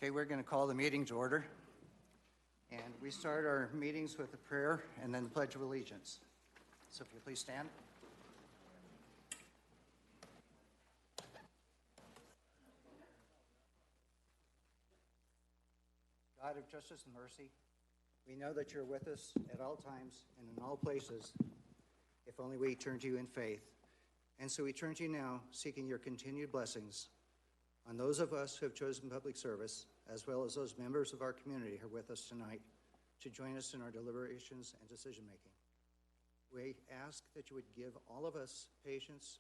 Okay, we're going to call the meeting to order. And we start our meetings with a prayer and then the Pledge of Allegiance. So if you please stand. God of justice and mercy, we know that you're with us at all times and in all places, if only we turn to you in faith. And so we turn to you now, seeking your continued blessings on those of us who have chosen public service, as well as those members of our community who are with us tonight to join us in our deliberations and decision-making. We ask that you would give all of us patience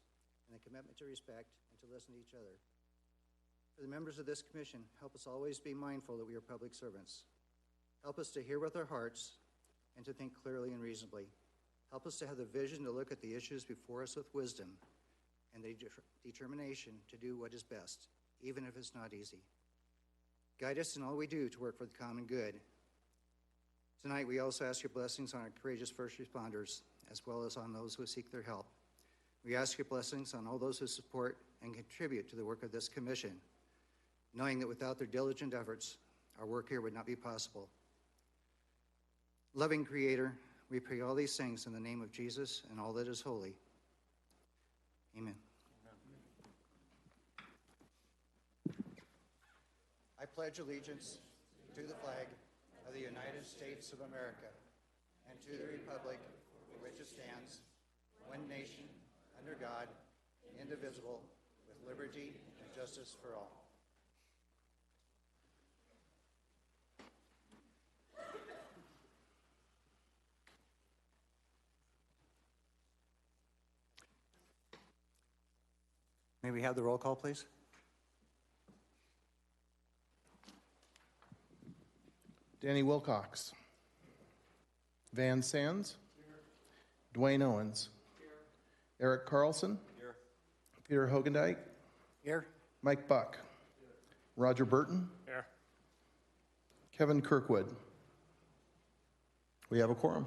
and a commitment to respect and to listen to each other. For the members of this commission, help us always be mindful that we are public servants. Help us to hear with our hearts and to think clearly and reasonably. Help us to have the vision to look at the issues before us with wisdom and the determination to do what is best, even if it's not easy. Guide us in all we do to work for the common good. Tonight, we also ask your blessings on our courageous first responders, as well as on those who seek their help. We ask your blessings on all those who support and contribute to the work of this commission, knowing that without their diligent efforts, our work here would not be possible. Loving Creator, we pray all these things in the name of Jesus and all that is holy. Amen. I pledge allegiance to the flag of the United States of America and to the republic for which it stands, one nation, under God, indivisible, with liberty and justice for all. May we have the roll call, please? Danny Wilcox. Van Sands. Here. Dwayne Owens. Here. Eric Carlson. Here. Peter Hogendijk. Here. Mike Buck. Here. Roger Burton. Here. Kevin Kirkwood. We have a quorum.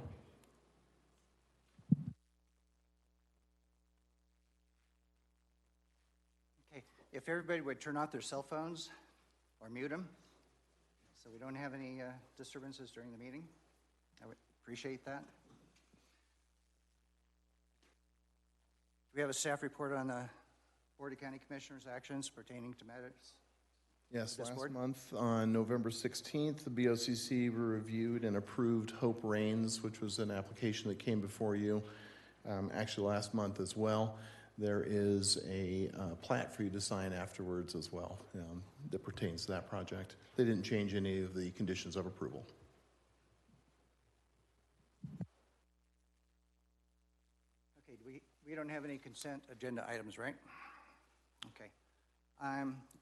Okay, if everybody would turn off their cell phones or mute them, so we don't have any disturbances during the meeting. I would appreciate that. Do we have a staff report on the Board of County Commissioners' actions pertaining to matters? Yes, last month on November 16th, the BOCC reviewed and approved Hope Reigns, which was an application that came before you actually last month as well. There is a plat for you to sign afterwards as well that pertains to that project. They didn't change any of the conditions of approval. Okay, we don't have any consent agenda items, right? Okay.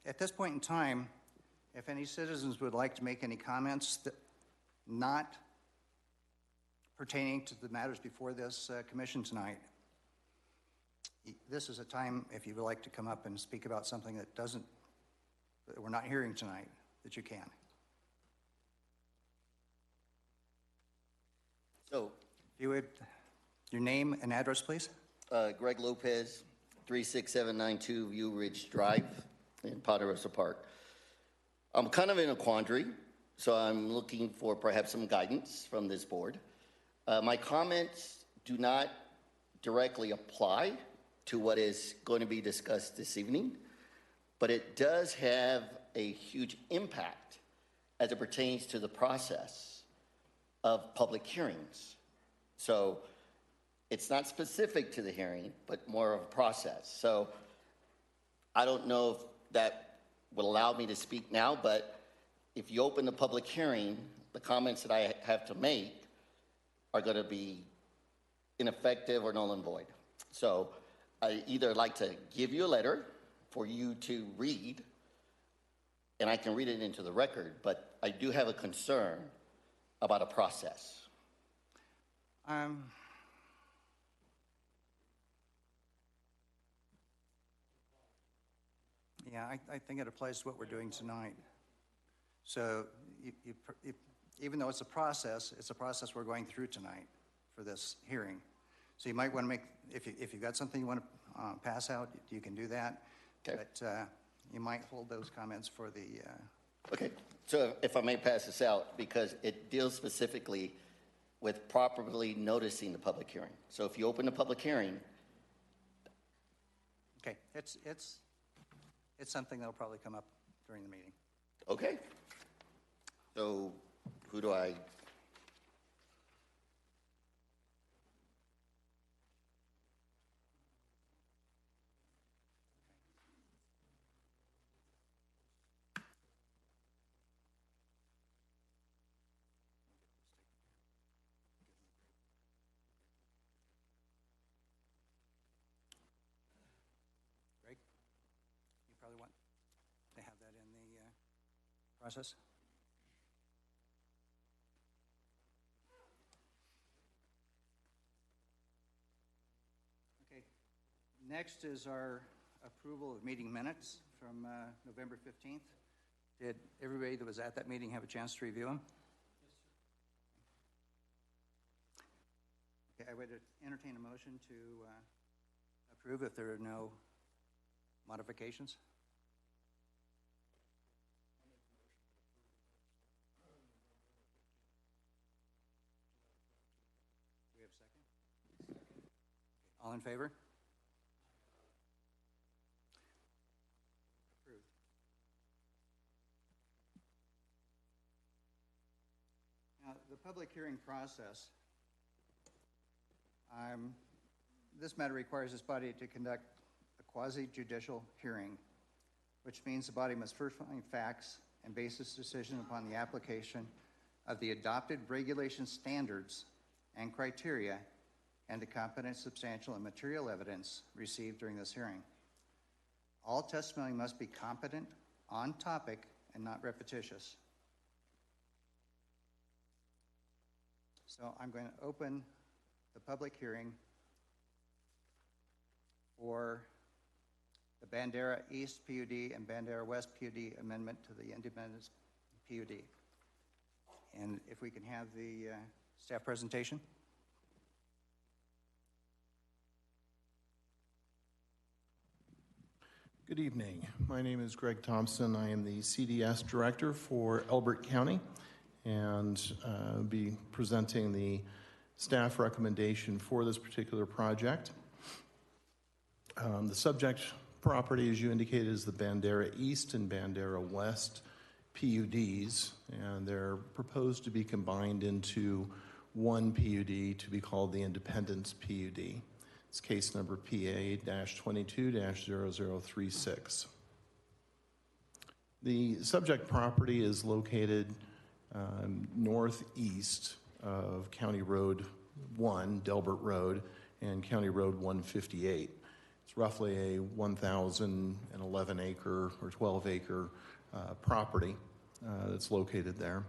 At this point in time, if any citizens would like to make any comments that not pertaining to the matters before this commission tonight, this is a time, if you would like to come up and speak about something that we're not hearing tonight, that you can. So, if you would, your name and address, please. Greg Lopez, 36792 View Ridge Drive in Ponderosa Park. I'm kind of in a quandary, so I'm looking for perhaps some guidance from this board. My comments do not directly apply to what is going to be discussed this evening, but it does have a huge impact as it pertains to the process of public hearings. So it's not specific to the hearing, but more of a process. So I don't know if that will allow me to speak now, but if you open the public hearing, the comments that I have to make are going to be ineffective or null and void. So I either like to give you a letter for you to read, and I can read it into the record, but I do have a concern about a process. Yeah, I think it applies to what we're doing tonight. So even though it's a process we're going through tonight for this hearing. So you might want to make, if you've got something you want to pass out, you can do that. Okay. But you might hold those comments for Okay, so if I may pass this out, because it deals specifically with properly noticing the public hearing. So if you open the public hearing, Okay, it's something that'll probably come up during the meeting. okay. So who do I? Greg, you probably want to have that in the process. Okay, next is our approval of meeting minutes from November 15th. Did everybody that was at that meeting have a chance to review them? Okay, I would entertain a motion to approve if there are no modifications. Do we have a second? All in favor? Approved. Now, the public hearing process. This matter requires this body to conduct a quasi-judicial hearing, which means the body must first find facts and base its decision upon the application of the adopted regulation standards and criteria and the competent, substantial, and material evidence received during this hearing. All testimony must be competent, on topic, and not repetitious. So I'm going to open the public hearing for the Bandera East PUD and Bandera West PUD amendment to the Independence PUD. And if we can have the staff presentation. Good evening. My name is Greg Thompson. I am the CDS Director for Elbert County, and be presenting the staff recommendation for this particular project. The subject property, as you indicated, is the Bandera East and Bandera West PUDs, and they're proposed to be combined into one PUD to be called the Independence PUD. It's case number PA-22-0036. The subject property is located northeast of County Road 1, Delbert Road, and County Road 158. It's roughly a 1,011 acre or 12 acre property that's located there.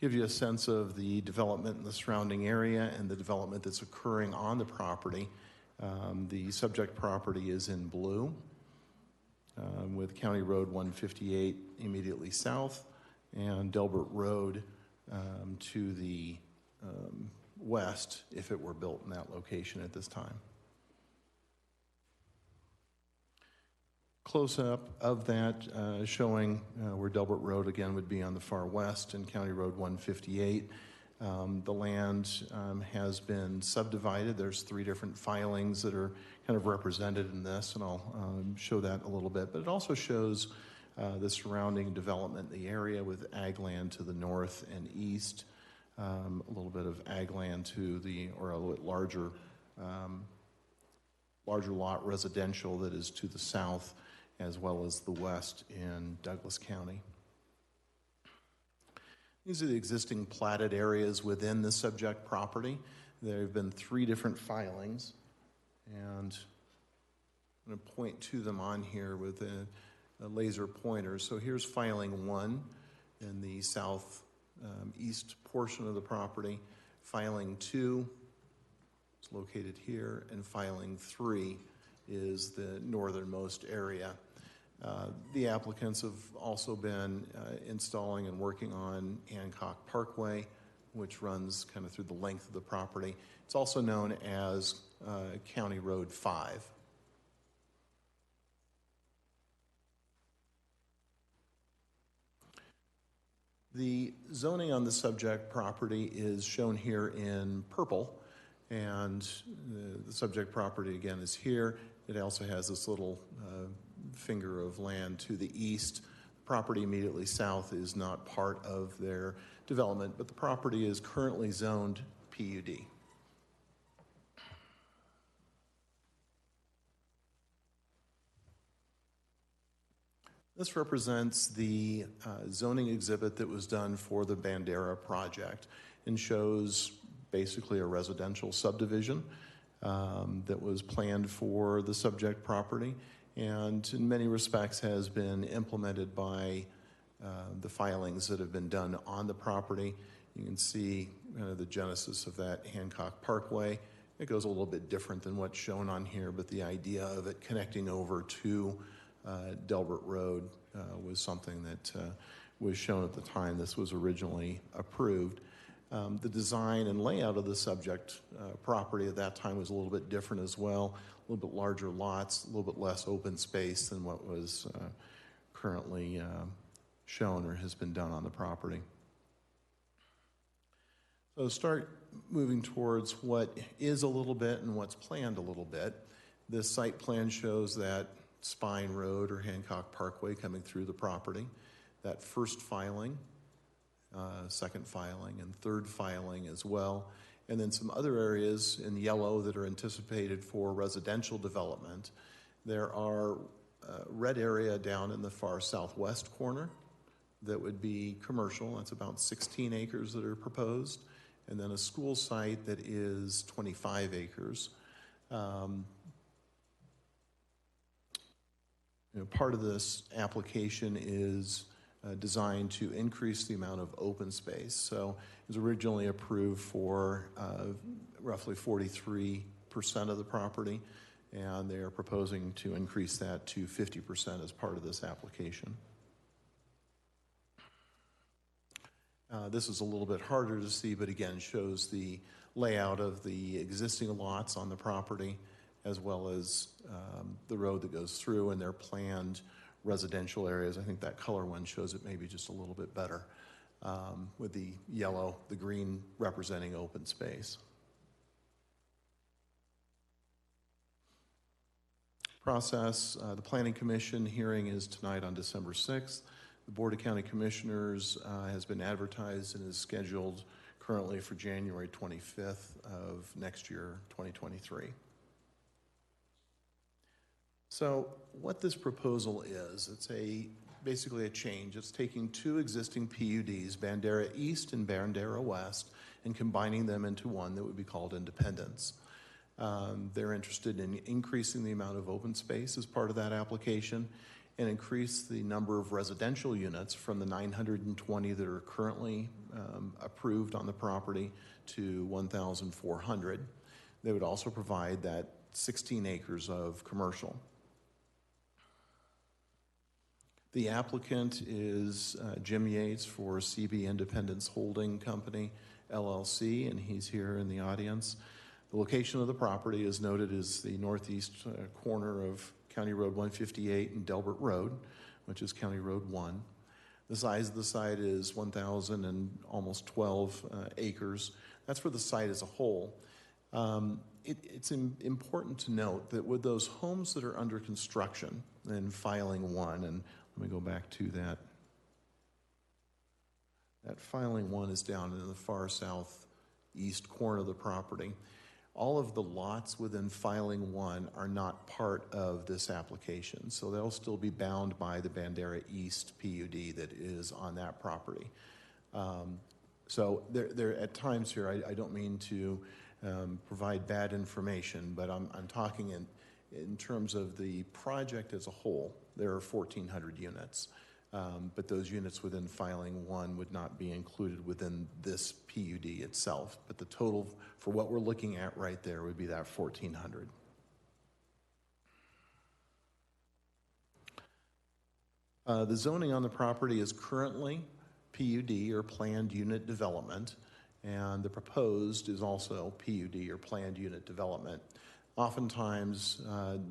Give you a sense of the development in the surrounding area and the development that's occurring on the property. The subject property is in blue, with County Road 158 immediately south and Delbert Road to the west if it were built in that location at this time. Close-up of that showing where Delbert Road again would be on the far west and County Road 158. The land has been subdivided. There's 3 different filings that are kind of represented in this, and I'll show that a little bit. But it also shows the surrounding development in the area with ag land to the north and east, a little bit of ag land to the, or a little larger lot residential that is to the south, as well as the west in Douglas County. These are the existing platted areas within the subject property. There have been 3 different filings, and I'm going to point to them on here with a laser pointer. So here's filing 1 in the south east portion of the property. Filing 2 is located here, and filing 3 is the northernmost area. The applicants have also been installing and working on Hancock Parkway, which runs kind of through the length of the property. It's also known as County Road 5. The zoning on the subject property is shown here in purple, and the subject property again is here. It also has this little finger of land to the east. Property immediately south is not part of their development, but the property is currently zoned PUD. This represents the zoning exhibit that was done for the Bandera project and shows basically a residential subdivision that was planned for the subject property and in many respects has been implemented by the filings that have been done on the property. You can see the genesis of that Hancock Parkway. It goes a little bit different than what's shown on here, but the idea of it connecting over to Delbert Road was something that was shown at the time this was originally approved. The design and layout of the subject property at that time was a little bit different as well, a little bit larger lots, a little bit less open space than what was currently shown or has been done on the property. So start moving towards what is a little bit and what's planned a little bit. This site plan shows that Spine Road or Hancock Parkway coming through the property, that first filing, second filing, and third filing as well, and then some other areas in yellow that are anticipated for residential development. There are red area down in the far southwest corner that would be commercial. That's about 16 acres that are proposed, and then a school site that is 25 acres. Part of this application is designed to increase the amount of open space. So it was originally approved for roughly 43% of the property, and they are proposing to increase that to 50% as part of this application. This is a little bit harder to see, but again shows the layout of the existing lots on the property as well as the road that goes through and their planned residential areas. I think that color one shows it maybe just a little bit better with the yellow, the green representing open space. Process, the Planning Commission hearing is tonight on December 6th. The Board of County Commissioners has been advertised and is scheduled currently for January 25th of next year, 2023. So what this proposal is, it's basically a change. It's taking two existing PUDs, Bandera East and Bandera West, and combining them into one that would be called Independence. They're interested in increasing the amount of open space as part of that application and increase the number of residential units from the 920 that are currently approved on the property to 1,400. They would also provide that 16 acres of commercial. The applicant is Jim Yates for CB Independence Holding Company, LLC, and he's here in the audience. The location of the property is noted as the northeast corner of County Road 158 and Delbert Road, which is County Road 1. The size of the site is 1,000 and almost 12 acres. That's for the site as a whole. It's important to note that with those homes that are under construction in filing one, and let me go back to that. That filing one is down in the far southeast corner of the property. All of the lots within filing one are not part of this application, so they'll still be bound by the Bandera East PUD that is on that property. So there at times here, I don't mean to provide bad information, but I'm talking in terms of the project as a whole. There are 1,400 units, but those units within filing one would not be included within this PUD itself. But the total for what we're looking at right there would be that 1,400. The zoning on the property is currently PUD or planned unit development, and the proposed is also PUD or planned unit development. Oftentimes,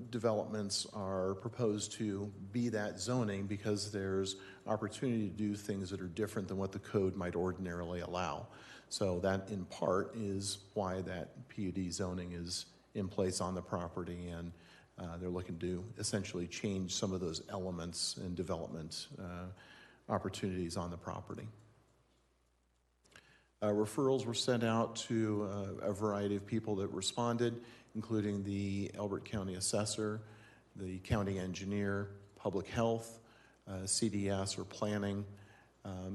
developments are proposed to be that zoning because there's opportunity to do things that are different than what the code might ordinarily allow. So that, in part, is why that PUD zoning is in place on the property, and they're looking to essentially change some of those elements and development opportunities on the property. Referrals were sent out to a variety of people that responded, including the Elbert County Assessor, the County Engineer, Public Health, CDS or Planning,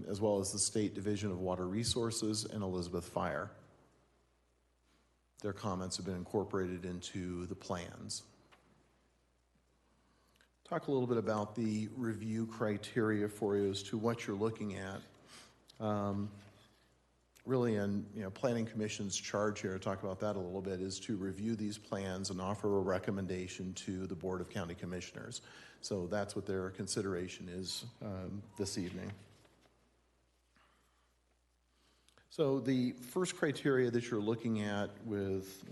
as well as the State Division of Water Resources and Elizabeth Fire. Their comments have been incorporated into the plans. Talk a little bit about the review criteria for you as to what you're looking at. Really, and Planning Commission's charge here, talk about that a little bit, is to review these plans and offer a recommendation to the Board of County Commissioners. So that's what their consideration is this evening. So the first criteria that you're looking at with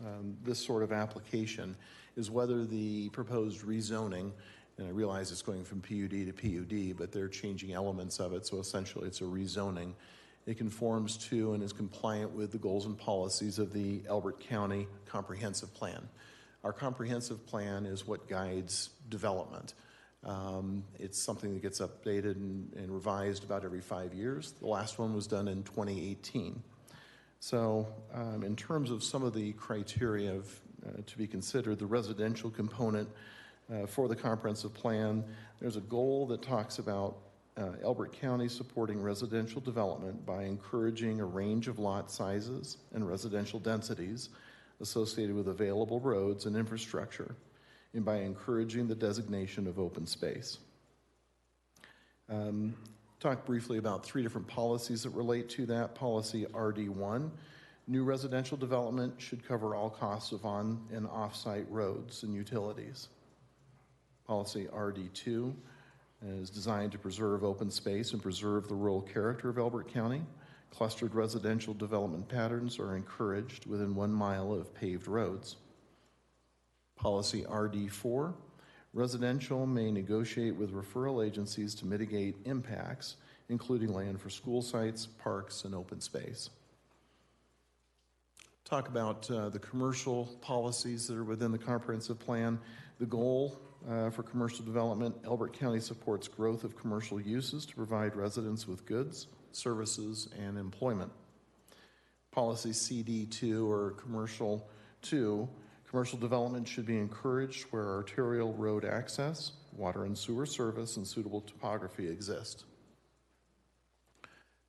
this sort of application is whether the proposed rezoning, and I realize it's going from PUD to PUD, but they're changing elements of it, so essentially it's a rezoning. It conforms to and is compliant with the goals and policies of the Elbert County Comprehensive Plan. Our comprehensive plan is what guides development. It's something that gets updated and revised about every 5 years. The last one was done in 2018. So in terms of some of the criteria to be considered, the residential component for the comprehensive plan, there's a goal that talks about Elbert County supporting residential development by encouraging a range of lot sizes and residential densities associated with available roads and infrastructure, and by encouraging the designation of open space. Talk briefly about 3 different policies that relate to that. Policy RD1, new residential development should cover all costs of on and off-site roads and utilities. Policy RD2 is designed to preserve open space and preserve the rural character of Elbert County. Clustered residential development patterns are encouraged within 1 mile of paved roads. Policy RD4, residential may negotiate with referral agencies to mitigate impacts, including land for school sites, parks, and open space. Talk about the commercial policies that are within the comprehensive plan. The goal for commercial development, Elbert County supports growth of commercial uses to provide residents with goods, services, and employment. Policy CD2 or commercial 2, commercial development should be encouraged where arterial road access, water and sewer service, and suitable topography exist.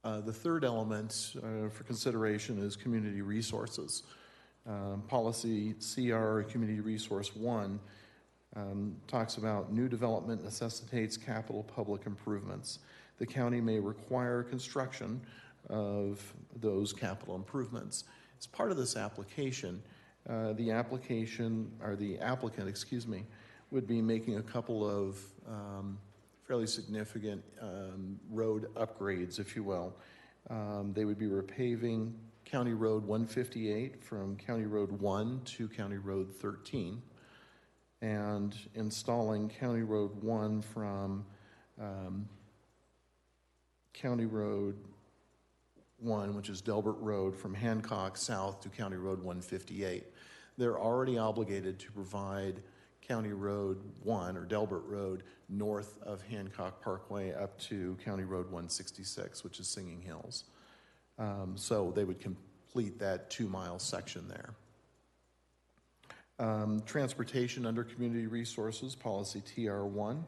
The third element for consideration is community resources. Policy CR Community Resource 1 talks about new development necessitates capital public improvements. The county may require construction of those capital improvements. As part of this application, the applicant, would be making a couple of fairly significant road upgrades, if you will. They would be repaving County Road 158 from County Road 1 to County Road 13, and installing County Road 1 from County Road 1, which is Delbert Road, from Hancock south to County Road 158. They're already obligated to provide County Road 1 or Delbert Road north of Hancock Parkway up to County Road 166, which is Singing Hills. So they would complete that 2-mile section there. Transportation under community resources, policy TR1.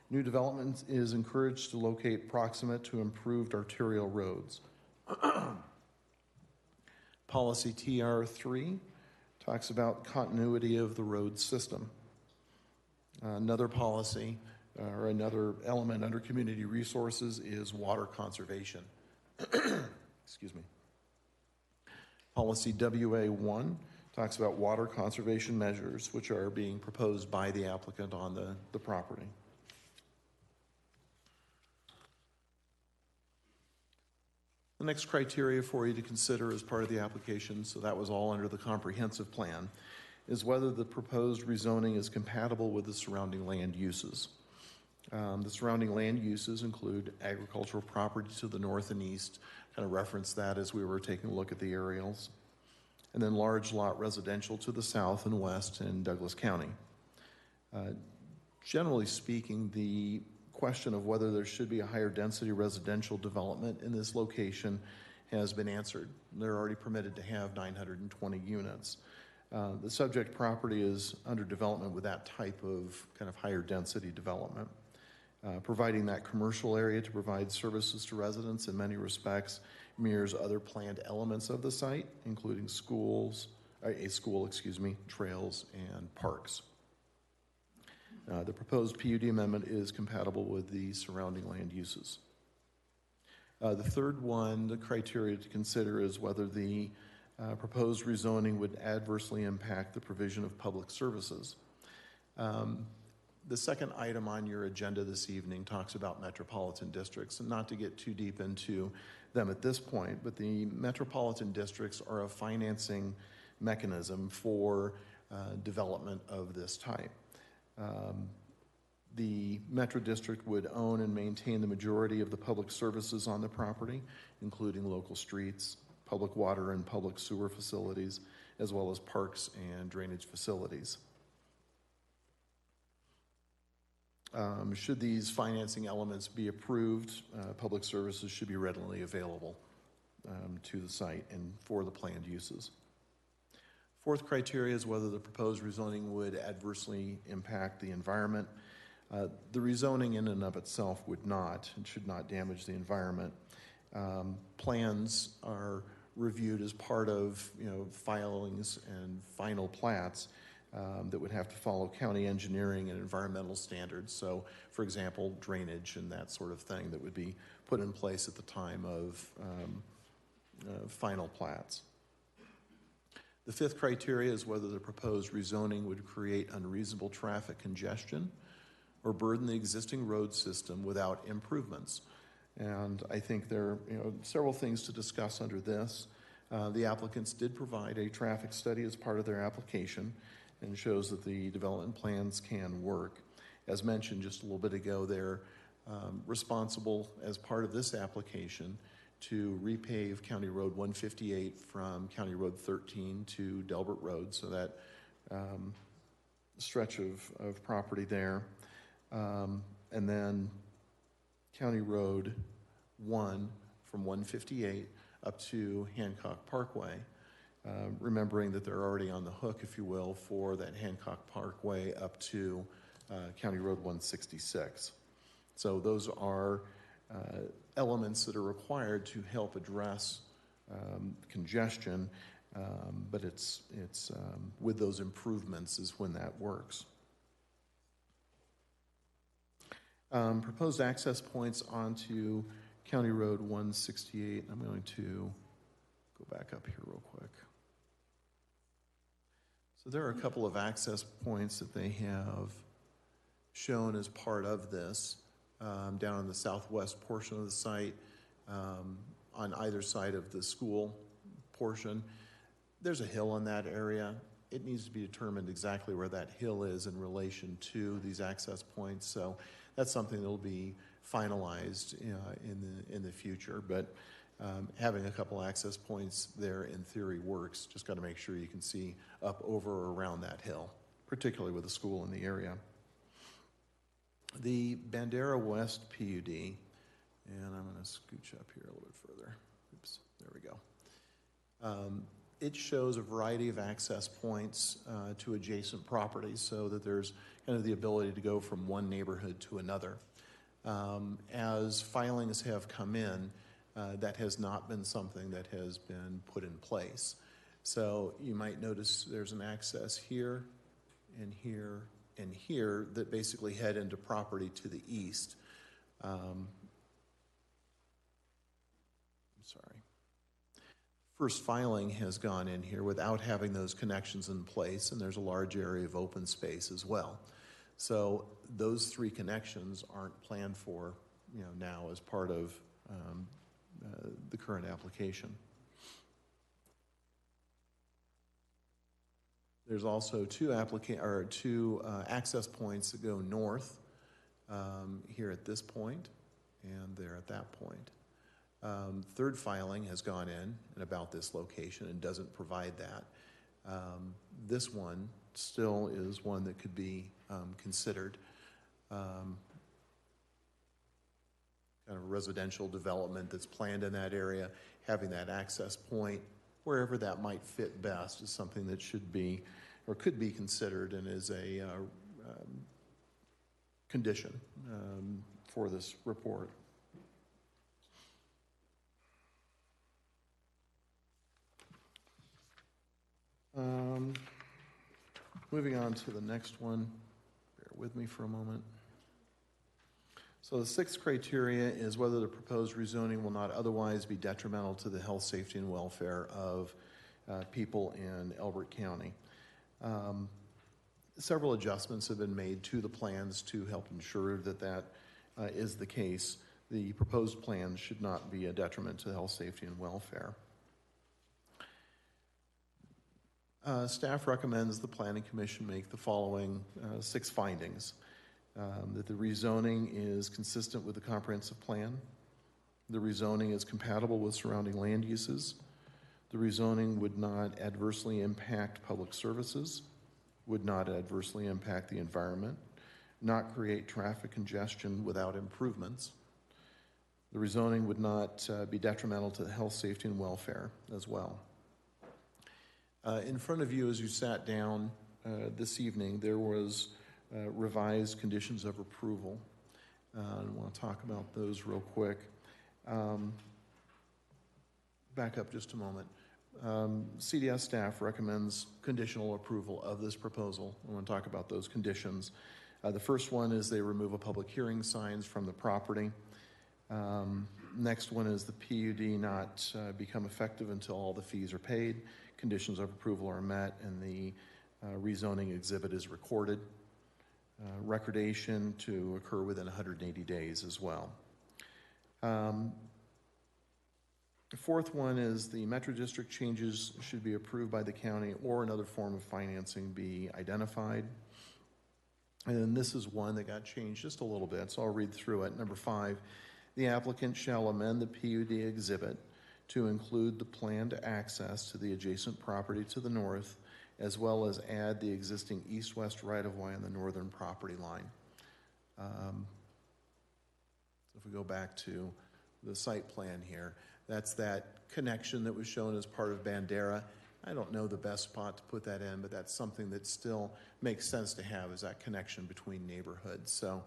New development is encouraged to locate proximate to improved arterial roads. Policy TR3 talks about continuity of the road system. Another policy or another element under community resources is water conservation. Excuse me. Policy WA1 talks about water conservation measures which are being proposed by the applicant on the property. The next criteria for you to consider as part of the application, so that was all under the comprehensive plan, is whether the proposed rezoning is compatible with the surrounding land uses. The surrounding land uses include agricultural property to the north and east, kind of referenced that as we were taking a look at the aerials, and then large lot residential to the south and west in Douglas County. Generally speaking, the question of whether there should be a higher density residential development in this location has been answered. They're already permitted to have 920 units. The subject property is under development with that type of kind of higher density development. Providing that commercial area to provide services to residents in many respects mirrors other planned elements of the site, including a school, trails, and parks. The proposed PUD amendment is compatible with the surrounding land uses. The third one, the criteria to consider is whether the proposed rezoning would adversely impact the provision of public services. The second item on your agenda this evening talks about metropolitan districts, and not to get too deep into them at this point, but the metropolitan districts are a financing mechanism for development of this type. The Metro District would own and maintain the majority of the public services on the property, including local streets, public water and public sewer facilities, as well as parks and drainage facilities. Should these financing elements be approved, public services should be readily available to the site and for the planned uses. Fourth criteria is whether the proposed rezoning would adversely impact the environment. The rezoning in and of itself would not and should not damage the environment. Plans are reviewed as part of filings and final plats that would have to follow county engineering and environmental standards. So, for example, drainage and that sort of thing that would be put in place at the time of final plats. The fifth criteria is whether the proposed rezoning would create unreasonable traffic congestion or burden the existing road system without improvements. And I think there are several things to discuss under this. The applicants did provide a traffic study as part of their application and shows that the development plans can work. As mentioned just a little bit ago, they're responsible as part of this application to repave County Road 158 from County Road 13 to Delbert Road, so that stretch of property there. And then County Road 1 from 158 up to Hancock Parkway, remembering that they're already on the hook, if you will, for that Hancock Parkway up to County Road 166. So those are elements that are required to help address congestion, but it's with those improvements is when that works. Proposed access points onto County Road 168. I'm going to go back up here real quick. So there are a couple of access points that they have shown as part of this down in the southwest portion of the site, on either side of the school portion. There's a hill in that area. It needs to be determined exactly where that hill is in relation to these access points. So that's something that will be finalized in the future. But having a couple access points there in theory works. Just got to make sure you can see up, over, or around that hill, particularly with a school in the area. The Bandera West PUD, and I'm going to scooch up here a little bit further. Oops, there we go. It shows a variety of access points to adjacent properties so that there's kind of the ability to go from one neighborhood to another. As filings have come in, that has not been something that has been put in place. So you might notice there's an access here and here and here that basically head into property to the east. I'm sorry. First filing has gone in here without having those connections in place, and there's a large area of open space as well. So those three connections aren't planned for, now as part of the current application. There's also two access points that go north here at this point and there at that point. Third filing has gone in at about this location and doesn't provide that. This one still is one that could be considered. Kind of residential development that's planned in that area, having that access point, wherever that might fit best, is something that should be or could be considered and is a condition for this report. Moving on to the next one, bear with me for a moment. So the sixth criteria is whether the proposed rezoning will not otherwise be detrimental to the health, safety, and welfare of people in Elbert County. Several adjustments have been made to the plans to help ensure that that is the case. The proposed plans should not be a detriment to health, safety, and welfare. Staff recommends the Planning Commission make the following 6 findings. That the rezoning is consistent with the comprehensive plan. The rezoning is compatible with surrounding land uses. The rezoning would not adversely impact public services, would not adversely impact the environment, not create traffic congestion without improvements. The rezoning would not be detrimental to the health, safety, and welfare as well. In front of you as you sat down this evening, there was revised conditions of approval. I want to talk about those real quick. Back up just a moment. CDS staff recommends conditional approval of this proposal. I want to talk about those conditions. The first one is they remove a public hearing signs from the property. Next one is the PUD not become effective until all the fees are paid, conditions of approval are met, and the rezoning exhibit is recorded. Recordation to occur within 180 days as well. The fourth one is the Metro District changes should be approved by the county or another form of financing be identified. And then this is one that got changed just a little bit, so I'll read through it. Number 5, the applicant shall amend the PUD exhibit to include the planned access to the adjacent property to the north, as well as add the existing east-west right-of-way on the northern property line. If we go back to the site plan here, that's that connection that was shown as part of Bandera. I don't know the best spot to put that in, but that's something that still makes sense to have, is that connection between neighborhoods. So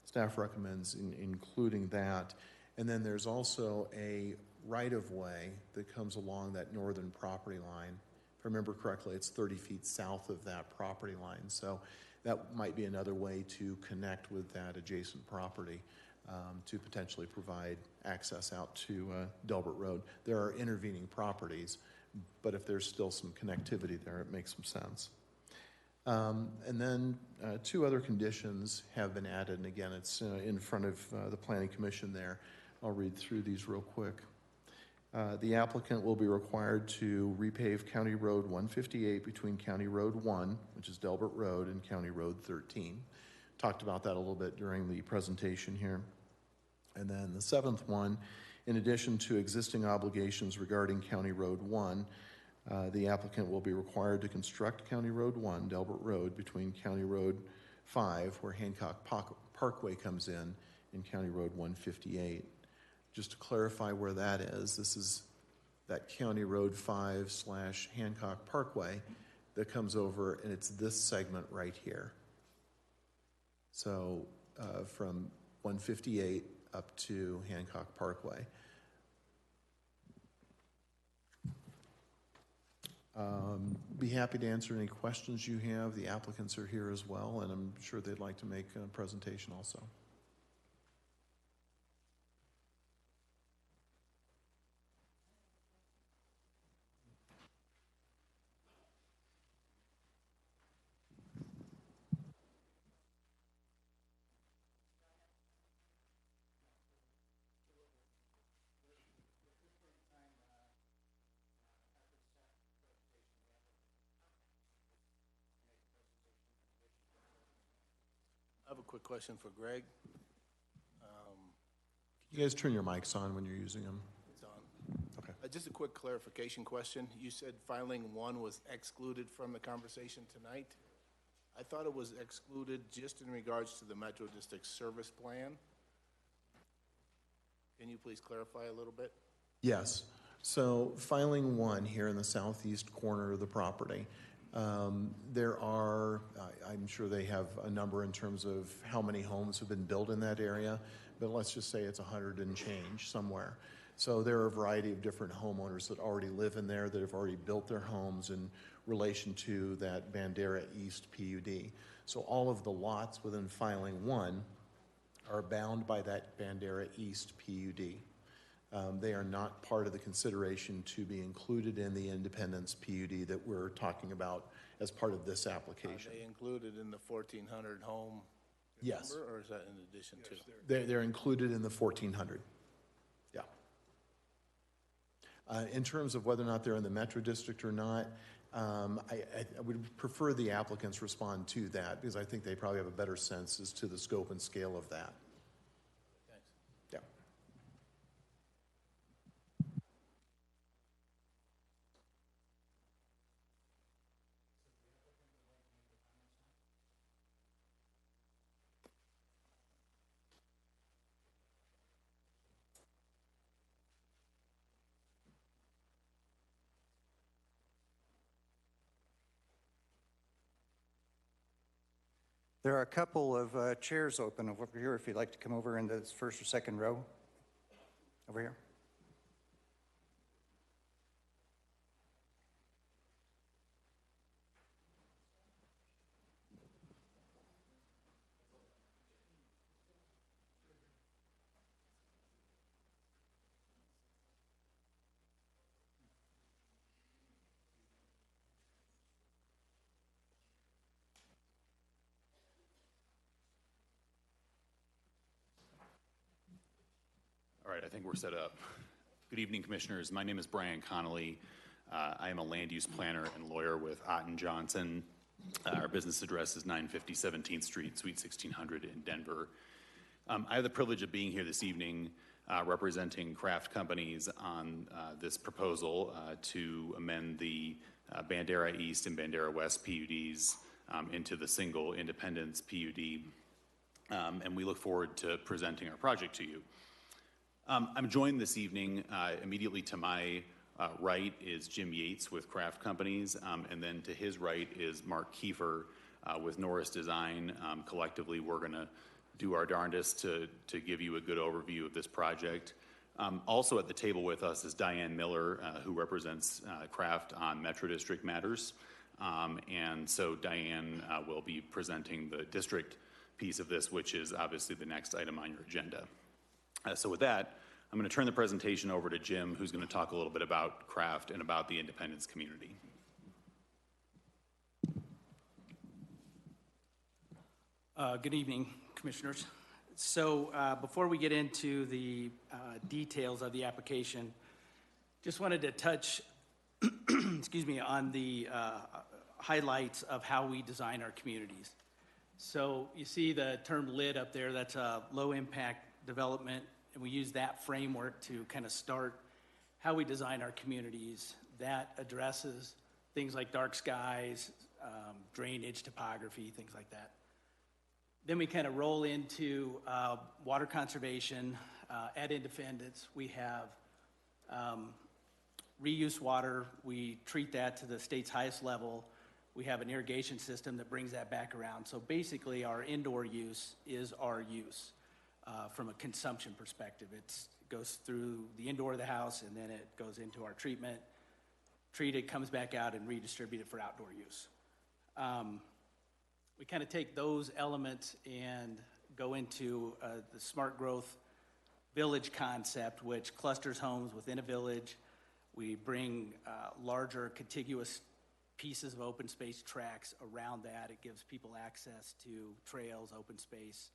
staff recommends including that. And then there's also a right-of-way that comes along that northern property line. If I remember correctly, it's 30 feet south of that property line. So that might be another way to connect with that adjacent property to potentially provide access out to Delbert Road. There are intervening properties, but if there's still some connectivity there, it makes some sense. And then 2 other conditions have been added, and again, it's in front of the Planning Commission there. I'll read through these real quick. The applicant will be required to repave County Road 158 between County Road 1, which is Delbert Road, and County Road 13. Talked about that a little bit during the presentation here. And then the 7th one, in addition to existing obligations regarding County Road 1, the applicant will be required to construct County Road 1, Delbert Road, between County Road 5, where Hancock Parkway comes in, and County Road 158. Just to clarify where that is, this is that County Road 5 / Hancock Parkway that comes over, and it's this segment right here. So from 158 up to Hancock Parkway. Be happy to answer any questions you have. The applicants are here as well, and I'm sure they'd like to make a presentation also. quick question for Greg. You guys turn your mics on when you're using them. It's on. Okay. Just a quick clarification question. You said filing 1 was excluded from the conversation tonight. I thought it was excluded just in regards to the Metro District Service Plan. Can you please clarify a little bit? Yes. So filing 1 here in the southeast corner of the property, there are, I'm sure they have a number in terms of how many homes have been built in that area, but let's just say it's 100 and change somewhere. So there are a variety of different homeowners that already live in there, that have already built their homes in relation to that Bandera East PUD. So all of the lots within filing 1 are bound by that Bandera East PUD. They are not part of the consideration to be included in the Independence PUD that we're talking about as part of this application. Are they included in the 1,400 home Yes. number, or is that in addition to? They're included in the 1,400. Yeah. In terms of whether or not they're in the Metro District or not, I would prefer the applicants respond to that because I think they probably have a better sense as to the scope and scale of that. Thanks. Yeah. There are a couple of chairs open over here if you'd like to come over in the first or second row. Over here. All right, I think we're set up. Good evening, Commissioners. My name is Brian Connolly. I am a land use planner and lawyer with Otten Johnson. Our business address is 950 17th Street, Suite 1600 in Denver. I have the privilege of being here this evening representing craft companies on this proposal to amend the Bandera East and Bandera West PUDs into the single Independence PUD. And we look forward to presenting our project to you. I'm joined this evening, immediately to my right is Jim Yates with Craft Companies, and then to his right is Mark Kiefer with Norris Design. Collectively, we're going to do our darndest to give you a good overview of this project. Also at the table with us is Diane Miller, who represents Craft on Metro District matters. And so Diane will be presenting the district piece of this, which is obviously the next item on your agenda. So with that, I'm going to turn the presentation over to Jim, who's going to talk a little bit about Craft and about the Independence community. Good evening, Commissioners. So before we get into the details of the application, just wanted to touch, excuse me, on the highlights of how we design our communities. So you see the term LID up there, that's a low impact development, and we use that framework to kind of start how we design our communities. That addresses things like dark skies, drainage, topography, things like that. Then we kind of roll into water conservation. At Independence, we have reuse water. We treat that to the state's highest level. We have an irrigation system that brings that back around. So basically, our indoor use is our use from a consumption perspective. It goes through the indoor of the house, and then it goes into our treatment. Treated, comes back out, and redistributed for outdoor use. We kind of take those elements and go into the smart growth village concept, which clusters homes within a village. We bring larger contiguous pieces of open space tracks around that. It gives people access to trails, open space,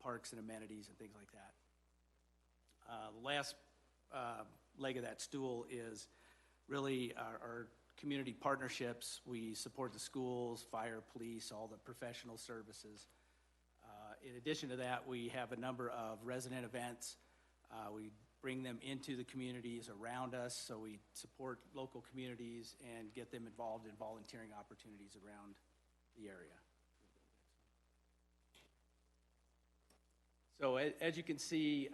parks and amenities and things like that. The last leg of that stool is really our community partnerships. We support the schools, fire, police, all the professional services. in addition to that, we have a number of resident events. We bring them into the communities around us, so we support local communities and get them involved in volunteering opportunities around the area. So as you can see,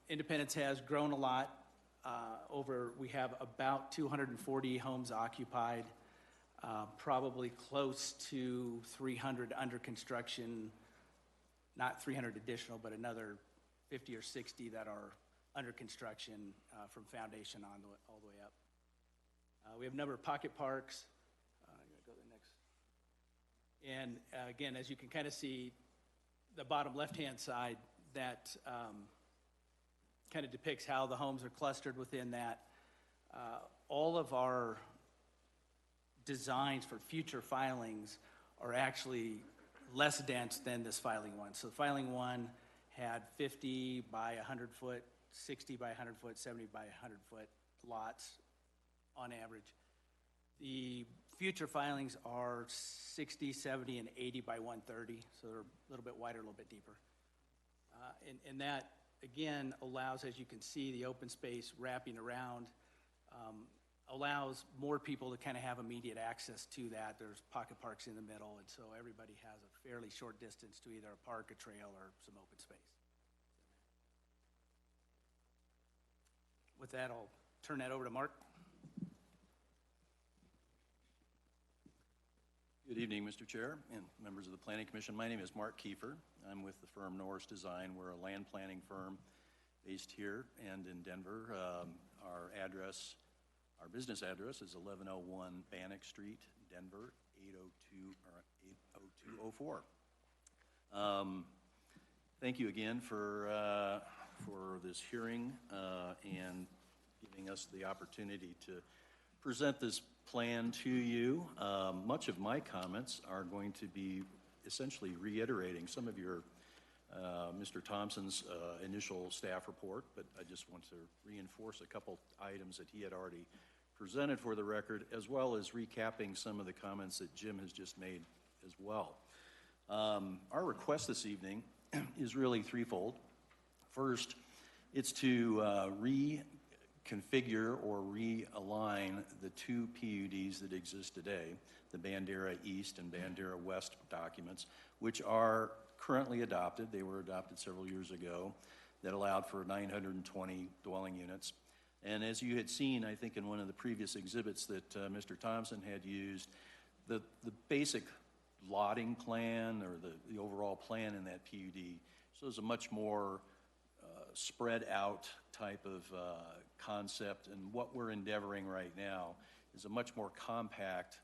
Independence has grown a lot. We have about 240 homes occupied, probably close to 300 under construction, not 300 additional, but another 50 or 60 that are under construction from foundation all the way up. We have a number of pocket parks. I'm going to go to the next. And again, as you can kind of see, the bottom left-hand side, that kind of depicts how the homes are clustered within that. All of our designs for future filings are actually less dense than this filing one. So filing one had 50 by 100 foot, 60 by 100 foot, 70 by 100 foot lots on average. The future filings are 60, 70, and 80 by 130, so they're a little bit wider, a little bit deeper. And that, again, allows, as you can see, the open space wrapping around, allows more people to kind of have immediate access to that. There's pocket parks in the middle, and so everybody has a fairly short distance to either a park, a trail, or some open space. With that, I'll turn that over to Mark. Good evening, Mr. Chair and members of the Planning Commission. My name is Mark Kiefer. I'm with the firm Norris Design. We're a land planning firm based here and in Denver. Our business address is 1101 Bannock Street, Denver, 80204. Thank you again for this hearing and giving us the opportunity to present this plan to you. Much of my comments are going to be essentially reiterating some of your Mr. Thompson's initial staff report, but I just want to reinforce a couple items that he had already presented for the record, as well as recapping some of the comments that Jim has just made as well. Our request this evening is really threefold. First, it's to reconfigure or realign the two PUDs that exist today, the Bandera East and Bandera West documents, which are currently adopted. They were adopted several years ago, that allowed for 920 dwelling units. And as you had seen, I think in one of the previous exhibits that Mr. Thompson had used, the basic lotting plan or the overall plan in that PUD shows a much more spread out type of concept, and what we're endeavoring right now is a much more compact,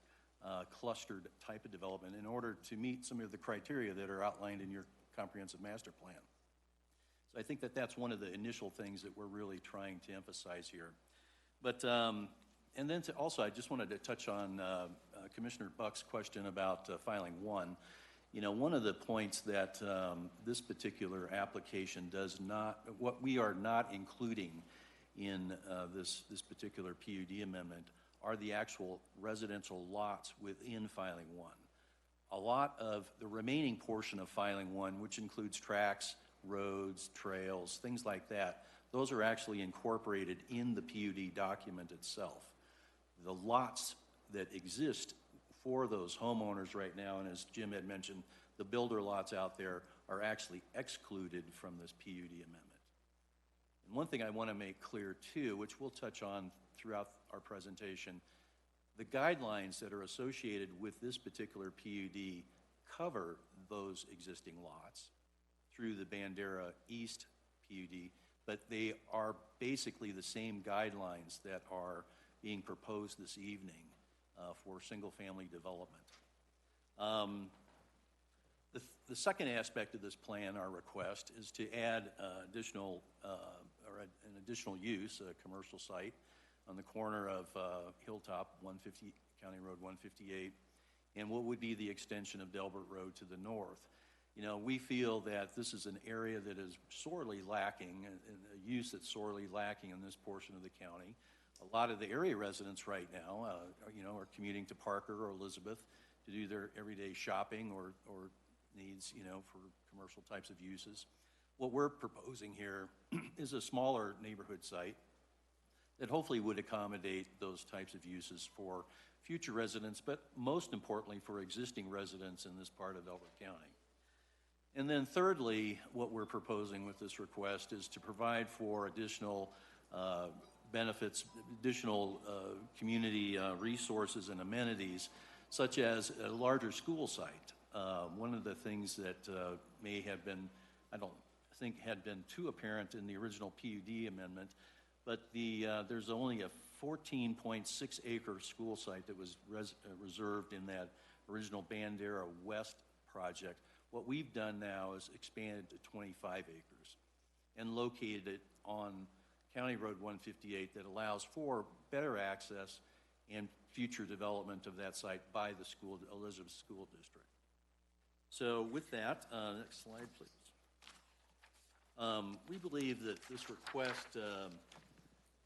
clustered type of development in order to meet some of the criteria that are outlined in your comprehensive master plan. So I think that that's one of the initial things that we're really trying to emphasize here. But, and then also I just wanted to touch on Commissioner Buck's question about filing one. You know, one of the points that this particular application does not, what we are not including in this particular PUD amendment are the actual residential lots within filing one. A lot of the remaining portion of filing one, which includes tracks, roads, trails, things like that, those are actually incorporated in the PUD document itself. The lots that exist for those homeowners right now, and as Jim had mentioned, the builder lots out there are actually excluded from this PUD amendment. And one thing I want to make clear too, which we'll touch on throughout our presentation, the guidelines that are associated with this particular PUD cover those existing lots through the Bandera East PUD, but they are basically the same guidelines that are being proposed this evening for single-family development. The second aspect of this plan, our request, is to add an additional use, a commercial site on the corner of Hilltop 150, County Road 158, and what would be the extension of Elbert Road to the north. You know, we feel that this is an area that is sorely lacking, and a use that's sorely lacking in this portion of the county. A lot of the area residents right now, are commuting to Parker or Elizabeth to do their everyday shopping or needs, for commercial types of uses. What we're proposing here is a smaller neighborhood site that hopefully would accommodate those types of uses for future residents, but most importantly for existing residents in this part of Elbert County. And then thirdly, what we're proposing with this request is to provide for additional benefits, additional community resources and amenities, such as a larger school site. One of the things that may have been, I don't think had been too apparent in the original PUD amendment, but there's only a 14.6 acre school site that was reserved in that original Bandera West project. What we've done now is expanded to 25 acres and located it on County Road 158 that allows for better access and future development of that site by the Elizabeth School District. So with that, next slide, please. We believe that this request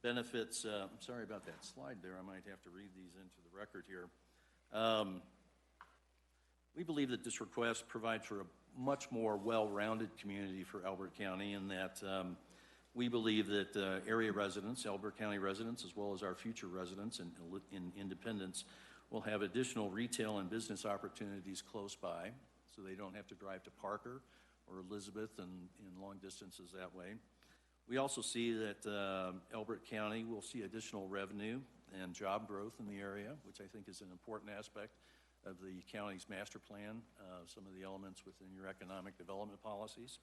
benefits, I'm sorry about that slide there, I might have to read these into the record here. We believe that this request provides for a much more well-rounded community for Elbert County, and that we believe that area residents, Elbert County residents, as well as our future residents in Independence, will have additional retail and business opportunities close by, so they don't have to drive to Parker or Elizabeth and in long distances that way. We also see that Elbert County will see additional revenue and job growth in the area, which I think is an important aspect of the county's master plan, some of the elements within your economic development policies.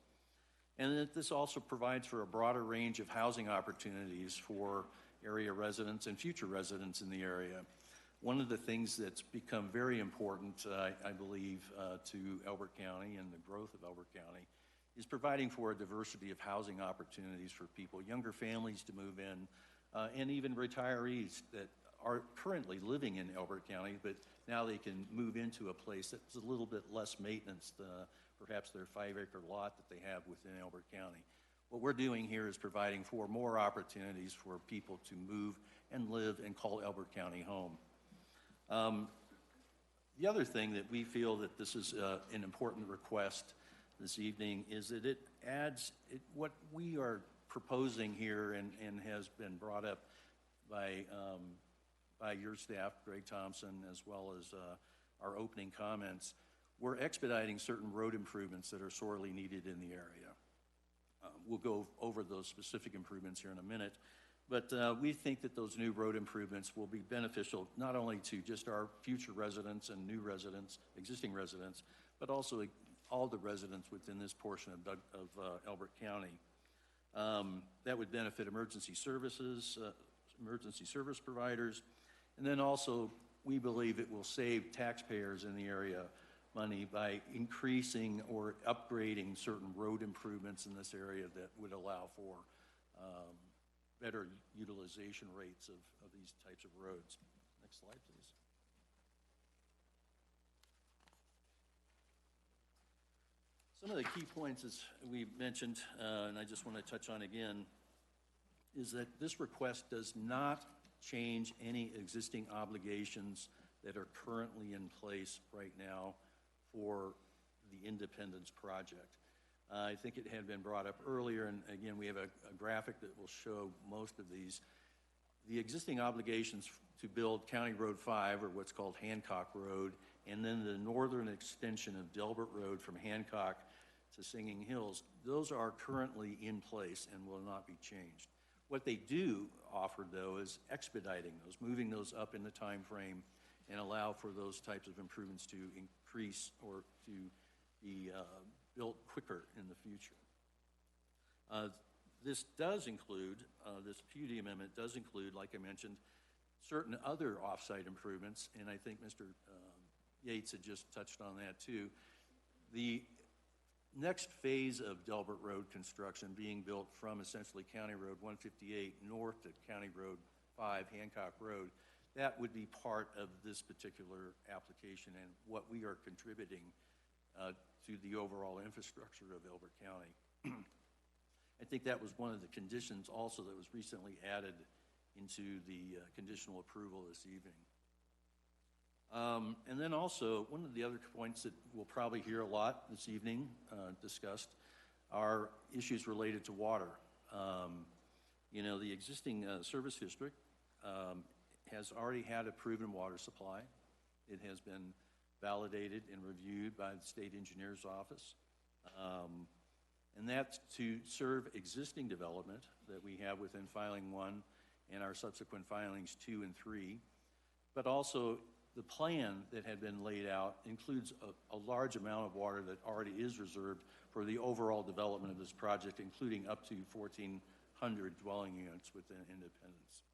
And that this also provides for a broader range of housing opportunities for area residents and future residents in the area. One of the things that's become very important, I believe, to Elbert County and the growth of Elbert County is providing for a diversity of housing opportunities for people, younger families to move in, and even retirees that are currently living in Elbert County, but now they can move into a place that's a little bit less maintenance, perhaps their 5-acre lot that they have within Elbert County. What we're doing here is providing for more opportunities for people to move and live and call Elbert County home. The other thing that we feel that this is an important request this evening is that it adds, what we are proposing here and has been brought up by your staff, Greg Thompson, as well as our opening comments. We're expediting certain road improvements that are sorely needed in the area. We'll go over those specific improvements here in a minute, but we think that those new road improvements will be beneficial not only to just our future residents and new residents, existing residents, but also all the residents within this portion of Elbert County. That would benefit emergency services, emergency service providers, and then also we believe it will save taxpayers in the area money by increasing or upgrading certain road improvements in this area that would allow for better utilization rates of these types of roads. Next slide, please. Some of the key points, as we mentioned, and I just want to touch on again, is that this request does not change any existing obligations that are currently in place right now for the Independence project. I think it had been brought up earlier, and again, we have a graphic that will show most of these. The existing obligations to build County Road 5, or what's called Hancock Road, and then the northern extension of Delbert Road from Hancock to Singing Hills, those are currently in place and will not be changed. What they do offer, though, is expediting those, moving those up in the time frame and allow for those types of improvements to increase or to be built quicker in the future. This does include, this PUD amendment does include, like I mentioned, certain other off-site improvements, and I think Mr. Yates had just touched on that too. The next phase of Delbert Road construction being built from essentially County Road 158 north to County Road 5, Hancock Road, that would be part of this particular application and what we are contributing to the overall infrastructure of Elbert County. I think that was one of the conditions also that was recently added into the conditional approval this evening. And then also, one of the other points that we'll probably hear a lot this evening discussed are issues related to water. You know, the existing service district has already had a proven water supply. It has been validated and reviewed by the state engineer's office. And that's to serve existing development that we have within filing 1 and our subsequent filings 2 and 3. But also, the plan that had been laid out includes a large amount of water that already is reserved for the overall development of this project, including up to 1,400 dwelling units within Independence.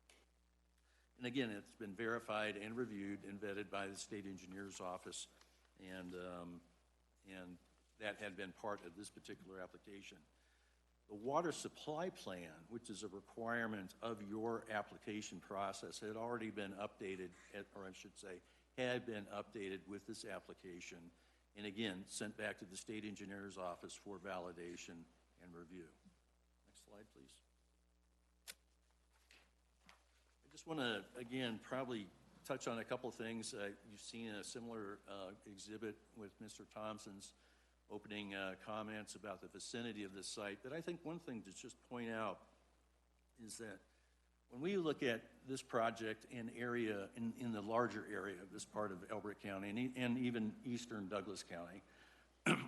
And again, it's been verified and reviewed and vetted by the state engineer's office, and that had been part of this particular application. The water supply plan, which is a requirement of your application process, had already been updated, or I should say, had been updated with this application, and again, sent back to the state engineer's office for validation and review. Next slide, please. I just want to, again, probably touch on a couple of things. You've seen a similar exhibit with Mr. Thompson's opening comments about the vicinity of this site. But I think one thing to just point out is that when we look at this project in area, in the larger area of this part of Elbert County and even eastern Douglas County,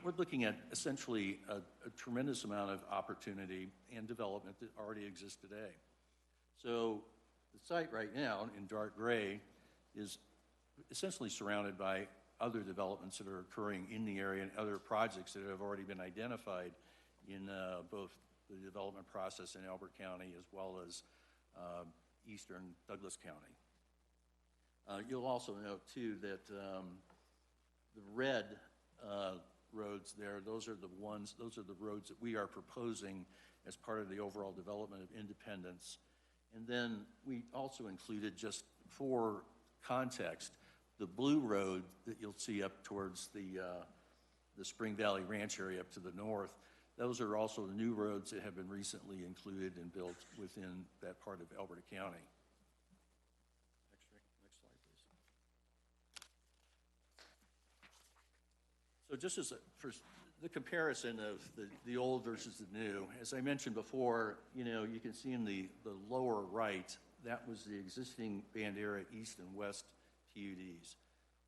we're looking at essentially a tremendous amount of opportunity and development that already exists today. So the site right now in dark gray is essentially surrounded by other developments that are occurring in the area and other projects that have already been identified in both the development process in Elbert County as well as eastern Douglas County. You'll also note too that the red roads there, those are the roads that we are proposing as part of the overall development of Independence. And then we also included, just for context, the blue road that you'll see up towards the Spring Valley Ranch area up to the north. Those are also the new roads that have been recently included and built within that part of Elbert County. Next slide, please. So just as for the comparison of the old versus the new, as I mentioned before, you know, you can see in the lower right, that was the existing Bandera East and West PUDs.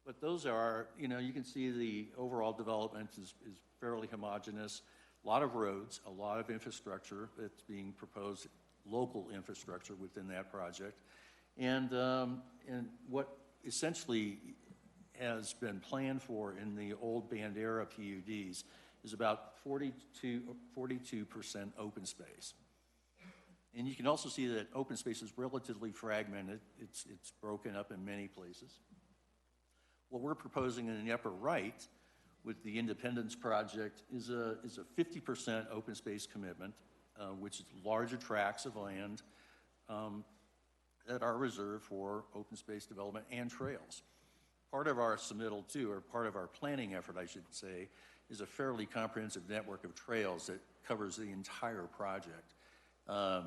But those are, you know, you can see the overall development is fairly homogeneous. A lot of roads, a lot of infrastructure that's being proposed, local infrastructure within that project. And what essentially has been planned for in the old Bandera PUDs is about 42% open space. And you can also see that open space is relatively fragmented. It's broken up in many places. What we're proposing in the upper right with the Independence project is a 50% open space commitment, which is larger tracts of land that are reserved for open space development and trails. Part of our submittal too, or part of our planning effort, I should say, is a fairly comprehensive network of trails that covers the entire project.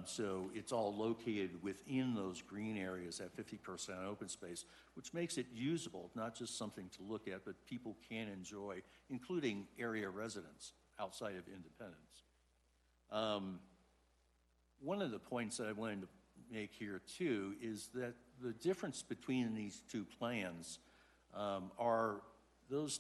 So it's all located within those green areas, that 50% open space, which makes it usable, not just something to look at, but people can enjoy, including area residents outside of Independence. One of the points that I wanted to make here too is that the difference between these two plans are those,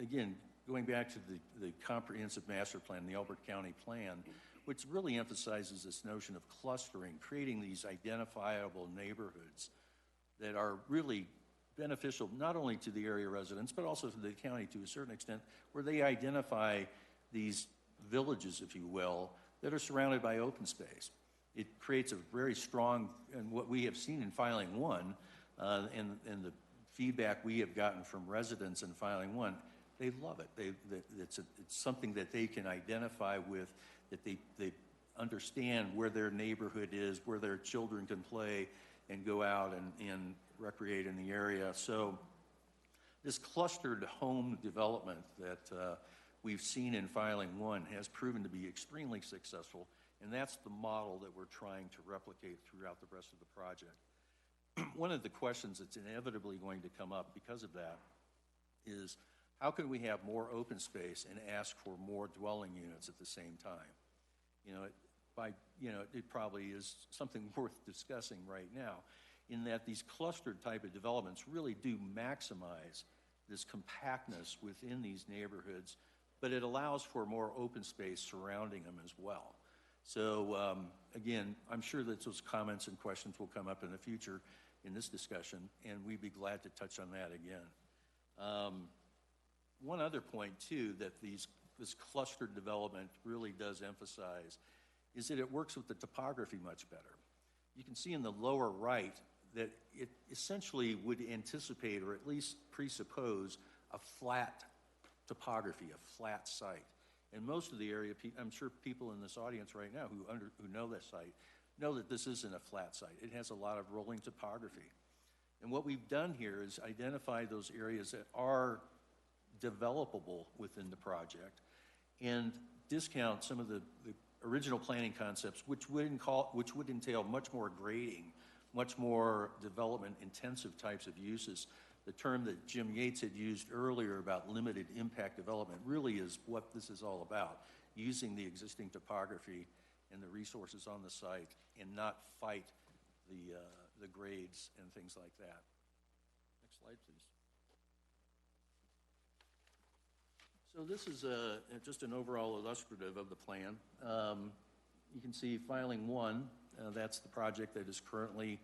again, going back to the comprehensive master plan, the Elbert County plan, which really emphasizes this notion of clustering, creating these identifiable neighborhoods that are really beneficial not only to the area residents, but also to the county to a certain extent, where they identify these villages, if you will, that are surrounded by open space. It creates a very strong, and what we have seen in filing 1, and the feedback we have gotten from residents in filing 1, they love it. It's something that they can identify with, that they understand where their neighborhood is, where their children can play and go out and recreate in the area. So this clustered home development that we've seen in filing 1 has proven to be extremely successful, and that's the model that we're trying to replicate throughout the rest of the project. one of the questions that's inevitably going to come up because of that is, how can we have more open space and ask for more dwelling units at the same time? It probably is something worth discussing right now, in that these clustered type of developments really do maximize this compactness within these neighborhoods, but it allows for more open space surrounding them as well. So again, I'm sure that those comments and questions will come up in the future in this discussion, and we'd be glad to touch on that again. One other point, too, that this clustered development really does emphasize is that it works with the topography much better. You can see in the lower right that it essentially would anticipate, or at least presuppose, a flat topography, a flat site. And most of the area, I'm sure people in this audience right now who know this site know that this isn't a flat site. It has a lot of rolling topography. And what we've done here is identify those areas that are developable within the project and discount some of the original planning concepts, which would entail much more grading, much more development-intensive types of uses. The term that Jim Yates had used earlier about limited impact development really is what this is all about, using the existing topography and the resources on the site and not fight the grades and things like that. Next slide, please. So this is just an overall illustrative of the plan. You can see filing 1, that's the project that is currently,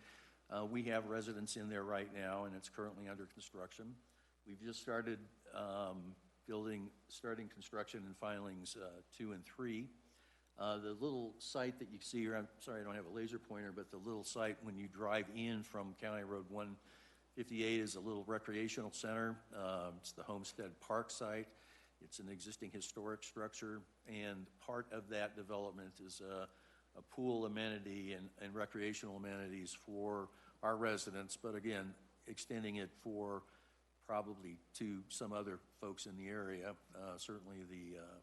we have residents in there right now, and it's currently under construction. We've just started starting construction in filings 2 and 3. The little site that you see here, I'm sorry I don't have a laser pointer, but the little site when you drive in from County Road 158 is a little recreational center. It's the Homestead Park site. It's an existing historic structure, and part of that development is a pool amenity and recreational amenities for our residents, but again, extending it for probably to some other folks in the area. Certainly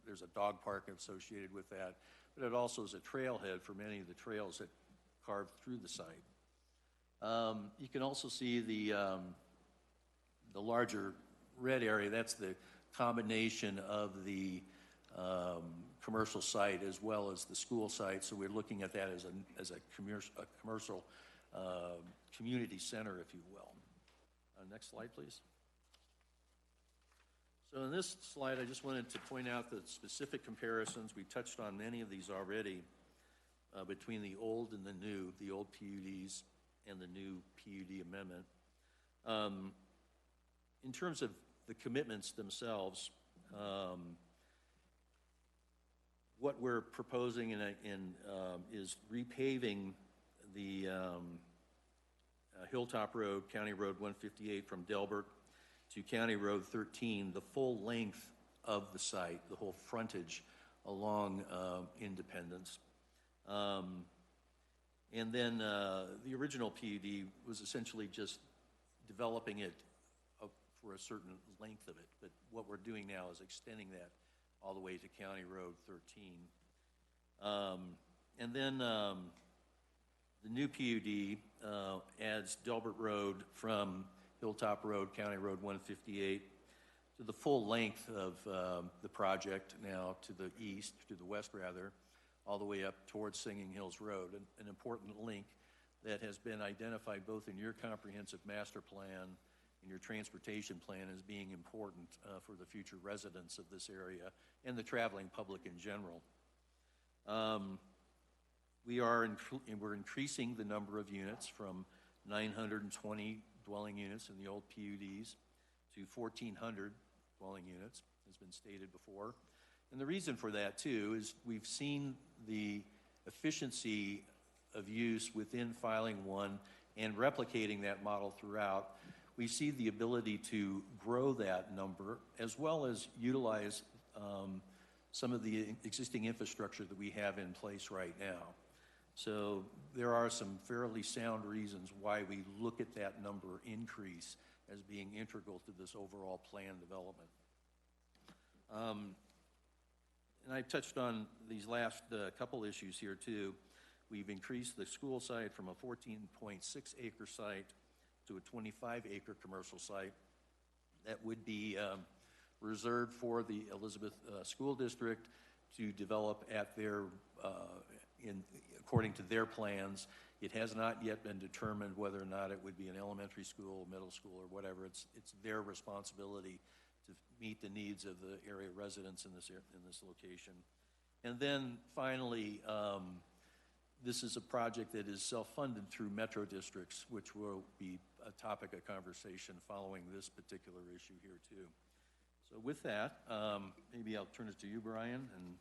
there's a dog park associated with that, but it also is a trailhead for many of the trails that carve through the site. You can also see the larger red area. That's the combination of the commercial site as well as the school site. So we're looking at that as a commercial community center, if you will. Next slide, please. So in this slide, I just wanted to point out the specific comparisons. We touched on many of these already between the old and the new, the old PUDs and the new PUD amendment. In terms of the commitments themselves, what we're proposing is repaving the Hilltop Road, County Road 158 from Delbert to County Road 13, the full length of the site, the whole frontage along Independence. And then the original PUD was essentially just developing it for a certain length of it, but what we're doing now is extending that all the way to County Road 13. And then the new PUD adds Delbert Road from Hilltop Road, County Road 158, to the full length of the project now to the east, to the west rather, all the way up towards Singing Hills Road, an important link that has been identified both in your comprehensive master plan and your transportation plan as being important for the future residents of this area and the traveling public in general. We're increasing the number of units from 920 dwelling units in the old PUDs to 1,400 dwelling units, has been stated before. And the reason for that, too, is we've seen the efficiency of use within filing 1 and replicating that model throughout. We see the ability to grow that number as well as utilize some of the existing infrastructure that we have in place right now. So there are some fairly sound reasons why we look at that number increase as being integral to this overall plan development. And I touched on these last couple issues here too, We've increased the school site from a 14.6 acre site to a 25 acre commercial site that would be reserved for the Elizabeth School District to develop at their, according to their plans. It has not yet been determined whether or not it would be an elementary school, middle school, or whatever. It's their responsibility to meet the needs of the area residents in this location. And then finally, this is a project that is self-funded through metro districts, which will be a topic of conversation following this particular issue here too. So with that, maybe I'll turn it to you, Brian, and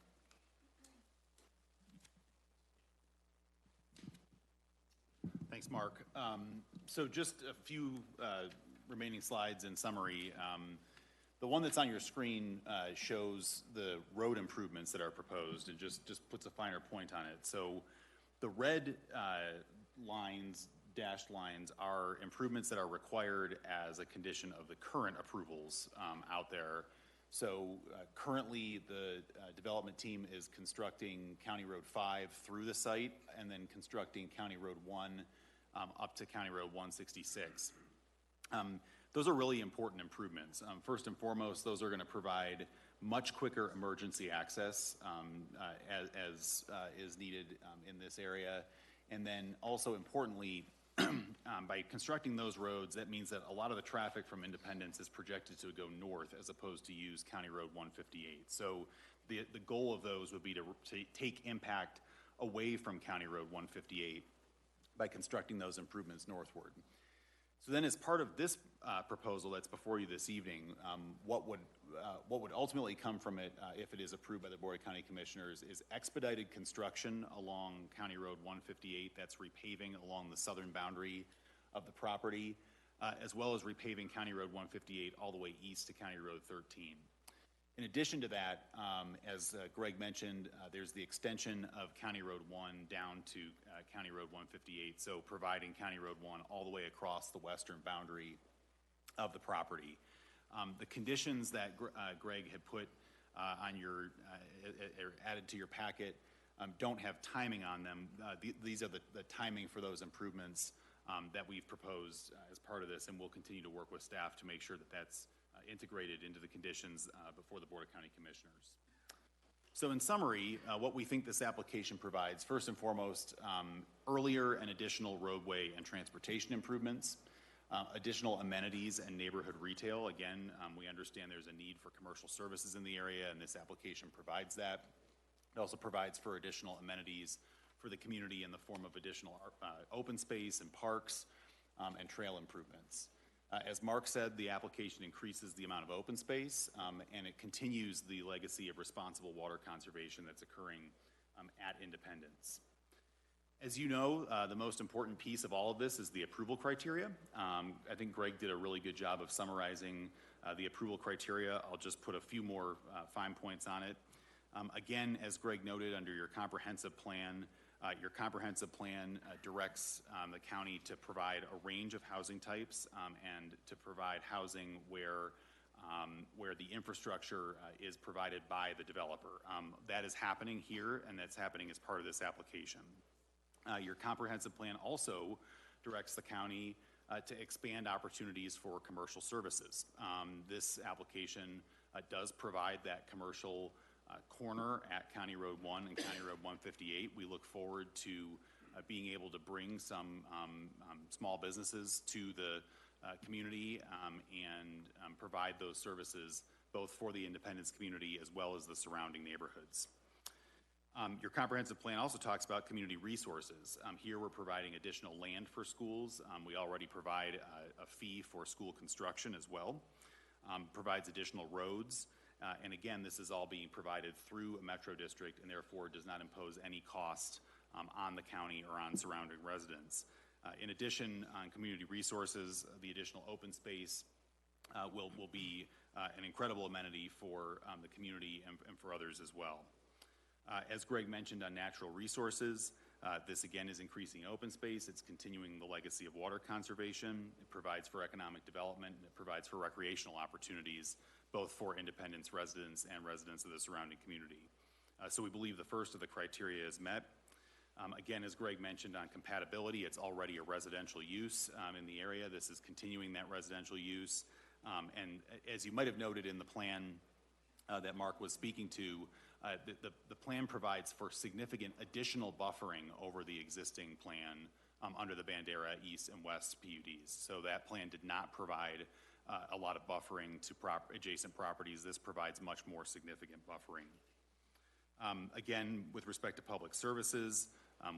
Thanks, Mark. So just a few remaining slides in summary. The one that's on your screen shows the road improvements that are proposed and just puts a finer point on it. So the red lines, dashed lines, are improvements that are required as a condition of the current approvals out there. So currently, the development team is constructing County Road 5 through the site and then constructing County Road 1 up to County Road 166. Those are really important improvements. First and foremost, those are going to provide much quicker emergency access as is needed in this area. And then also importantly, by constructing those roads, that means that a lot of the traffic from Independence is projected to go north as opposed to use County Road 158. So the goal of those would be to take impact away from County Road 158 by constructing those improvements northward. So then as part of this proposal that's before you this evening, what would ultimately come from it if it is approved by the Board of County Commissioners is expedited construction along County Road 158, that's repaving along the southern boundary of the property, as well as repaving County Road 158 all the way east to County Road 13. In addition to that, as Greg mentioned, there's the extension of County Road 1 down to County Road 158, so providing County Road 1 all the way across the western boundary of the property. The conditions that Greg had put on your, added to your packet don't have timing on them. These are the timing for those improvements that we've proposed as part of this, and we'll continue to work with staff to make sure that that's integrated into the conditions before the Board of County Commissioners. So in summary, what we think this application provides, first and foremost, earlier and additional roadway and transportation improvements, additional amenities and neighborhood retail. Again, we understand there's a need for commercial services in the area, and this application provides that. It also provides for additional amenities for the community in the form of additional open space and parks and trail improvements. As Mark said, the application increases the amount of open space, and it continues the legacy of responsible water conservation that's occurring at Independence. As you know, the most important piece of all of this is the approval criteria. I think Greg did a really good job of summarizing the approval criteria. I'll just put a few more fine points on it. Again, as Greg noted, under your comprehensive plan directs the county to provide a range of housing types and to provide housing where the infrastructure is provided by the developer. That is happening here, and that's happening as part of this application. Your comprehensive plan also directs the county to expand opportunities for commercial services. This application does provide that commercial corner at County Road 1 and County Road 158. We look forward to being able to bring some small businesses to the community and provide those services both for the Independence community as well as the surrounding neighborhoods. Your comprehensive plan also talks about community resources. Here we're providing additional land for schools. We already provide a fee for school construction as well. Provides additional roads. And again, this is all being provided through a metro district and therefore does not impose any cost on the county or on surrounding residents. In addition, on community resources, the additional open space will be an incredible amenity for the community and for others as well. As Greg mentioned on natural resources, this again is increasing open space. It's continuing the legacy of water conservation. It provides for economic development, and it provides for recreational opportunities both for Independence residents and residents of the surrounding community. So we believe the first of the criteria is met. Again, as Greg mentioned on compatibility, it's already a residential use in the area. This is continuing that residential use. And as you might have noted in the plan that Mark was speaking to, the plan provides for significant additional buffering over the existing plan under the Bandera East and West PUDs. So that plan did not provide a lot of buffering to adjacent properties. This provides much more significant buffering. Again, with respect to public services,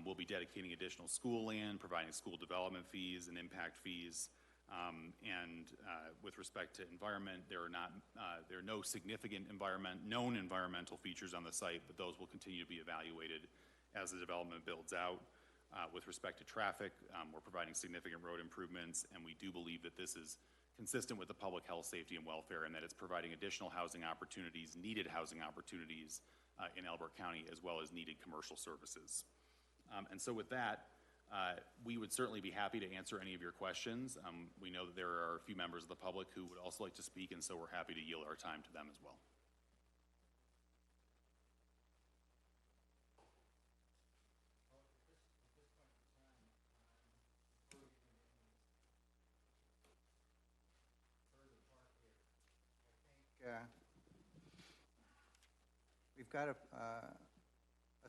we'll be dedicating additional school land, providing school development fees and impact fees. With respect to environment, there are no significant known environmental features on the site, but those will continue to be evaluated as the development builds out. With respect to traffic, we're providing significant road improvements, and we do believe that this is consistent with the public health, safety, and welfare, and that it's providing additional housing opportunities, needed housing opportunities in Elbert County, as well as needed commercial services. And so with that, we would certainly be happy to answer any of your questions. We know that there are a few members of the public who would also like to speak, and so we're happy to yield our time to them as well. We've got a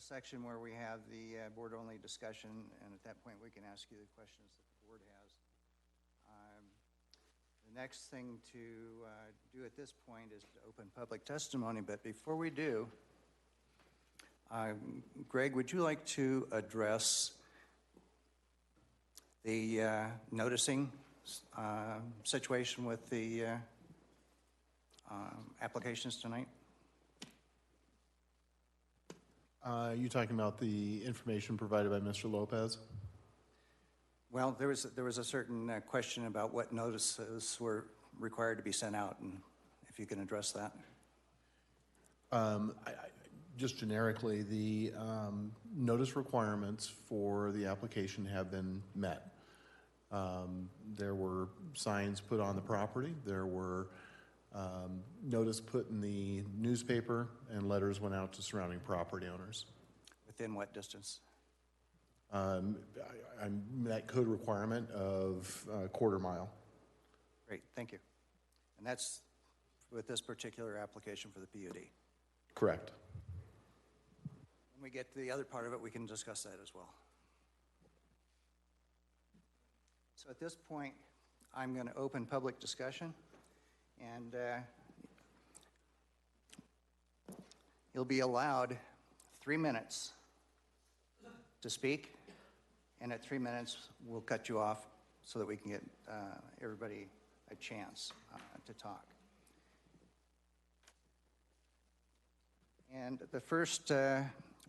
section where we have the board-only discussion, and at that point we can ask you the questions that the board has. The next thing to do at this point is to open public testimony, but before we do, Greg, would you like to address the noticing situation with the applications tonight? You talking about the information provided by Mr. Lopez? Well, there was a certain question about what notices were required to be sent out, and if you can address that. Just generically, the notice requirements for the application have been met. There were signs put on the property. There were notice put in the newspaper, and letters went out to surrounding property owners. Within what distance? I'm that code requirement of a quarter mile. Great, thank you. And that's with this particular application for the PUD? Correct. When we get to the other part of it, we can discuss that as well. So at this point, I'm going to open public discussion, and you'll be allowed 3 minutes to speak, and at 3 minutes, we'll cut you off so that we can get everybody a chance to talk. And the first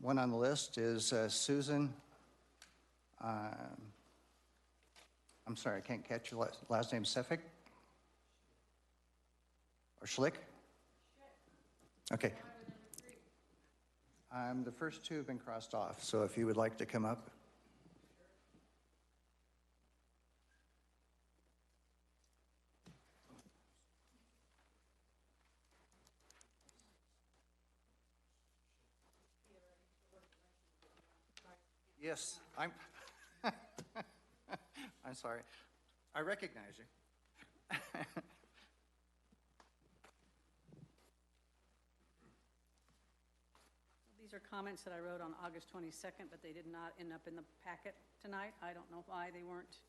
one on the list is Susan. I'm sorry, I can't catch your last name. Sefik? Or Schlick? Okay. The first two have been crossed off, so if you would like to come up. Yes, I'm sorry. I recognize you. These are comments that I wrote on August 22nd, but they did not end up in the packet tonight. I don't know why they weren't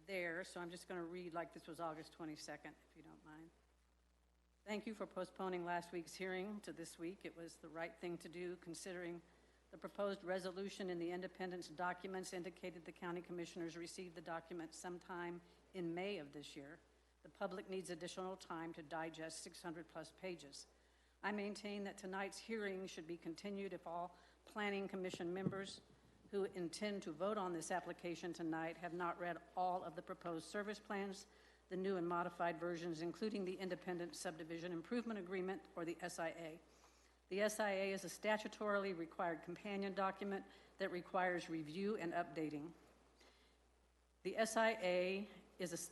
there, so I'm just going to read like this was August 22nd, if you don't mind. Thank you for postponing last week's hearing to this week. It was the right thing to do, considering the proposed resolution in the independence documents indicated the county commissioners received the document sometime in May of this year. The public needs additional time to digest 600-plus pages. I maintain that tonight's hearing should be continued if all Planning Commission members who intend to vote on this application tonight have not read all of the proposed service plans, the new and modified versions, including the Independent Subdivision Improvement Agreement, or the SIA. The SIA is a statutorily required companion document that requires review and updating. The SIA is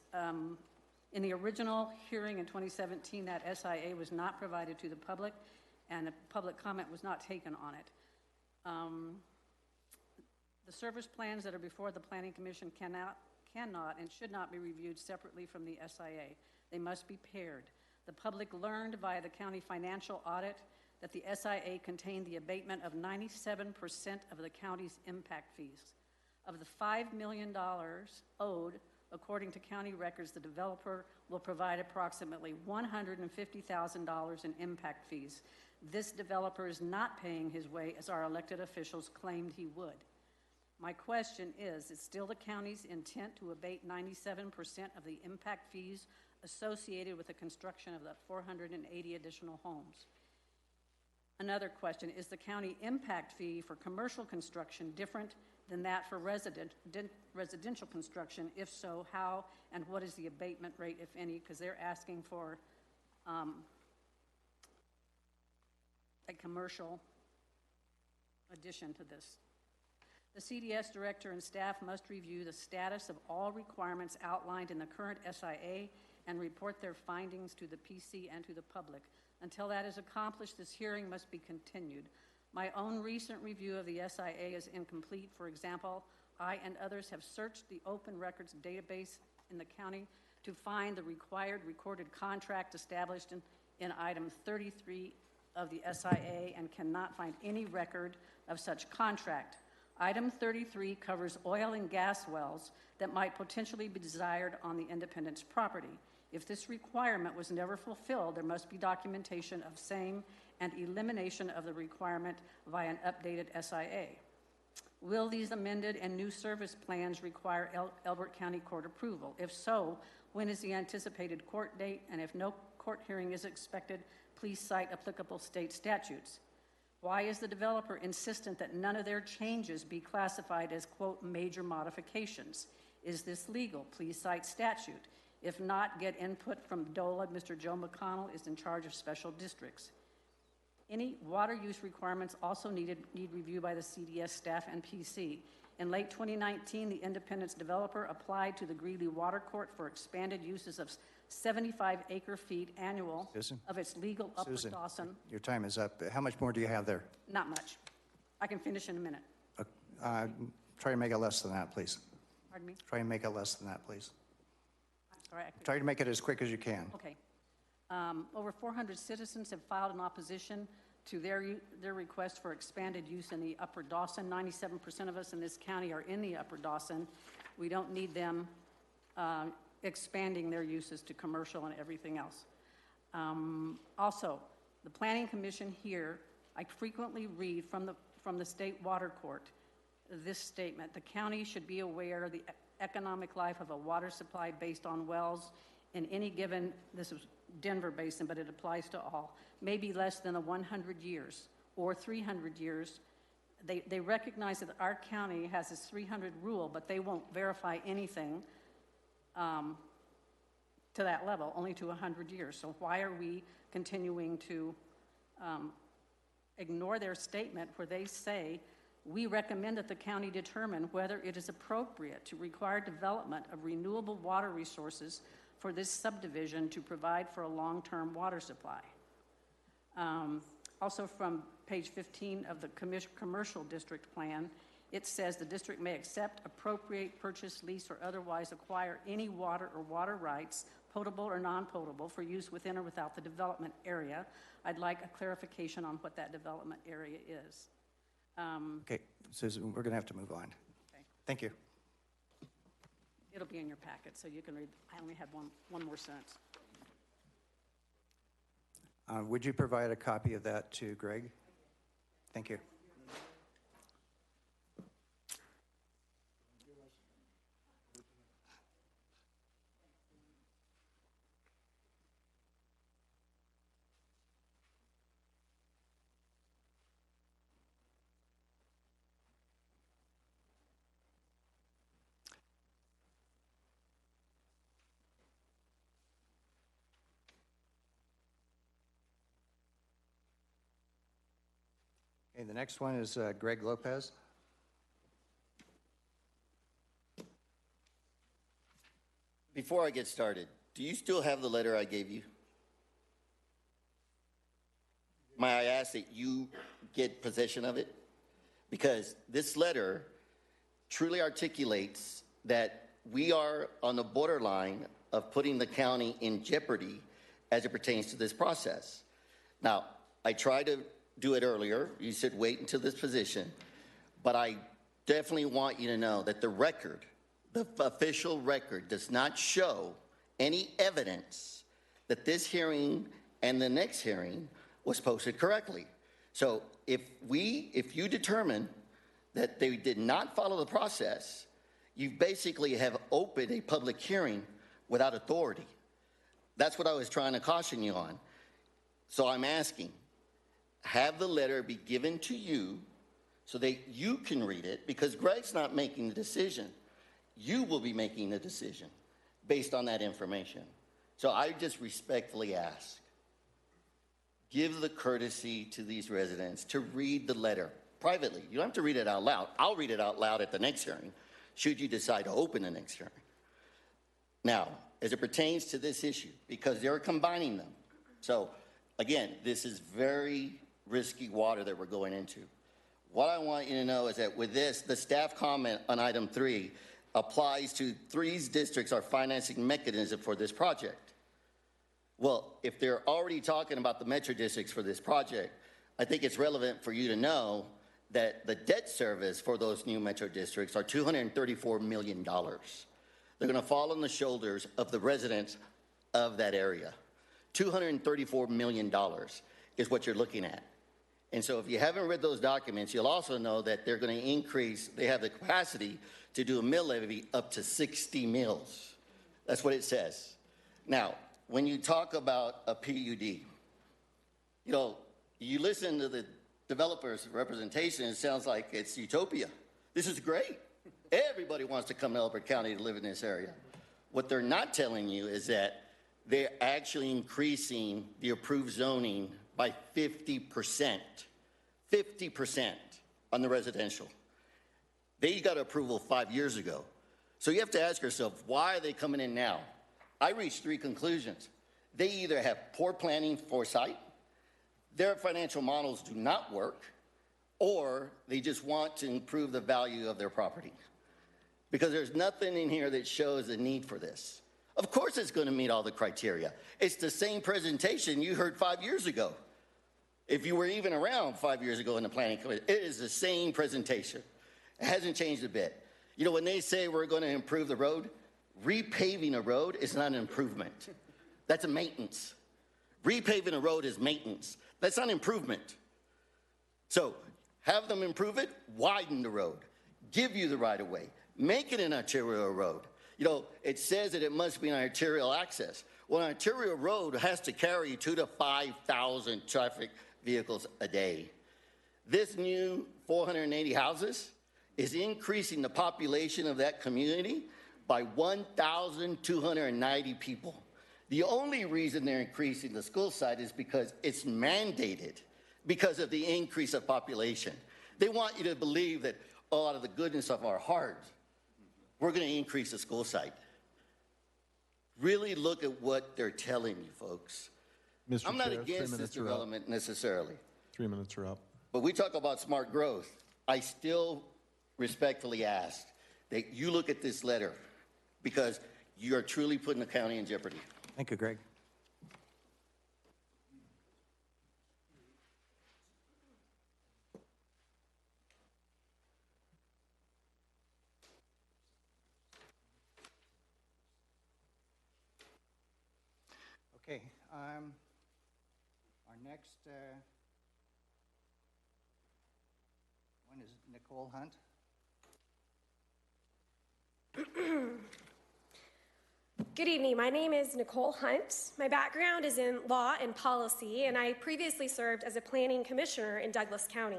in the original hearing in 2017, that SIA was not provided to the public, and a public comment was not taken on it. The service plans that are before the Planning Commission cannot and should not be reviewed separately from the SIA. They must be paired. The public learned via the county financial audit that the SIA contained the abatement of 97% of the county's impact fees. Of the $5 million owed, according to county records, the developer will provide approximately $150,000 in impact fees. This developer is not paying his way as our elected officials claimed he would. My question is it still the county's intent to abate 97% of the impact fees associated with the construction of the 480 additional homes? Another question, is the county impact fee for commercial construction different than that for residential construction? If so, how and what is the abatement rate, if any? Because they're asking for a commercial addition to this. The CDS director and staff must review the status of all requirements outlined in the current SIA and report their findings to the PC and to the public. Until that is accomplished, this hearing must be continued. My own recent review of the SIA is incomplete. For example, I and others have searched the open records database in the county to find the required recorded contract established in item 33 of the SIA and cannot find any record of such contract. Item 33 covers oil and gas wells that might potentially be desired on the Independence property. If this requirement was never fulfilled, there must be documentation of same and elimination of the requirement via an updated SIA. Will these amended and new service plans require Elbert County Court approval? If so, when is the anticipated court date? And if no court hearing is expected, please cite applicable state statutes. Why is the developer insistent that none of their changes be classified as, quote, major modifications? Is this legal? Please cite statute. If not, get input from DOLA. Mr. Joe McConnell is in charge of special districts. Any water use requirements also need review by the CDS staff and PC. In late 2019, the Independence developer applied to the Greeley Water Court for expanded uses of 75 acre-feet annual Susan? of its legal Upper Susan, Dawson. your time is up. How much more do you have there? Not much. I can finish in a minute. Try to make it less than that, please. Pardon me? Try and make it less than that, please. I'm sorry. I couldn't- Try to make it as quick as you can. Okay. Over 400 citizens have filed an opposition to their request for expanded use in the Upper Dawson. 97% of us in this county are in the Upper Dawson. We don't need them expanding their uses to commercial and everything else. Also, the Planning Commission here, I frequently read from the State Water Court this statement: the county should be aware of the economic life of a water supply based on wells in any given, this is Denver Basin, but it applies to all, maybe less than 100 years or 300 years. They recognize that our county has this 300 rule, but they won't verify anything to that level, only to 100 years. So why are we continuing to ignore their statement where they say, we recommend that the county determine whether it is appropriate to require development of renewable water resources for this subdivision to provide for a long-term water supply. Also from page 15 of the commercial district plan, it says the district may accept, appropriate, purchase, lease, or otherwise acquire any water or water rights, potable or non-potable, for use within or without the development area. I'd like a clarification on what that development area is. Okay, Susan, we're going to have to move on. Okay. Thank you. It'll be in your packet, so you can read. I only had one more sentence. Would you provide a copy of that to Greg? Thank you. Okay, the next one is Greg Lopez. Before I get started, do you still have the letter I gave you? May I ask that you get possession of it? Because this letter truly articulates that we are on the borderline of putting the county in jeopardy as it pertains to this process. Now, I tried to do it earlier. You said wait until this position, but I definitely want you to know that the record, the official record, does not show any evidence that this hearing and the next hearing was posted correctly. So if you determine that they did not follow the process, you basically have opened a public hearing without authority. That's what I was trying to caution you on. So I'm asking, have the letter be given to you so that you can read it, because Greg's not making the decision. You will be making the decision based on that information. So I just respectfully ask, give the courtesy to these residents to read the letter privately. You don't have to read it out loud. I'll read it out loud at the next hearing, should you decide to open the next hearing. Now, as it pertains to this issue, because they're combining them. So, again, this is very risky water that we're going into. What I want you to know is that with this, the staff comment on item 3 applies to 3 districts are financing mechanism for this project. Well, if they're already talking about the metro districts for this project, I think it's relevant for you to know that the debt service for those new metro districts are $234 million. They're going to fall on the shoulders of the residents of that area. $234 million is what you're looking at. And so if you haven't read those documents, you'll also know that they're going to increase, they have the capacity to do a mill levy up to 60 mills. That's what it says. Now, when you talk about a PUD, you listen to the developer's representation, it sounds like it's utopia. This is great. Everybody wants to come to Elbert County to live in this area. What they're not telling you is that they're actually increasing the approved zoning by 50%. 50% on the residential. They got approval 5 years ago. So you have to ask yourself, why are they coming in now? I reached 3 conclusions. They either have poor planning foresight, their financial models do not work, or they just want to improve the value of their property. Because there's nothing in here that shows the need for this. Of course it's going to meet all the criteria. It's the same presentation you heard 5 years ago. If you were even around 5 years ago in the planning committee, it is the same presentation. It hasn't changed a bit. You know, when they say we're going to improve the road, repaving a road is not an improvement. That's a maintenance. Repaving a road is maintenance. That's not improvement. So have them improve it, widen the road, give you the right of way, make it an arterial road. You know, it says that it must be an arterial access. Well, an arterial road has to carry 2,000 to 5,000 traffic vehicles a day. This new 480 houses is increasing the population of that community by 1,290 people. The only reason they're increasing the school site is because it's mandated because of the increase of population. They want you to believe that, out of the goodness of our heart, we're going to increase the school site. Really look at what they're telling you, folks. Mr. I'm not Chair, against this development necessarily. 3 minutes are up. But we talk about smart growth. I still respectfully ask that you look at this letter because you are truly putting the county in jeopardy. Thank you, Greg. Okay, our next one is Nicole Hunt. Good evening. My name is Nicole Hunt. My background is in law and policy, and I previously served as a planning commissioner in Douglas County.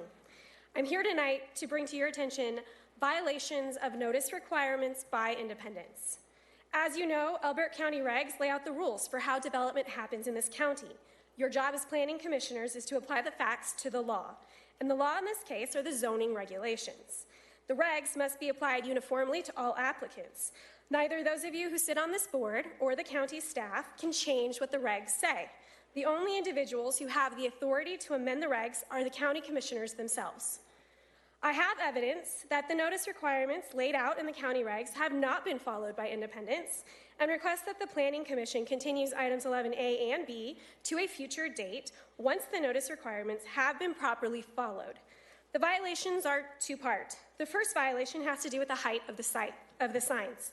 I'm here tonight to bring to your attention violations of notice requirements by independents. As you know, Elbert County regs lay out the rules for how development happens in this county. Your job as planning commissioners is to apply the facts to the law, and the law in this case are the zoning regulations. The regs must be applied uniformly to all applicants. Neither those of you who sit on this board or the county staff can change what the regs say. The only individuals who have the authority to amend the regs are the county commissioners themselves. I have evidence that the notice requirements laid out in the county regs have not been followed by Independence, and request that the Planning Commission continues items 11A and B to a future date once the notice requirements have been properly followed. The violations are two-part. The first violation has to do with the height of the signs.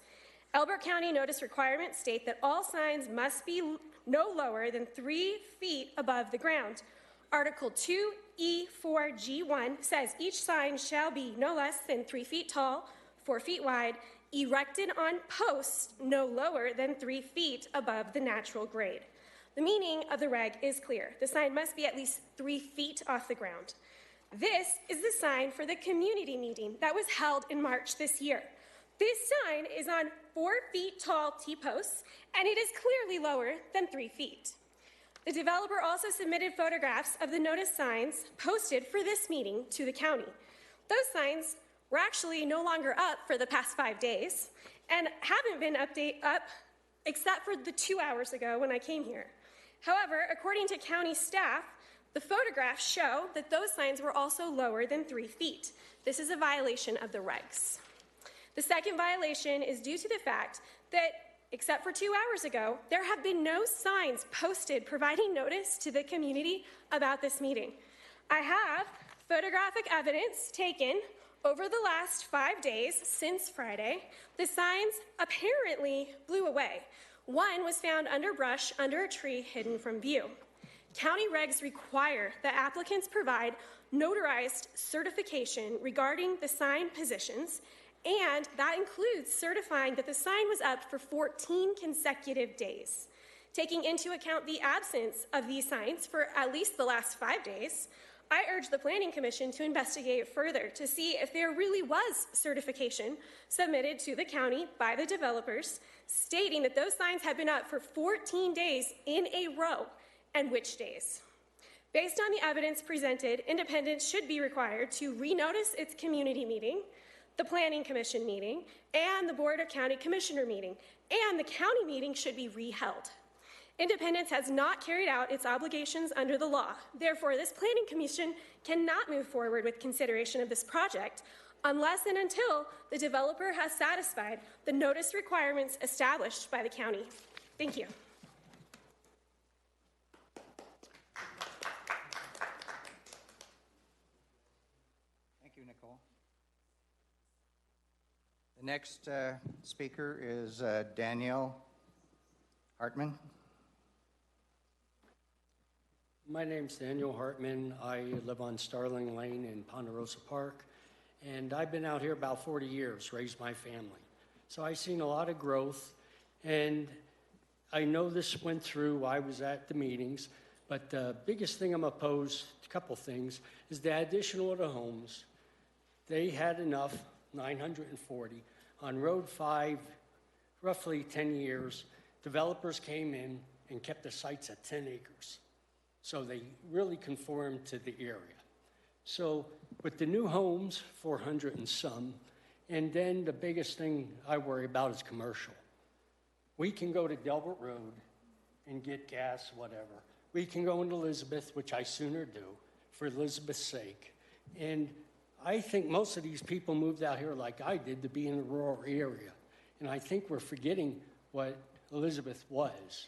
Elbert County notice requirements state that all signs must be no lower than 3 feet above the ground. Article 2E4G1 says each sign shall be no less than 3 feet tall, 4 feet wide, erected on posts no lower than 3 feet above the natural grade. The meaning of the reg is clear. The sign must be at least 3 feet off the ground. This is the sign for the community meeting that was held in March this year. This sign is on 4 feet tall T-posts, and it is clearly lower than 3 feet. The developer also submitted photographs of the notice signs posted for this meeting to the county. Those signs were actually no longer up for the past 5 days and haven't been up except for the 2 hours ago when I came here. However, according to county staff, the photographs show that those signs were also lower than 3 feet. This is a violation of the regs. The second violation is due to the fact that, except for 2 hours ago, there have been no signs posted providing notice to the community about this meeting. I have photographic evidence taken over the last 5 days since Friday. The signs apparently blew away. One was found under brush under a tree hidden from view. County regs require that applicants provide notarized certification regarding the sign positions, and that includes certifying that the sign was up for 14 consecutive days. Taking into account the absence of these signs for at least the last 5 days, I urge the Planning Commission to investigate further to see if there really was certification submitted to the county by the developers stating that those signs had been up for 14 days in a row, and which days. Based on the evidence presented, Independence should be required to renotice its community meeting, the Planning Commission meeting, and the Board of County Commissioner meeting, and the county meeting should be reheld. Independence has not carried out its obligations under the law. Therefore, this Planning Commission cannot move forward with consideration of this project unless and until the developer has satisfied the notice requirements established by the county. Thank you. Thank you, Nicole. The next speaker is Danielle Hartman. My name's Daniel Hartman. I live on Starling Lane in Ponderosa Park, and I've been out here about 40 years, raised my family. So I've seen a lot of growth, and I know this went through. I was at the meetings, but the biggest thing I'm opposed, a couple things, is the additional to homes. They had enough, 940. On Road 5, roughly 10 years, developers came in and kept the sites at 10 acres. So they really conformed to the area. So with the new homes, 400 and some, and then the biggest thing I worry about is commercial. We can go to Delbert Road and get gas, whatever. We can go into Elizabeth, which I sooner do, for Elizabeth's sake. And I think most of these people moved out here like I did to be in the rural area. And I think we're forgetting what Elizabeth was.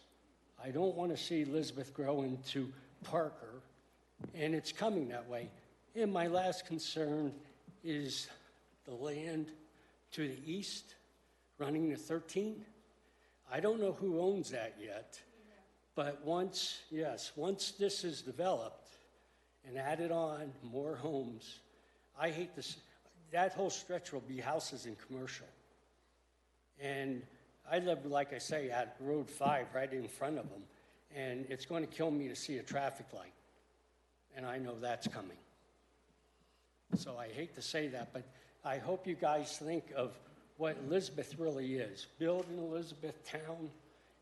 I don't want to see Elizabeth grow into Parker, and it's coming that way. And my last concern is the land to the east, running to 13. I don't know who owns that yet, but once this is developed and added on more homes, I hate this. That whole stretch will be houses and commercial. And I live, like I say, at Road 5, right in front of them. And it's going to kill me to see a traffic light. And I know that's coming. So I hate to say that, but I hope you guys think of what Elizabeth really is. Build an Elizabeth town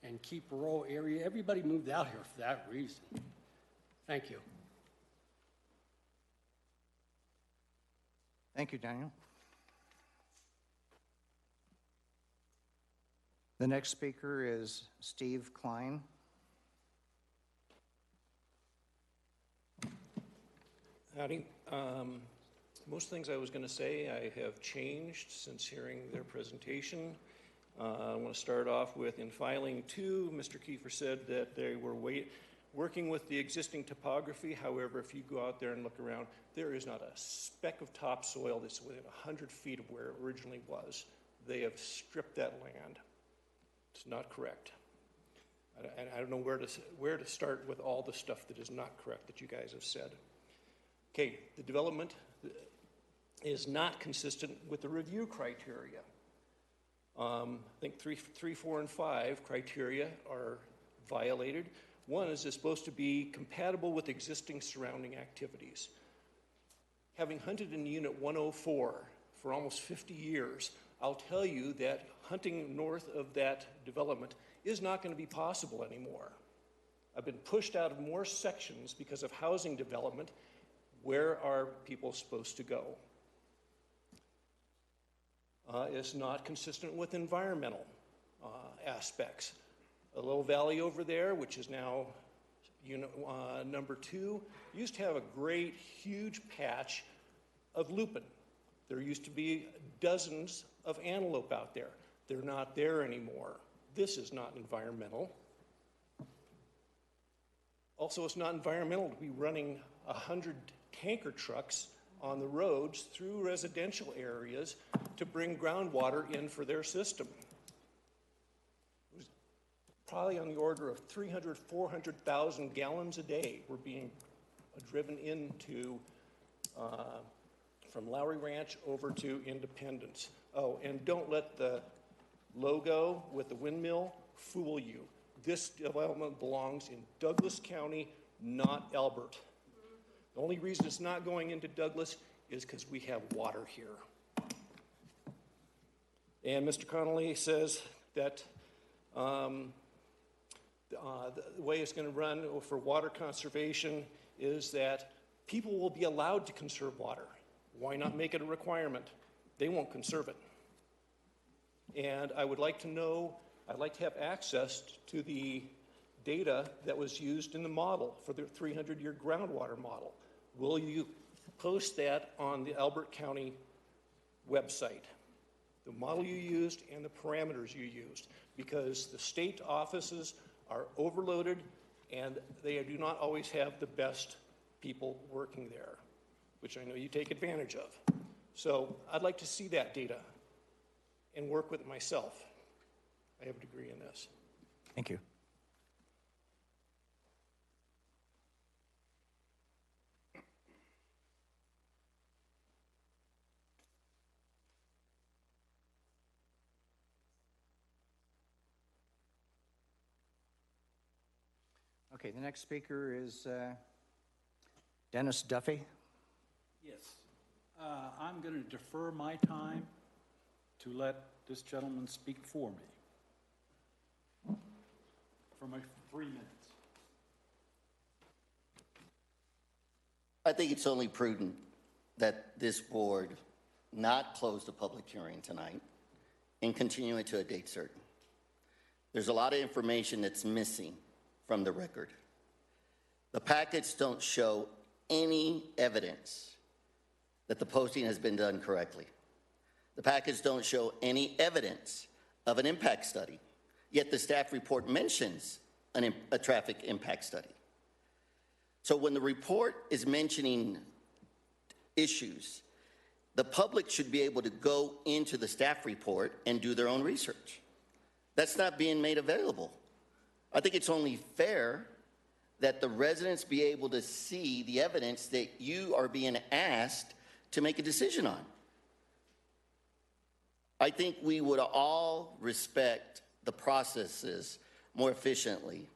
and keep a rural area. Everybody moved out here for that reason. Thank you. Thank you, Daniel. The next speaker is Steve Klein. Howdy. Most things I was going to say I have changed since hearing their presentation. I want to start off with, in filing 2, Mr. Kiefer said that they were working with the existing topography. However, if you go out there and look around, there is not a speck of topsoil that's within 100 feet of where it originally was. They have stripped that land. It's not correct. And I don't know where to start with all the stuff that is not correct that you guys have said. Okay, the development is not consistent with the review criteria. I think 3, 4, and 5 criteria are violated. One is it's supposed to be compatible with existing surrounding activities. Having hunted in Unit 104 for almost 50 years, I'll tell you that hunting north of that development is not going to be possible anymore. I've been pushed out of more sections because of housing development. Where are people supposed to go? It's not consistent with environmental aspects. A little valley over there, which is now unit number 2, used to have a great, huge patch of lupin. There used to be dozens of antelope out there. They're not there anymore. This is not environmental. Also, it's not environmental to be running 100 tanker trucks on the roads through residential areas to bring groundwater in for their system. It was probably on the order of 300, 400,000 gallons a day were being driven into from Lowry Ranch over to Independence. Oh, and don't let the logo with the windmill fool you. This development belongs in Douglas County, not Elbert. The only reason it's not going into Douglas is because we have water here. And Mr. Connolly says that the way it's going to run for water conservation is that people will be allowed to conserve water. Why not make it a requirement? They won't conserve it. And I would like to know, I'd like to have access to the data that was used in the model for the 300-year groundwater model. Will you post that on the Elbert County website? The model you used and the parameters you used, because the state offices are overloaded and they do not always have the best people working there, which I know you take advantage of. So I'd like to see that data and work with it myself. I have a degree in this. Thank you. Okay, the next speaker is Dennis Duffy. Yes. I'm going to defer my time to let this gentleman speak for me for my 3 minutes. I think it's only prudent that this board not close the public hearing tonight and continue it to a date certain. There's a lot of information that's missing from the record. The packets don't show any evidence that the posting has been done correctly. The packets don't show any evidence of an impact study, yet the staff report mentions a traffic impact study. So when the report is mentioning issues, the public should be able to go into the staff report and do their own research. That's not being made available. I think it's only fair that the residents be able to see the evidence that you are being asked to make a decision on. I think we would all respect the processes more efficiently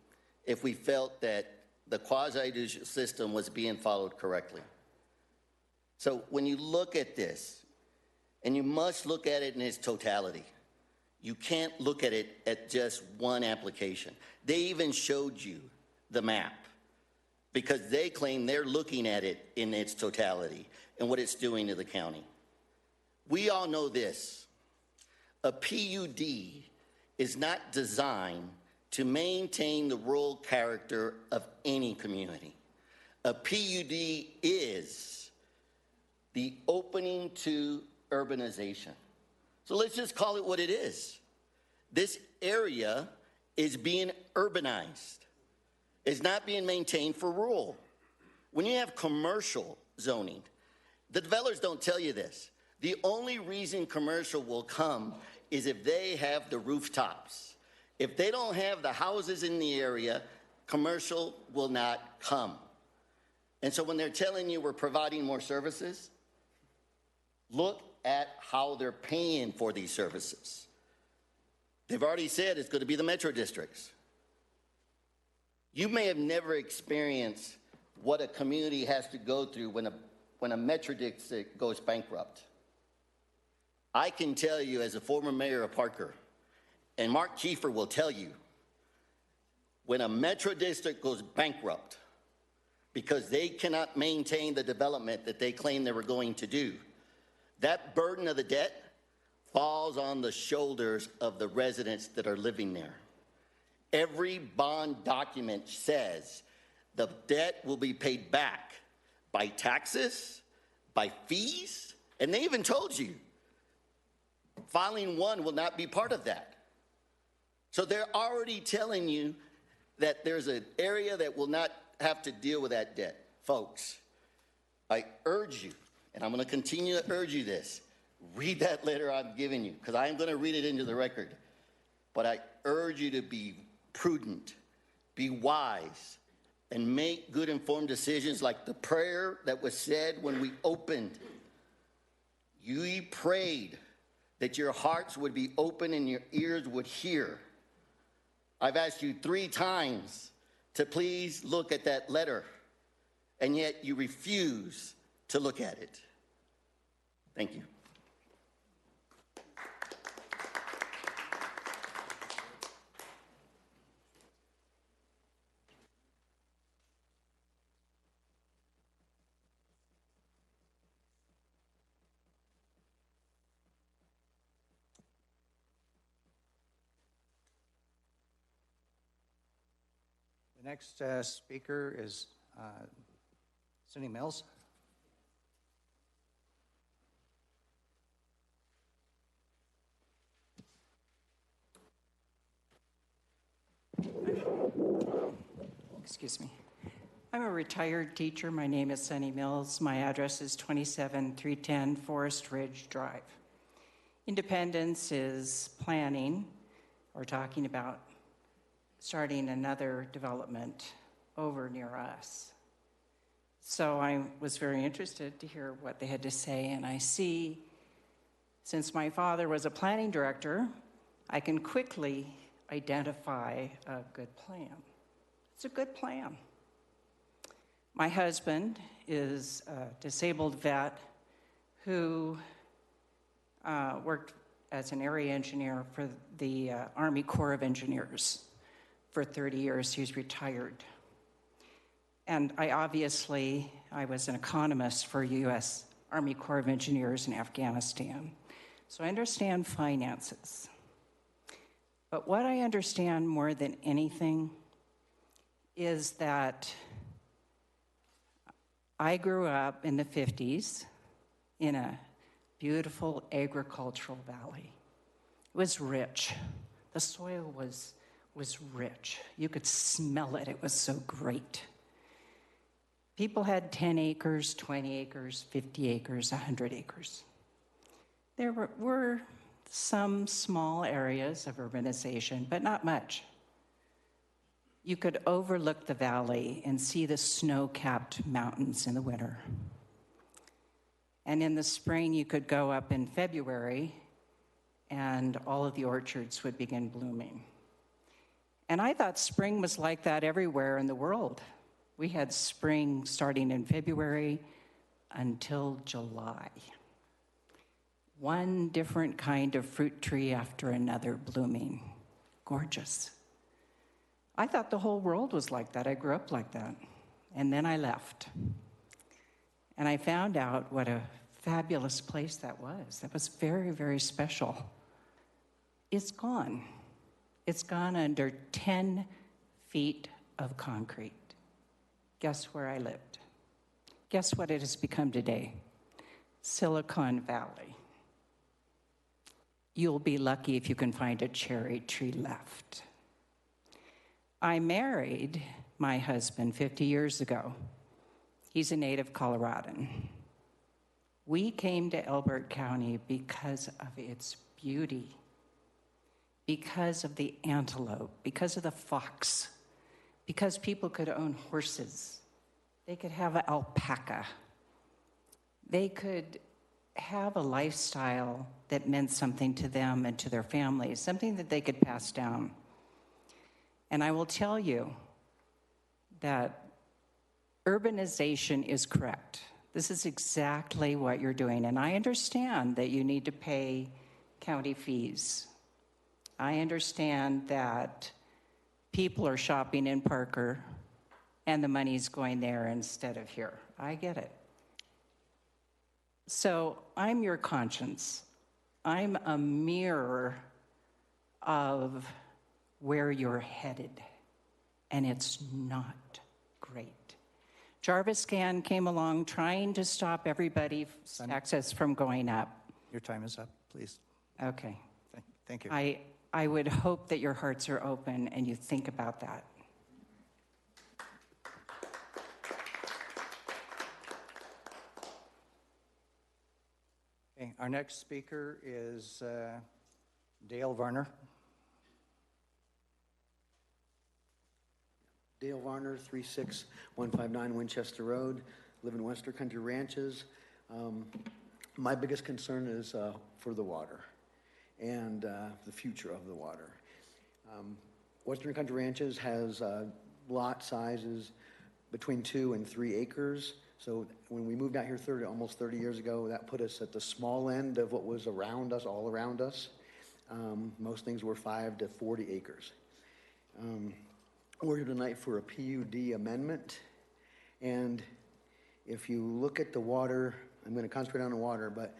if we felt that the quasi-judicial system was being followed correctly. So when you look at this, and you must look at it in its totality, you can't look at it at just one application. They even showed you the map because they claim they're looking at it in its totality and what it's doing to the county. We all know this. A PUD is not designed to maintain the rural character of any community. A PUD is the opening to urbanization. So let's just call it what it is. This area is being urbanized. It's not being maintained for rural. When you have commercial zoning, the developers don't tell you this. The only reason commercial will come is if they have the rooftops. If they don't have the houses in the area, commercial will not come. And so when they're telling you we're providing more services, look at how they're paying for these services. They've already said it's going to be the metro districts. You may have never experienced what a community has to go through when a metro district goes bankrupt. I can tell you as a former mayor of Parker, and Mark Kiefer will tell you, when a metro district goes bankrupt because they cannot maintain the development that they claim they were going to do, that burden of the debt falls on the shoulders of the residents that are living there. Every bond document says the debt will be paid back by taxes, by fees, and they even told you filing one will not be part of that. So they're already telling you that there's an area that will not have to deal with that debt. Folks, I urge you, and I'm going to continue to urge you this, read that letter I'm giving you, because I'm going to read it into the record. But I urge you to be prudent, be wise, and make good informed decisions like the prayer that was said when we opened. You prayed that your hearts would be open and your ears would hear. I've asked you 3 times to please look at that letter, and yet you refuse to look at it. Thank you. The next speaker is Cindy Mills. Excuse me. I'm a retired teacher. My name is Sunny Mills. My address is 27310 Forest Ridge Drive. Independence is planning or talking about starting another development over near us. So I was very interested to hear what they had to say, and I see, since my father was a planning director, I can quickly identify a good plan. It's a good plan. My husband is a disabled vet who worked as an area engineer for the Army Corps of Engineers for 30 years. He's retired. And I was an economist for U.S. Army Corps of Engineers in Afghanistan. So I understand finances. But what I understand more than anything is that I grew up in the 50s in a beautiful agricultural valley. It was rich. The soil was rich. You could smell it. It was so great. People had 10 acres, 20 acres, 50 acres, 100 acres. There were some small areas of urbanization, but not much. You could overlook the valley and see the snow-capped mountains in the winter. And in the spring, you could go up in February, and all of the orchards would begin blooming. And I thought spring was like that everywhere in the world. We had spring starting in February until July. One different kind of fruit tree after another blooming. Gorgeous. I thought the whole world was like that. I grew up like that. And then I left. And I found out what a fabulous place that was. That was very, very special. It's gone. It's gone under 10 feet of concrete. Guess where I lived? Guess what it has become today? Silicon Valley. You'll be lucky if you can find a cherry tree left. I married my husband 50 years ago. He's a native Coloradan. We came to Elbert County because of its beauty, because of the antelope, because of the fox, because people could own horses. They could have an alpaca. They could have a lifestyle that meant something to them and to their families, something that they could pass down. And I will tell you that urbanization is correct. This is exactly what you're doing. And I understand that you need to pay county fees. I understand that people are shopping in Parker and the money's going there instead of here. I get it. So I'm your conscience. I'm a mirror of where you're headed, and it's not great. Jarvis Scan came along trying to stop everybody's access from going up. Your time is up, please. Okay. Thank you. I would hope that your hearts are open and you think about that. Okay, our next speaker is Dale Varner. Dale Varner, 36159 Winchester Road, live in Western Country Ranches. My biggest concern is for the water and the future of the water. Western Country Ranches has lot sizes between 2 and 3 acres. So when we moved out here almost 30 years ago, that put us at the small end of what was around us, all around us. Most things were 5 to 40 acres. We're here tonight for a PUD amendment. And if you look at the water, I'm going to concentrate on the water, but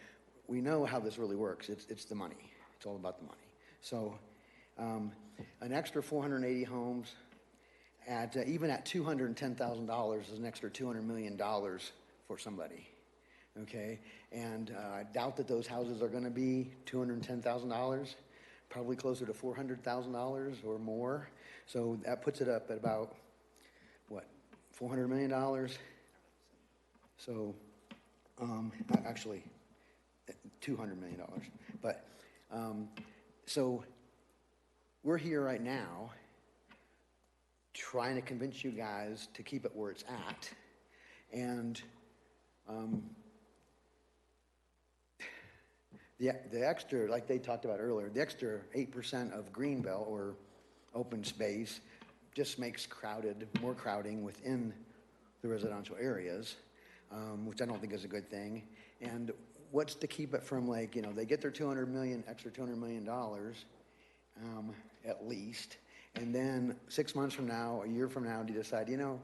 we know how this really works. It's the money. It's all about the money. So an extra 480 homes, even at $210,000 is an extra $200 million for somebody, okay? And I doubt that those houses are gonna be $210,000, probably closer to $400,000 or more. So that puts it up at about, what, $400 million? So, actually, $200 million. But, so we're here right now trying to convince you guys to keep it where it's at. And the extra, like they talked about earlier, the extra 8% of greenbelt or open space just makes more crowding within the residential areas, which I don't think is a good thing. And what's to keep it from, like, you know, they get their extra $200 million at least. And then 6 months from now, a year from now, do you decide, you know,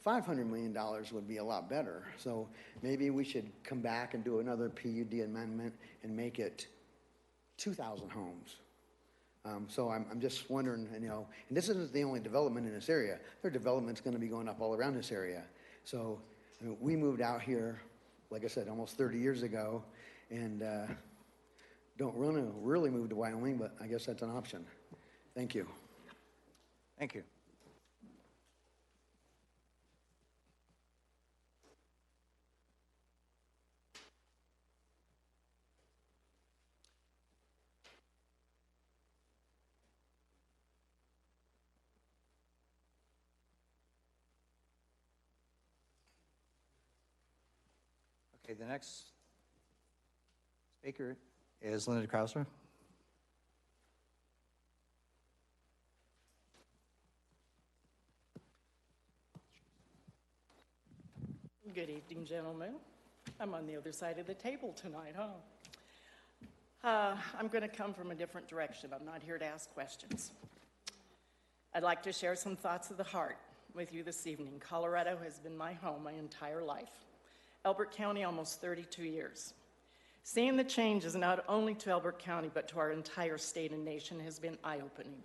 $500 million would be a lot better. So maybe we should come back and do another PUD amendment and make it 2,000 homes. So I'm just wondering, you know, and this isn't the only development in this area. Their development's going to be going up all around this area. So I mean, we moved out here, like I said, almost 30 years ago, and don't really move to Wyoming, but I guess that's an option. Thank you. Thank you. Okay, the next speaker is Linda Krauser. Good evening, gentlemen. I'm on the other side of the table tonight, huh? I'm going to come from a different direction. I'm not here to ask questions. I'd like to share some thoughts of the heart with you this evening. Colorado has been my home my entire life. Elbert County, almost 32 years. Seeing the changes not only to Elbert County, but to our entire state and nation has been eye-opening.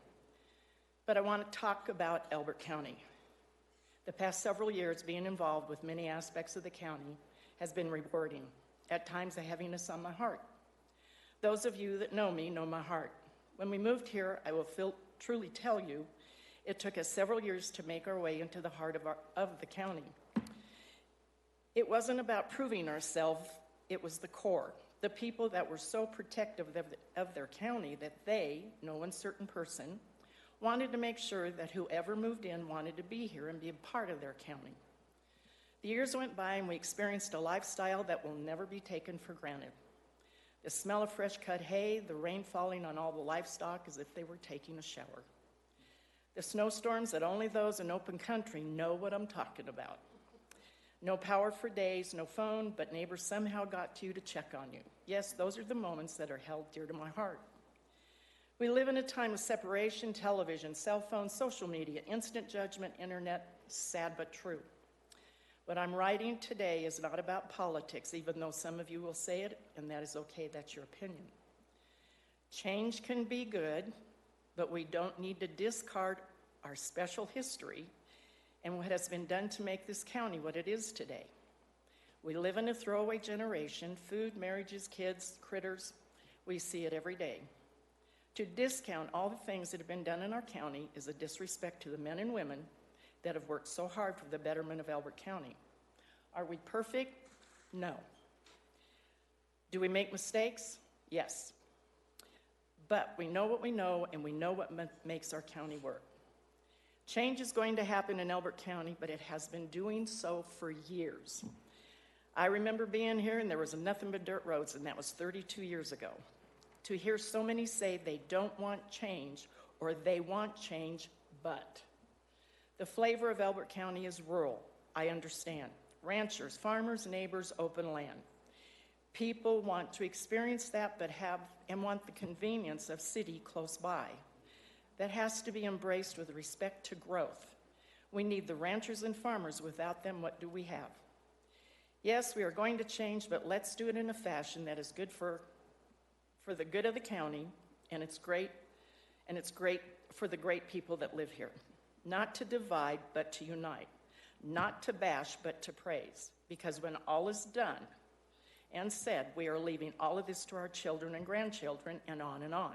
But I want to talk about Elbert County. The past several years being involved with many aspects of the county has been rewarding. at times a heaviness on my heart. Those of you that know me know my heart. When we moved here, I will truly tell you, it took us several years to make our way into the heart of the county. It wasn't about proving ourselves, it was the core, the people that were so protective of their county that they, no uncertain person, wanted to make sure that whoever moved in wanted to be here and be a part of their county. The years went by and we experienced a lifestyle that will never be taken for granted. The smell of fresh cut hay, the rain falling on all the livestock as if they were taking a shower. The snowstorms that only those in open country know what I'm talking about. No power for days, no phone, but neighbors somehow got to you to check on you. Yes, those are the moments that are held dear to my heart. We live in a time of separation, television, cell phones, social media, instant judgment, internet, sad but true. What I'm writing today is not about politics, even though some of you will say it, and that is okay, that's your opinion. Change can be good, but we don't need to discard our special history and what has been done to make this county what it is today. We live in a throwaway generation, food, marriages, kids, critters, we see it every day. To discount all the things that have been done in our county is a disrespect to the men and women that have worked so hard for the betterment of Elbert County. Are we perfect? No. Do we make mistakes? Yes. But we know what we know, and we know what makes our county work. Change is going to happen in Elbert County, but it has been doing so for years. I remember being here, and there was nothing but dirt roads, and that was 32 years ago. To hear so many say they don't want change, or they want change, but. The flavor of Elbert County is rural, I understand. Ranchers, farmers, neighbors, open land. People want to experience that, but want the convenience of city close by. That has to be embraced with respect to growth. We need the ranchers and farmers. Without them, what do we have? Yes, we are going to change, but let's do it in a fashion that is good for the good of the county, and it's great for the great people that live here. Not to divide, but to unite. Not to bash, but to praise. Because when all is done and said, we are leaving all of this to our children and grandchildren, and on and on.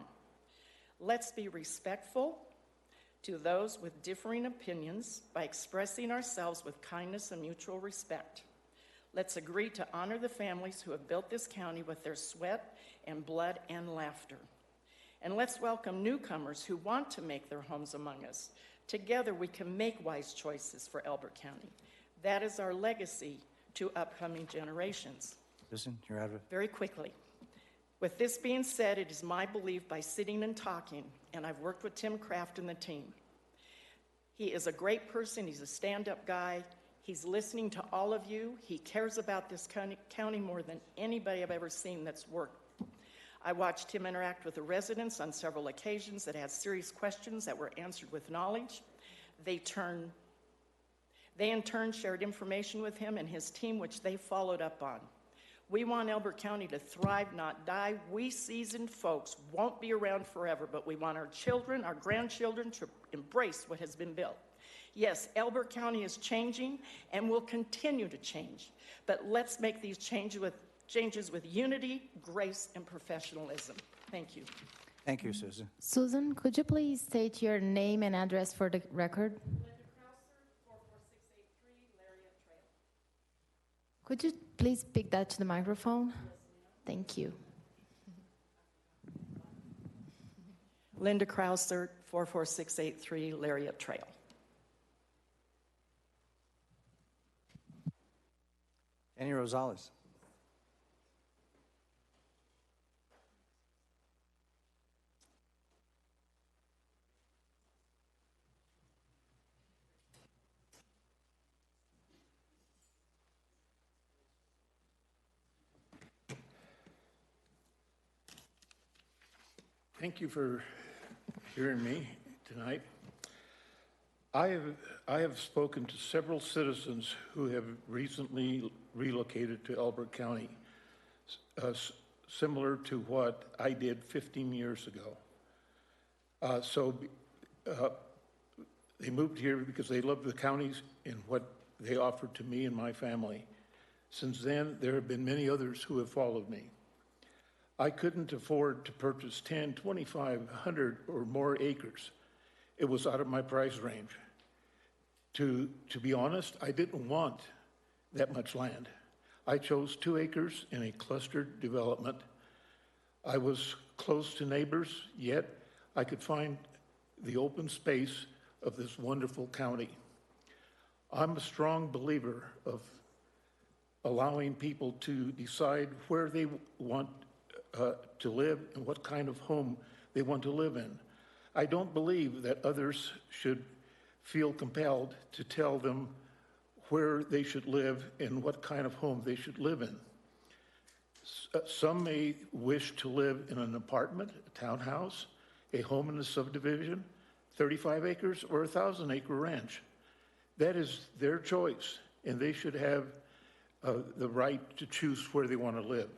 Let's be respectful to those with differing opinions by expressing ourselves with kindness and mutual respect. Let's agree to honor the families who have built this county with their sweat and blood and laughter. And let's welcome newcomers who want to make their homes among us. Together we can make wise choices for Elbert County. That is our legacy to upcoming generations. Listen, you're out of it. Very quickly. With this being said, it is my belief by sitting and talking, and I've worked with Tim Kraft and the team. He is a great person. He's a stand-up guy. He's listening to all of you. He cares about this county more than anybody I've ever seen that's worked. I watched him interact with the residents on several occasions that had serious questions that were answered with knowledge. They in turn shared information with him and his team, which they followed up on. We want Elbert County to thrive, not die. We seasoned folks won't be around forever, but we want our children, our grandchildren to embrace what has been built. Yes, Elbert County is changing and will continue to change, but let's make these changes with unity, grace, and professionalism. Thank you. Thank you, Susan. Susan, could you please state your name and address for the record? Could you please speak that to the microphone? Thank you. Linda Krauser, 44683 Lariat Trail. Danny Rosales. Thank you for hearing me tonight. I have spoken to several citizens who have recently relocated to Elbert County, similar to what I did 15 years ago. They moved here because they loved the counties and what they offered to me and my family. Since then, there have been many others who have followed me. I couldn't afford to purchase 10, 25, 100 or more acres. It was out of my price range. To be honest, I didn't want that much land. I chose 2 acres in a clustered development. I was close to neighbors, yet I could find the open space of this wonderful county. I'm a strong believer of allowing people to decide where they want to live and what kind of home they want to live in. I don't believe that others should feel compelled to tell them where they should live and what kind of home they should live in. Some may wish to live in an apartment, a townhouse, a home in a subdivision, 35 acres, or a 1,000-acre ranch. That is their choice, and they should have the right to choose where they want to live.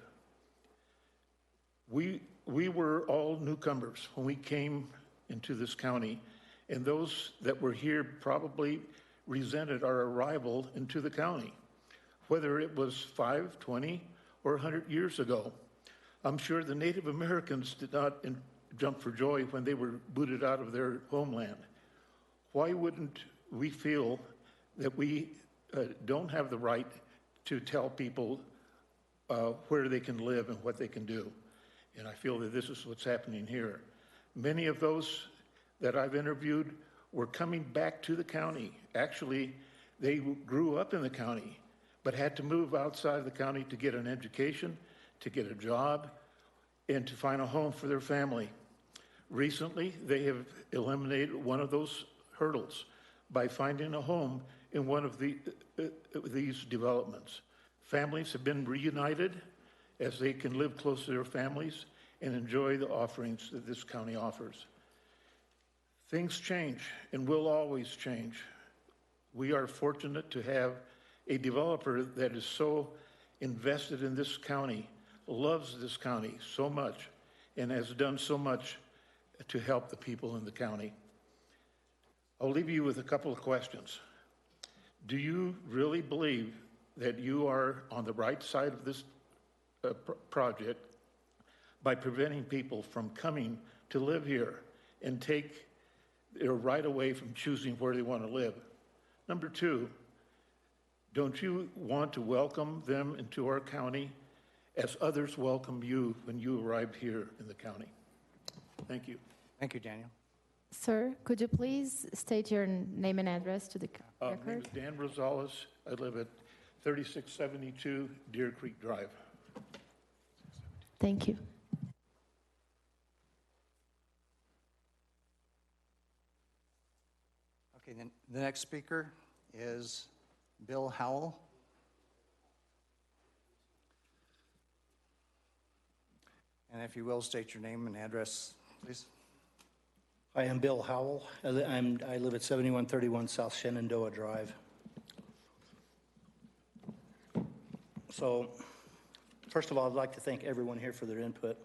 We were all newcomers when we came into this county, and those that were here probably resented our arrival into the county, whether it was 5, 20, or 100 years ago. I'm sure the Native Americans did not jump for joy when they were booted out of their homeland. Why wouldn't we feel that we don't have the right to tell people where they can live and what they can do? And I feel that this is what's happening here. Many of those that I've interviewed were coming back to the county. Actually, they grew up in the county, but had to move outside of the county to get an education, to get a job, and to find a home for their family. Recently, they have eliminated one of those hurdles by finding a home in one of these developments. Families have been reunited as they can live close to their families and enjoy the offerings that this county offers. Things change and will always change. We are fortunate to have a developer that is so invested in this county, loves this county so much, and has done so much to help the people in the county. I'll leave you with a couple of questions. Do you really believe that you are on the right side of this project by preventing people from coming to live here and take their right away from choosing where they want to live? Number 2, don't you want to welcome them into our county as others welcome you when you arrived here in the county? Thank you. Thank you, Daniel. Sir, could you please state your name and address to the My name record? is Dan Rosales. I live at 3672 Deer Creek Drive. Thank you. Okay, then the next speaker is Bill Howell. And if you will, state your name and address, please. Hi, I'm Bill Howell. I live at 7131 South Shenandoah Drive. So, first of all, I'd like to thank everyone here for their input.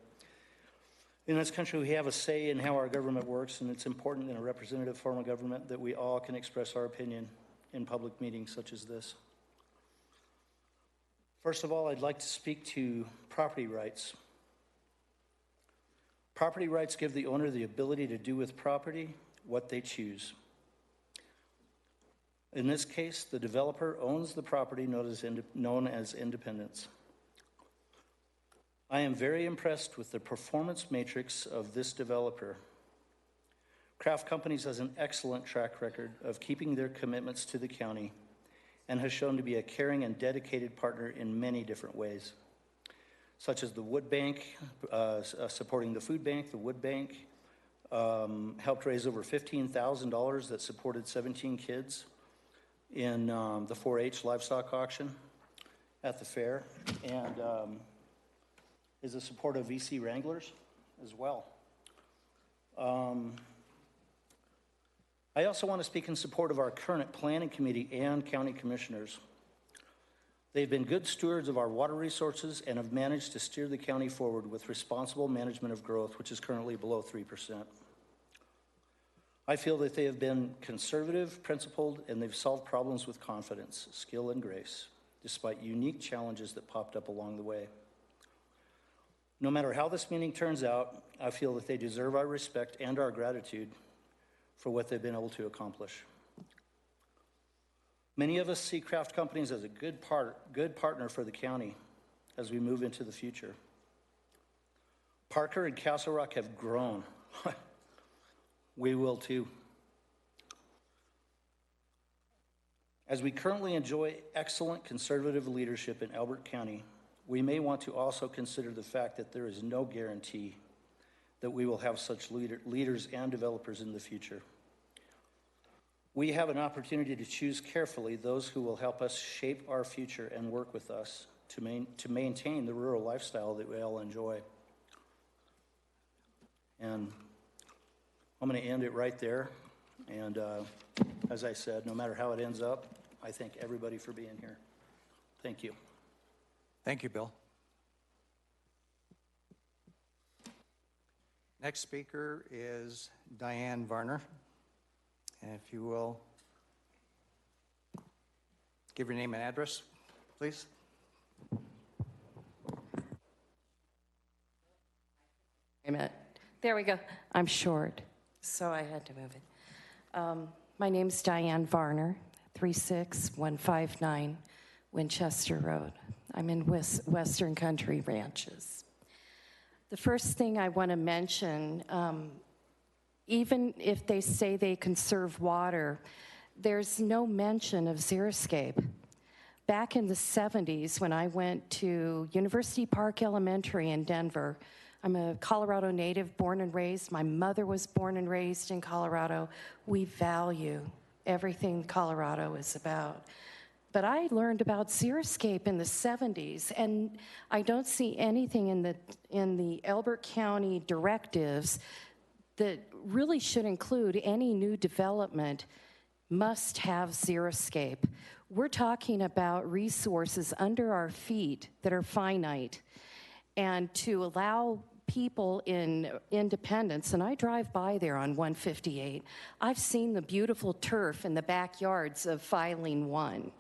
In this country, we have a say in how our government works, and it's important in a representative form of government that we all can express our opinion in public meetings such as this. First of all, I'd like to speak to property rights. Property rights give the owner the ability to do with property what they choose. In this case, the developer owns the property known as independence. I am very impressed with the performance matrix of this developer. Kraft Companies has an excellent track record of keeping their commitments to the county and has shown to be a caring and dedicated partner in many different ways, such as the Wood Bank, supporting the food bank. The Wood Bank helped raise over $15,000 that supported 17 kids in the 4-H livestock auction at the fair, and is a supporter of VC Wranglers as well. I also want to speak in support of our current planning committee and county commissioners. They've been good stewards of our water resources and have managed to steer the county forward with responsible management of growth, which is currently below 3%. I feel that they have been conservative, principled, and they've solved problems with confidence, skill, and grace. despite unique challenges that popped up along the way. No matter how this meeting turns out, I feel that they deserve our respect and our gratitude for what they've been able to accomplish. Many of us see craft companies as a good partner for the county as we move into the future. Parker and Castle Rock have grown. We will too. As we currently enjoy excellent conservative leadership in Elbert County, we may want to also consider the fact that there is no guarantee that we will have such leaders and developers in the future. We have an opportunity to choose carefully those who will help us shape our future and work with us to maintain the rural lifestyle that we all enjoy. And I'm going to end it right there. And as I said, no matter how it ends up, I thank everybody for being here. Thank you. Thank you, Bill. Next speaker is Diane Varner. And if you will, give your name and address, please. There we go. I'm short, so I had to move it. My name's Diane Varner, 36159 Winchester Road. I'm in Western Country Ranches. The first thing I want to mention, even if they say they conserve water, there's no mention of xeriscape. Back in the 70s, when I went to University Park Elementary in Denver, I'm a Colorado native, born and raised. My mother was born and raised in Colorado. We value everything Colorado is about. But I learned about xeriscape in the 70s, and I don't see anything in the Elbert County directives that really should include any new development must have xeriscape. We're talking about resources under our feet that are finite, and to allow people in Independence, and I drive by there on 158, I've seen the beautiful turf in the backyards of Filing 1,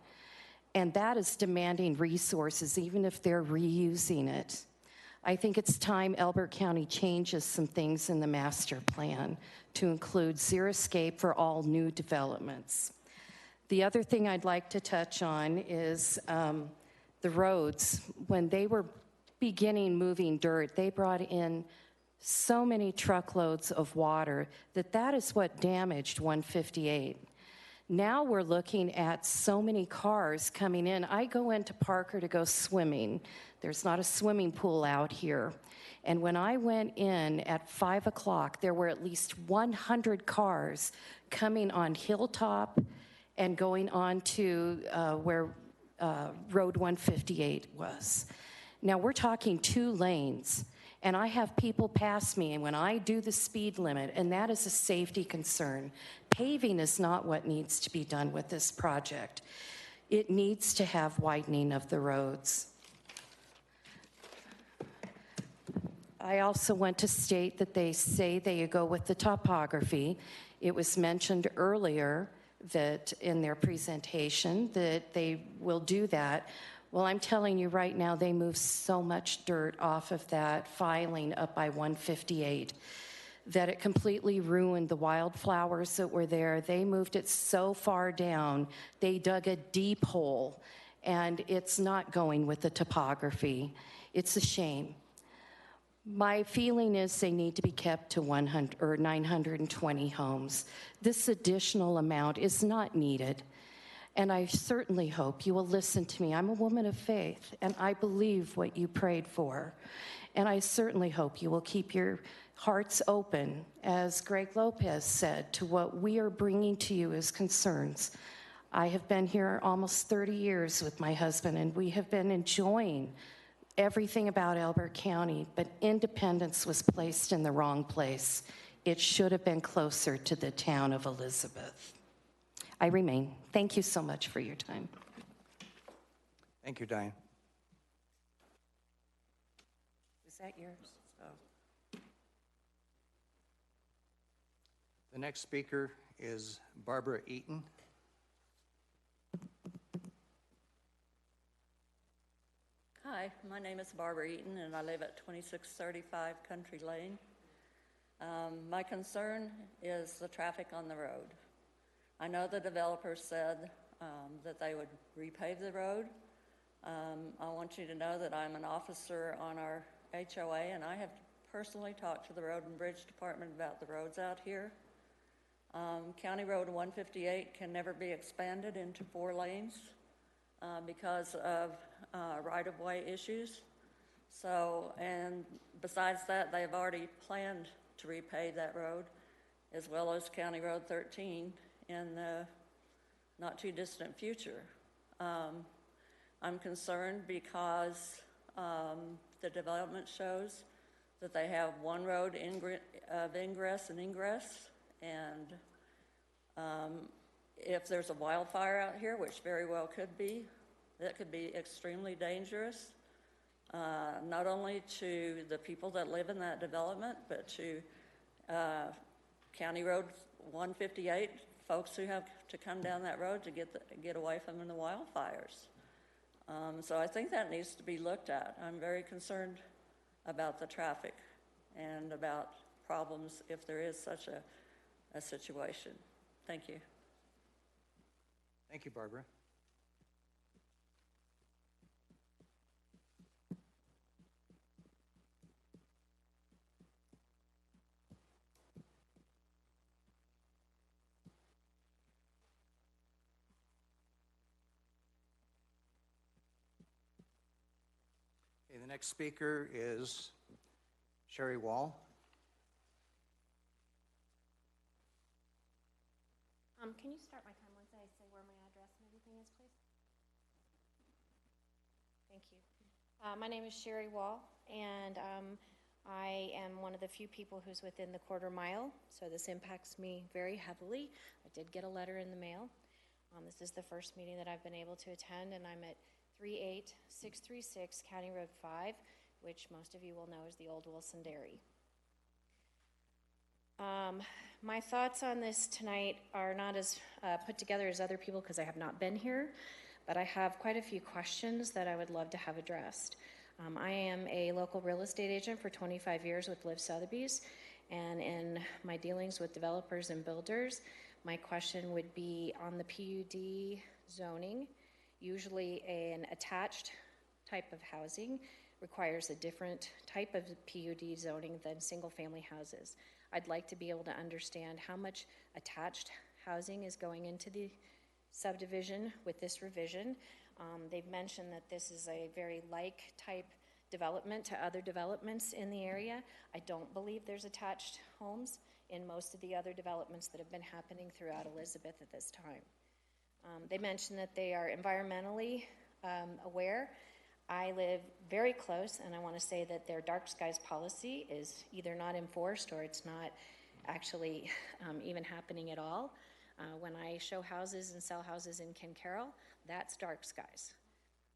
and that is demanding resources, even if they're reusing it. I think it's time Elbert County changes some things in the master plan to include xeriscape for all new developments. The other thing I'd like to touch on is the roads. When they were beginning moving dirt, they brought in so many truckloads of water that is what damaged 158. Now we're looking at so many cars coming in. I go into Parker to go swimming. There's not a swimming pool out here. And when I went in at 5 o'clock, there were at least 100 cars coming on Hilltop and going on to where Road 158 was. Now we're talking 2 lanes, and I have people pass me, and when I do the speed limit, and that is a safety concern. Paving is not what needs to be done with this project. It needs to have widening of the roads. I also want to state that they say they go with the topography. It was mentioned earlier that in their presentation that they will do that. Well, I'm telling you right now, they move so much dirt off of that filing up by 158 that it completely ruined the wildflowers that were there. They moved it so far down, they dug a deep hole, and it's not going with the topography. It's a shame. My feeling is they need to be kept to 100 or 920 homes. This additional amount is not needed. And I certainly hope you will listen to me. I'm a woman of faith, and I believe what you prayed for. And I certainly hope you will keep your hearts open, as Greg Lopez said, to what we are bringing to you as concerns. I have been here almost 30 years with my husband, and we have been enjoying everything about Elbert County, but Independence was placed in the wrong place. It should have been closer to the town of Elizabeth. I remain. Thank you so much for your time. Thank you, Diane. Is that yours? Oh. The next speaker is Barbara Eaton. Hi, my name is Barbara Eaton, and I live at 2635 Country Lane. My concern is the traffic on the road. I know the developer said that they would repave the road. I want you to know that I'm an officer on our HOA, and I have personally talked to the Road and Bridge Department about the roads out here. County Road 158 can never be expanded into 4 lanes because of right-of-way issues. So, and besides that, they've already planned to repave that road, as well as County Road 13 in the not too distant future. I'm concerned because the development shows that they have one road of ingress and egress, and if there's a wildfire out here, which very well could be, that could be extremely dangerous, not only to the people that live in that development, but to County Road 158, folks who have to come down that road to get away from the wildfires. So I think that needs to be looked at. I'm very concerned about the traffic and about problems if there is such a situation. Thank you. Thank you, Barbara. Okay, the next speaker is Sherry Wall. Can you start my time once I say where my address and everything is, please? Thank you. My name is Sherry Wall, and I am one of the few people who's within the quarter mile, so this impacts me very heavily. I did get a letter in the mail. This is the first meeting that I've been able to attend, and I'm at 38636 County Road 5, which most of you will know is the old Wilson Dairy. My thoughts on this tonight are not as put together as other people because I have not been here, but I have quite a few questions that I would love to have addressed. I am a local real estate agent for 25 years with Liv Sotheby's, and in my dealings with developers and builders, my question would be on the PUD zoning. Usually an attached type of housing requires a different type of PUD zoning than single-family houses. I'd like to be able to understand how much attached housing is going into the subdivision with this revision. They've mentioned that this is a very like type development to other developments in the area. I don't believe there's attached homes in most of the other developments that have been happening throughout Elizabeth at this time. They mentioned that they are environmentally aware. I live very close, and I want to say that their dark skies policy is either not enforced or it's not actually even happening at all. When I show houses and sell houses in Ken Carroll, that's dark skies.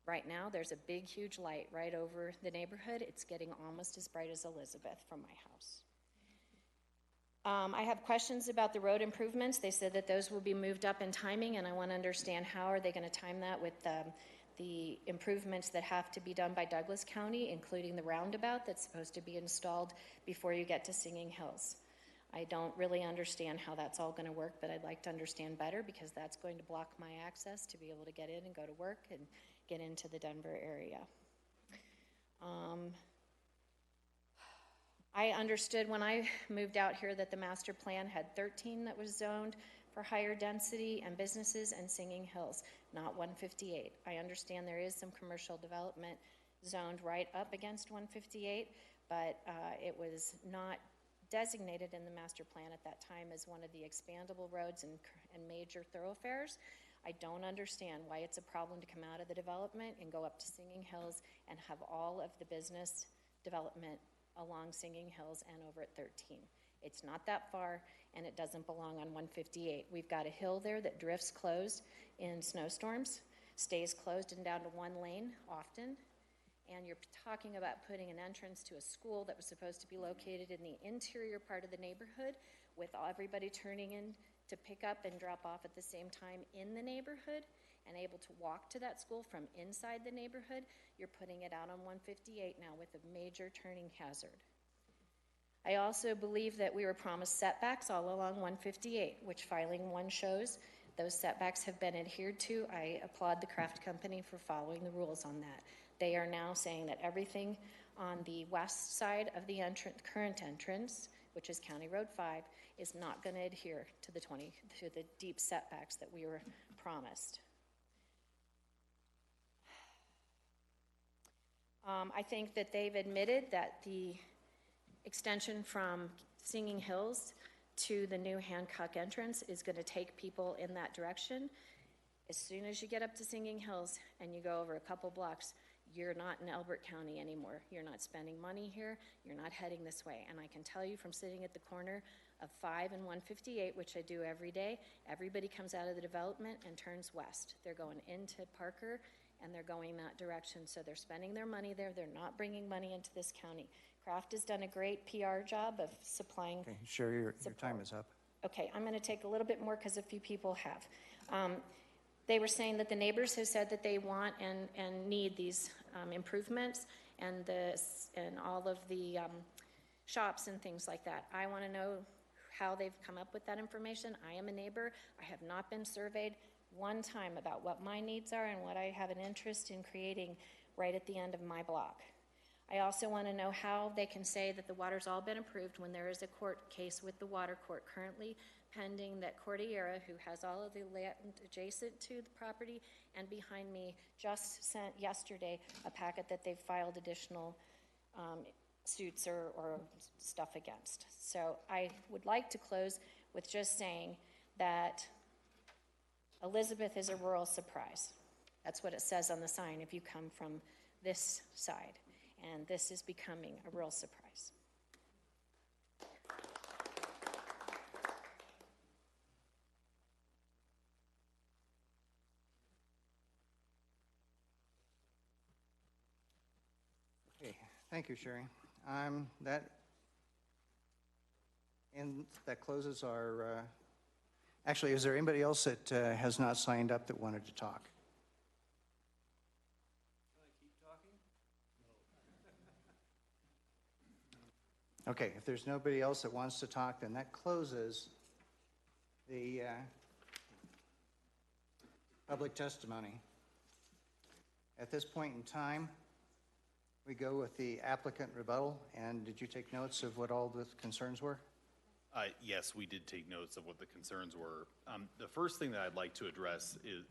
Right now, there's a big, huge light right over the neighborhood. It's getting almost as bright as Elizabeth from my house. I have questions about the road improvements. They said that those will be moved up in timing, and I want to understand how are they going to time that with the improvements that have to be done by Douglas County, including the roundabout that's supposed to be installed before you get to Singing Hills. I don't really understand how that's all going to work, but I'd like to understand better because that's going to block my access to be able to get in and go to work and get into the Denver area. I understood when I moved out here that the master plan had 13 that was zoned for higher density and businesses and Singing Hills, not 158. I understand there is some commercial development zoned right up against 158, but it was not designated in the master plan at that time as one of the expandable roads and major thoroughfares. I don't understand why it's a problem to come out of the development and go up to Singing Hills and have all of the business development along Singing Hills and over at 13. It's not that far, and it doesn't belong on 158. We've got a hill there that drifts closed in snowstorms, stays closed and down to one lane often, and you're talking about putting an entrance to a school that was supposed to be located in the interior part of the neighborhood with everybody turning in to pick up and drop off at the same time in the neighborhood. and able to walk to that school from inside the neighborhood, you're putting it out on 158 now with a major turning hazard. I also believe that we were promised setbacks all along 158, which filing 1 shows those setbacks have been adhered to. I applaud the Kraft Company for following the rules on that. They are now saying that everything on the west side of the current entrance, which is County Road 5, is not going to adhere to the deep setbacks that we were promised. I think that they've admitted that the extension from Singing Hills to the new Hancock entrance is going to take people in that direction. As soon as you get up to Singing Hills and you go over a couple blocks, you're not in Elbert County anymore. You're not spending money here. You're not heading this way. And I can tell you from sitting at the corner of 5 and 158, which I do every day, everybody comes out of the development and turns west. They're going into Parker and they're going that direction. So they're spending their money there. They're not bringing money into this county. Kraft has done a great PR job of supplying. Okay, Sherry, your time is up. Okay, I'm going to take a little bit more because a few people have. They were saying that the neighbors have said that they want and need these improvements and all of the shops and things like that. I want to know how they've come up with that information. I am a neighbor. I have not been surveyed one time about what my needs are and what I have an interest in creating right at the end of my block. I also want to know how they can say that the water's all been approved when there is a court case with the water court currently pending that Cordillera, who has all of the land adjacent to the property and behind me, just sent yesterday a packet that they've filed additional suits or stuff against. So I would like to close with just saying that Elizabeth is a rural surprise. That's what it says on the sign if you come from this side. And this is becoming a real surprise. Okay, thank you, Sherry. That closes our. Actually, is there anybody else that has not signed up that wanted to talk? Okay, if there's nobody else that wants to talk, then that closes the public testimony. At this point in time, we go with the applicant rebuttal. And did you take notes of what all the concerns were? Yes, we did take notes of what the concerns were. The first thing that I'd like to address is,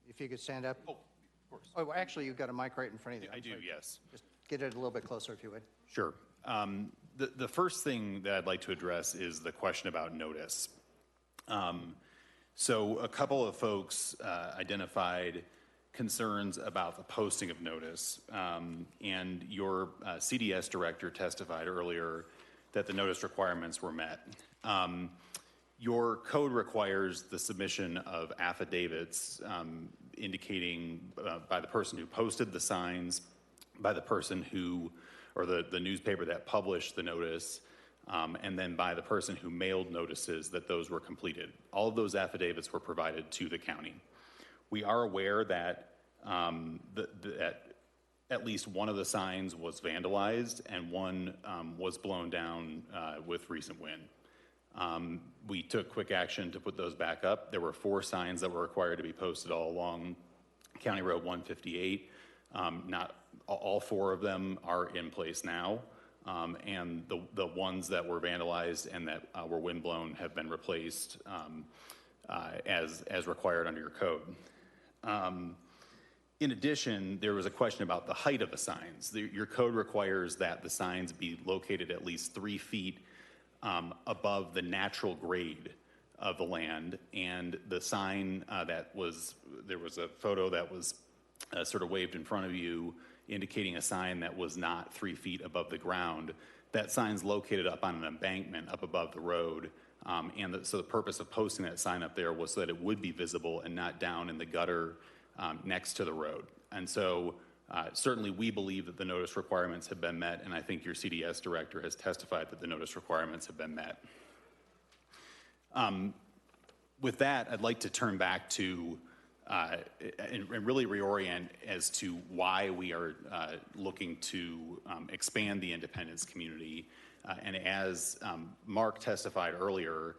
if you could stand up. Oh, of course. Oh, well, actually, you've got a mic right in front of you. I do, yes. Just get it a little bit closer if you would. Sure. The first thing that I'd like to address is the question about notice. So a couple of folks identified concerns about the posting of notice, and your CDS director testified earlier that the notice requirements were met. Your code requires the submission of affidavits indicating by the person who posted the signs, by the person who, or the newspaper that published the notice, and then by the person who mailed notices that those were completed. All of those affidavits were provided to the county. We are aware that that at least one of the signs was vandalized and one was blown down with recent wind. We took quick action to put those back up. There were 4 signs that were required to be posted all along County Road 158. Not all 4 of them are in place now, and the ones that were vandalized and that were windblown have been replaced as required under your code. In addition, there was a question about the height of the signs. Your code requires that the signs be located at least 3 feet above the natural grade of the land, and the sign there was a photo that was sort of waved in front of you indicating a sign that was not 3 feet above the ground. That sign's located up on an embankment up above the road, so the purpose of posting that sign up there was so that it would be visible and not down in the gutter next to the road. And so certainly we believe that the notice requirements have been met, and I think your CDS director has testified that the notice requirements have been met. with that, I'd like to turn back to and really reorient as to why we are looking to expand the independence community. And as Mark testified earlier,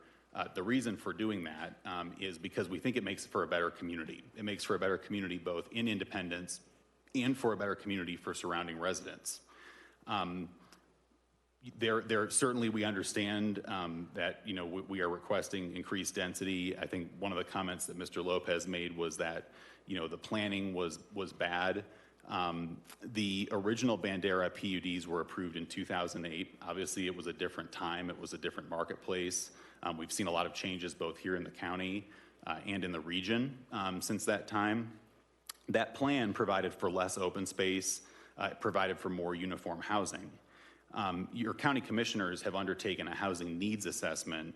the reason for doing that is because we think it makes for a better community. It makes for a better community both in Independence and for a better community for surrounding residents. There certainly we understand that we are requesting increased density. I think one of the comments that Mr. Lopez made was that the planning was bad. The original Bandera PUDs were approved in 2008. Obviously, it was a different time. It was a different marketplace. We've seen a lot of changes both here in the county and in the region since that time. That plan provided for less open space, provided for more uniform housing. Your county commissioners have undertaken a housing needs assessment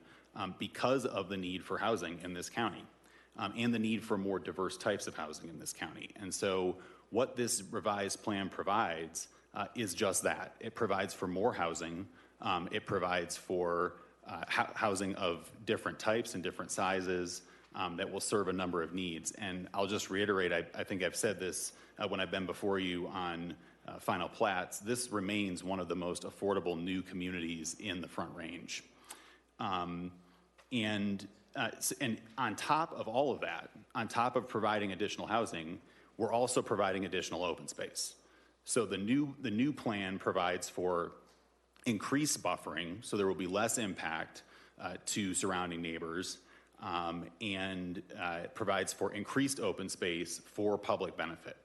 because of the need for housing in this county and the need for more diverse types of housing in this county. And so what this revised plan provides is just that. It provides for more housing. It provides for housing of different types and different sizes that will serve a number of needs. And I'll just reiterate, I think I've said this when I've been before you on final plats, this remains one of the most affordable new communities in the Front Range. And on top of all of that, on top of providing additional housing, we're also providing additional open space. So the new plan provides for increased buffering, so there will be less impact to surrounding neighbors, and it provides for increased open space for public benefit.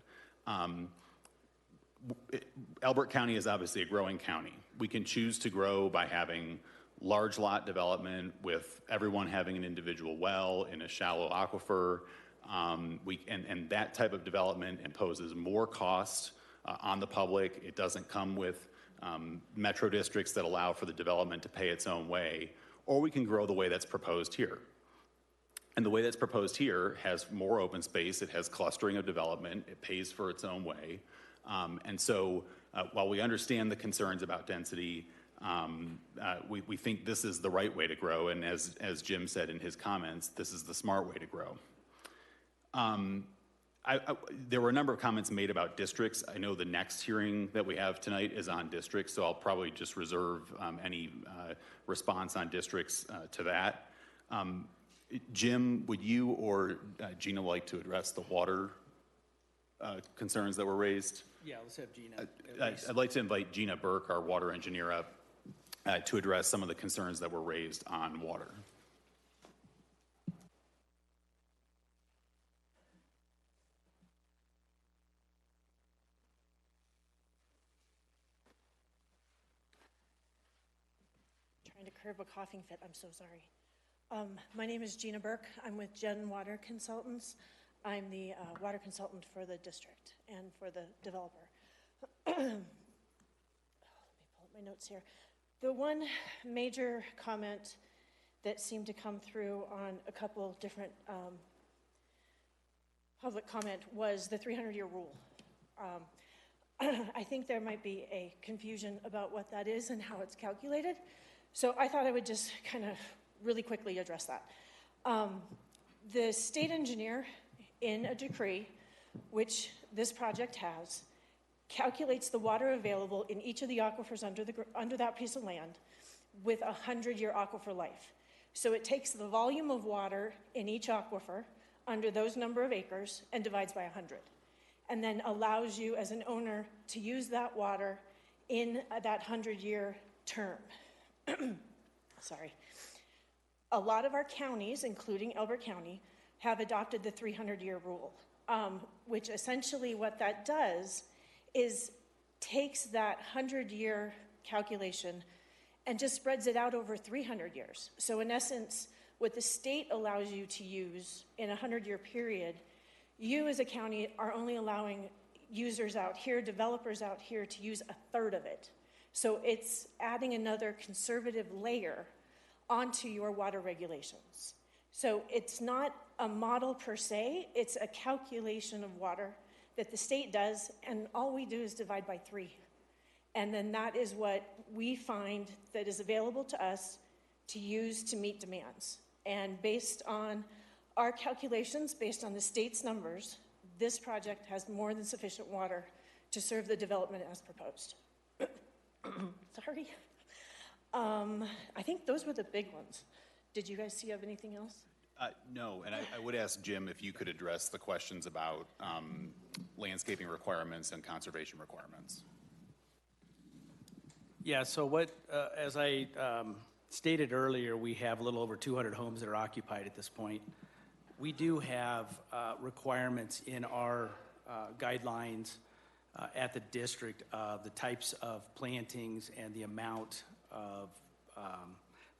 Elbert County is obviously a growing county. We can choose to grow by having large lot development with everyone having an individual well in a shallow aquifer. And that type of development imposes more cost on the public. It doesn't come with metro districts that allow for the development to pay its own way. Or we can grow the way that's proposed here. And the way that's proposed here has more open space. It has clustering of development. It pays for its own way. And so while we understand the concerns about density, we think this is the right way to grow. And as Jim said in his comments, this is the smart way to grow. There were a number of comments made about districts. I know the next hearing that we have tonight is on districts, so I'll probably just reserve any response on districts to that. Jim, would you or Gina like to address the water concerns that were raised? Yeah, let's have Gina. I'd like to invite Gina Burke, our water engineer, up to address some of the concerns that were raised on water. Trying to curb a coughing fit, I'm so sorry. My name is Gina Burke. I'm with Gen Water Consultants. I'm the water consultant for the district and for the developer. Let me pull up my notes here. The one major comment that seemed to come through on a couple different public comment was the 300-year rule. I think there might be a confusion about what that is and how it's calculated. So I thought I would just kind of really quickly address that. The state engineer in a decree, which this project has, calculates the water available in each of the aquifers under that piece of land with a 100-year aquifer life. So it takes the volume of water in each aquifer under those number of acres and divides by 100, and then allows you as an owner to use that water in that 100-year term. Sorry. A lot of our counties, including Elbert County, have adopted the 300-year rule, which essentially what that does is takes that 100-year calculation and just spreads it out over 300 years. So in essence, what the state allows you to use in a 100-year period, you as a county are only allowing users out here, developers out here, to use a third of it. So it's adding another conservative layer onto your water regulations. So it's not a model per se, it's a calculation of water that the state does, and all we do is divide by 3. And then that is what we find that is available to us to use to meet demands. And based on our calculations, based on the state's numbers, this project has more than sufficient water to serve the development as proposed. Sorry. I think those were the big ones. Did you guys see of anything else? No, and I would ask Jim if you could address the questions about landscaping requirements and conservation requirements. Yeah, so what, as I stated earlier, we have a little over 200 homes that are occupied at this point. We do have requirements in our guidelines at the district of the types of plantings and the amount of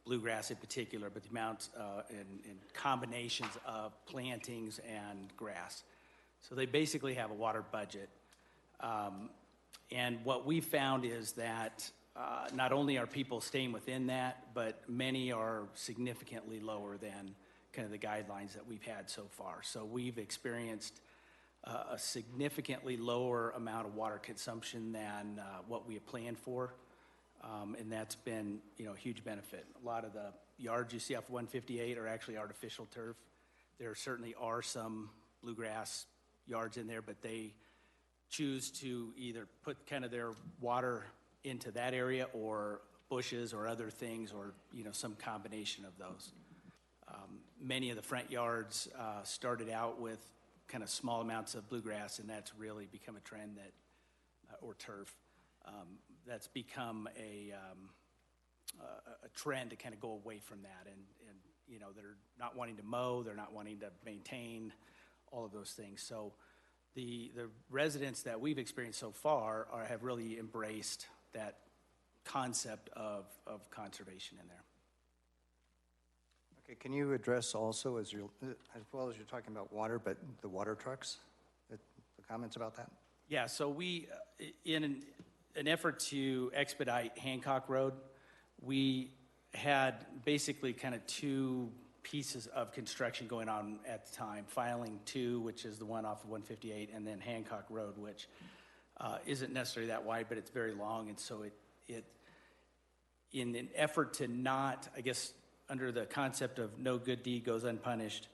bluegrass in particular, but the amount and combinations of plantings and grass. So they basically have a water budget. And what we found is that not only are people staying within that, but many are significantly lower than kind of the guidelines that we've had so far. So we've experienced a significantly lower amount of water consumption than what we had planned for. And that's been, a huge benefit. A lot of the yards you see off 158 are actually artificial turf. There certainly are some bluegrass yards in there, but they choose to either put kind of their water into that area or bushes or other things or, some combination of those. Many of the front yards started out with kind of small amounts of bluegrass, and that's really become a trend that, or turf, that's become a trend to kind of go away from that. And they're not wanting to mow, they're not wanting to maintain all of those things. So the residents that we've experienced so far have really embraced that concept of conservation in there. Okay, can you address also, as well as you're talking about water, but the water trucks, the comments about that? Yeah, so we, in an effort to expedite Hancock Road, we had basically kind of two pieces of construction going on at the time. Filing 2, which is the one off of 158, and then Hancock Road, which isn't necessarily that wide, but it's very long. And so it in an effort to not, I guess, under the concept of no good deed goes unpunished,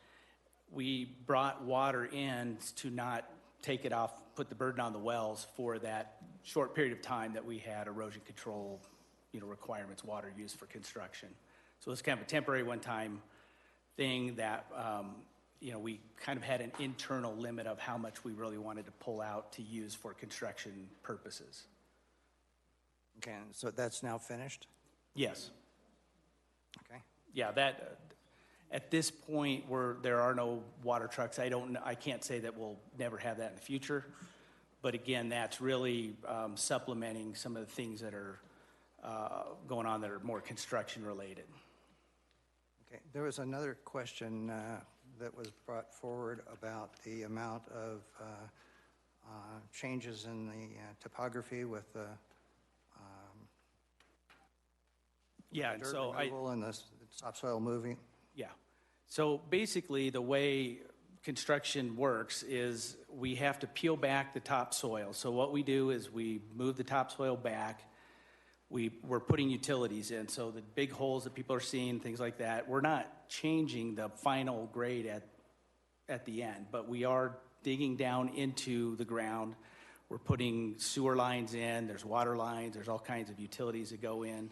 we brought water in to not take it off, put the burden on the wells for that short period of time that we had erosion control, requirements, water use for construction. So it's kind of a temporary one-time thing that, we kind of had an internal limit of how much we really wanted to pull out to use for construction purposes. Okay, so that's now finished? Yes. Okay. Yeah, that, at this point where there are no water trucks, I can't say that we'll never have that in the future. But again, that's really supplementing some of the things that are going on that are more construction related. Okay, there was another question that was brought forward about the amount of changes in the topography with the dirt removal and the topsoil moving. Yeah. So basically, the way construction works is we have to peel back the topsoil. So what we do is we move the topsoil back. We're putting utilities in. So the big holes that people are seeing, things like that, we're not changing the final grade at the end, but we are digging down into the ground. We're putting sewer lines in. There's water lines. There's all kinds of utilities that go in.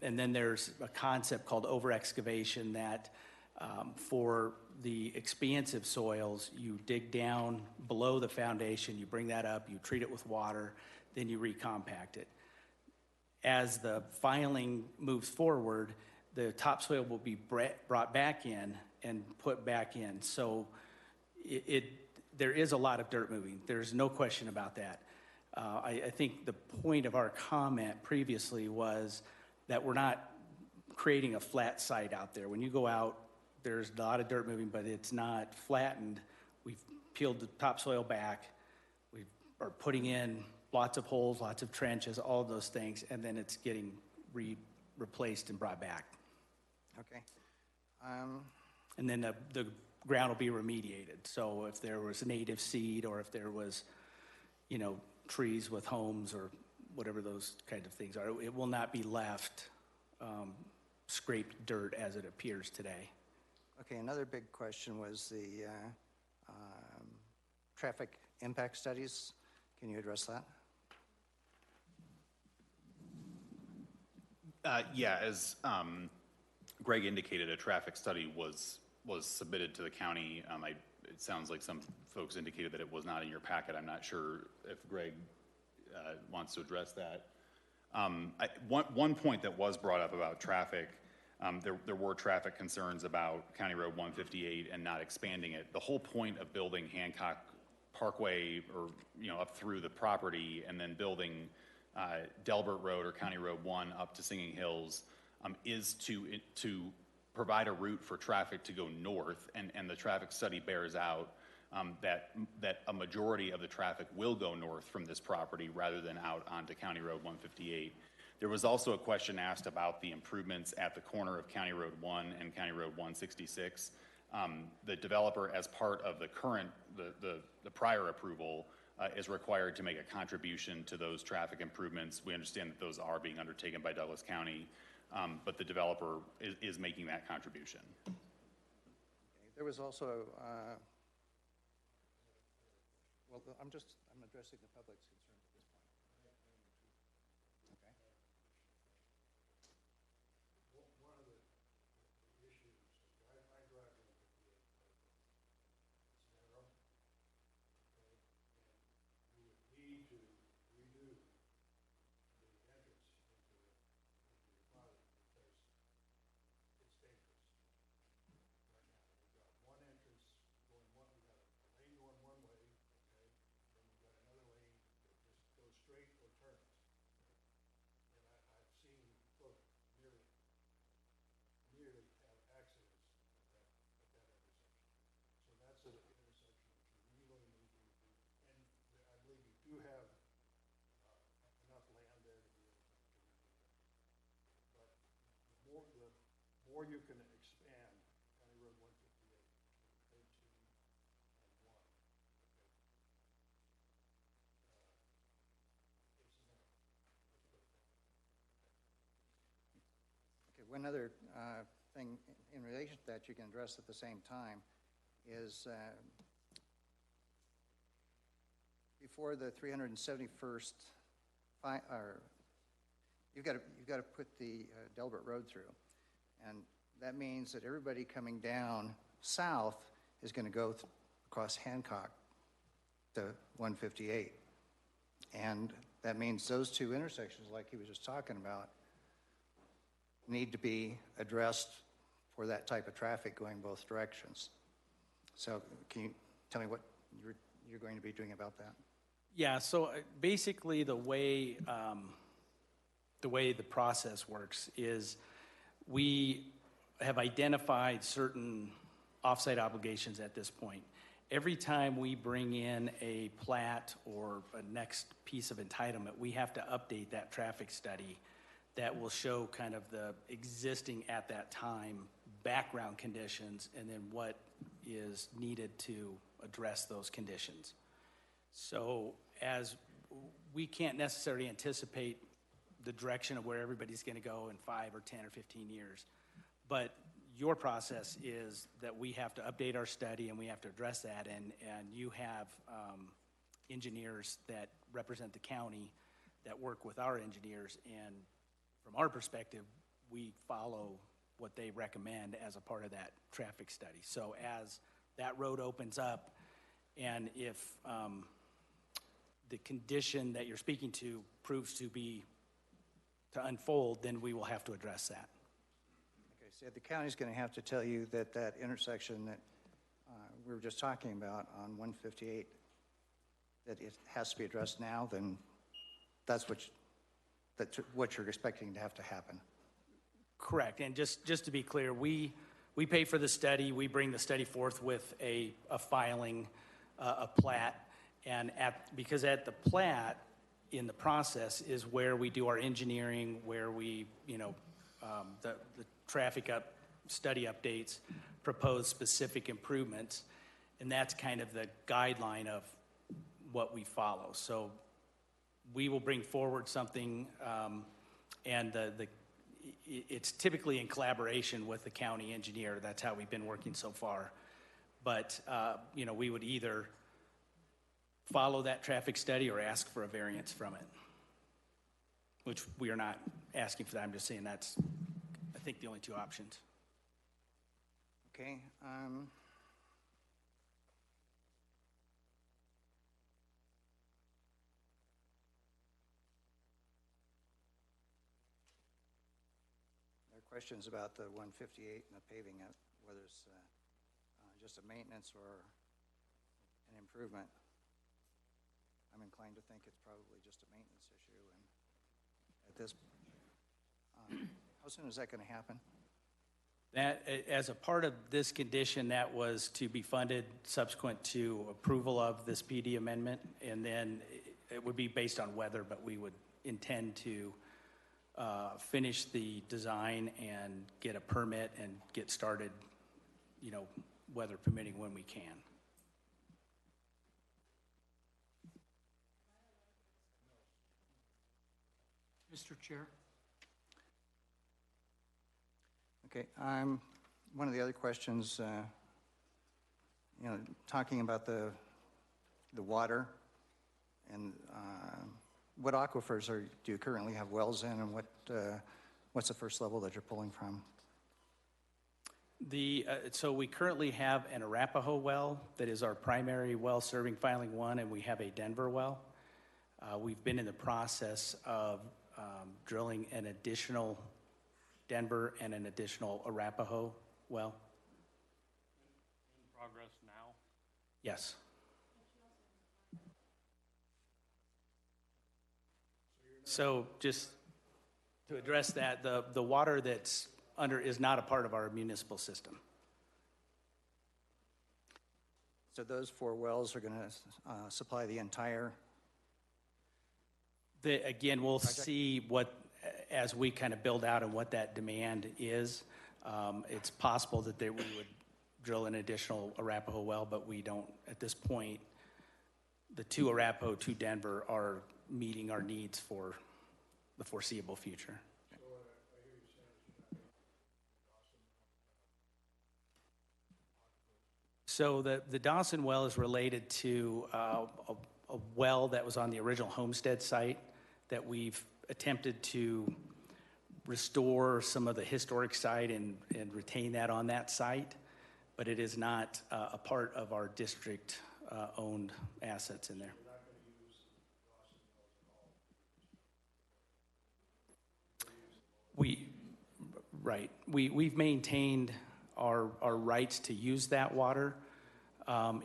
And then there's a concept called over-excavation that for the expansive soils, you dig down below the foundation, you bring that up, you treat it with water, then you recompact it. As the filing moves forward, the topsoil will be brought back in and put back in. So there is a lot of dirt moving. There's no question about that. I think the point of our comment previously was that we're not creating a flat site out there. When you go out, there's a lot of dirt moving, but it's not flattened. We've peeled the topsoil back. We are putting in lots of holes, lots of trenches, all of those things, and then it's getting replaced and brought back. Okay. And then the ground will be remediated. So if there was native seed or if there was, trees with homes or whatever those kinds of things are, it will not be left scraped dirt as it appears today. Okay, another big question was the traffic impact studies. Can you address that? Yeah, as Greg indicated, a traffic study was submitted to the county. It sounds like some folks indicated that it was not in your packet. I'm not sure if Greg wants to address that. One point that was brought up about traffic, there were traffic concerns about County Road 158 and not expanding it. The whole point of building Hancock Parkway, or up through the property, and then building Delbert Road or County Road 1 up to Singing Hills, is to provide a route for traffic to go north, and the traffic study bears out that a majority of the traffic will go north from this property rather than out onto County Road 158. There was also a question asked about the improvements at the corner of County Road 1 and County Road 166. The developer, as part of the prior approval, is required to make a contribution to those traffic improvements. We understand that those are being undertaken by Douglas County, but the developer is making that contribution. Okay. There was also, well, I'm addressing the public's concerns at this point. Okay. One of the issues, I drive in it's narrow, okay, and you would need to redo the entrance into your body because it's dangerous right now. We've got one entrance going one, we've got a lane going one way, okay, then we've got another lane that just goes straight or turns. And I've seen folks nearly have accidents at that intersection. So that's an intersection that you really need to do. And I believe you do have enough land there to be able to redo that. But the more you can expand County Road 158, 13, and 1, okay, it's narrow. Let's put it that way. Okay, one other thing in relation to that you can address at the same time is before the 371st, you've got to put the Delbert Road through, and that means that everybody coming down south is going to go across Hancock to 158, and that means those two intersections, like he was just talking about, need to be addressed for that type of traffic going both directions. So can you tell me what you're going to be doing about that? Yeah, so basically the way the process works is we have identified certain offsite obligations at this point. Every time we bring in a plat or a next piece of entitlement, we have to update that traffic study that will show kind of the existing at that time background conditions and then what is needed to address those conditions. So as we can't necessarily anticipate the direction of where everybody's going to go in 5 or 10 or 15 years, but your process is that we have to update our study and we have to address that, and you have engineers that represent the county that work with our engineers, and from our perspective, we follow what they recommend as a part of that traffic study. So as that road opens up, and if the condition that you're speaking to proves to unfold, then we will have to address that. Okay, so the county's going to have to tell you that that intersection that we were just talking about on 158, that it has to be addressed now, then that's what you're expecting to have to happen. Correct, and just to be clear, we pay for the study, we bring the study forth with a filing, a plat, and because at the plat, in the process, is where we do our engineering, where we, the traffic study updates, propose specific improvements, and that's kind of the guideline of what we follow. So we will bring forward something, and it's typically in collaboration with the county engineer. That's how we've been working so far. But, we would either follow that traffic study or ask for a variance from it, which we are not asking for that. I'm just saying that's, I think, the only two options. Okay. There are questions about the 158 and the paving, whether it's just a maintenance or an improvement. I'm inclined to think it's probably just a maintenance issue. And at this, how soon is that going to happen? That, as a part of this condition, that was to be funded subsequent to approval of this PD amendment, and then it would be based on weather, but we would intend to finish the design and get a permit and get started, weather permitting when we can. Mr. Chair. Okay, one of the other questions, talking about the water and what aquifers do you currently have wells in, and what's the first level that you're pulling from? So we currently have an Arapahoe well that is our primary well serving Filing 1, and we have a Denver well. We've been in the process of drilling an additional Denver and an additional Arapahoe well. In progress now? Yes. So just to address that, the water that's under is not a part of our municipal system. So those 4 wells are going to supply the entire Again, we'll project? see what, as we kind of build out and what that demand is. It's possible that we would drill an additional Arapahoe well, but we don't, at this point, the 2 Arapahoe, 2 Denver are meeting our needs for the foreseeable future. So the Dawson well is related to a well that was on the original homestead site that we've attempted to restore some of the historic site and retain that on that site, but it is not a part of our district owned assets in there. We've maintained our rights to use that water.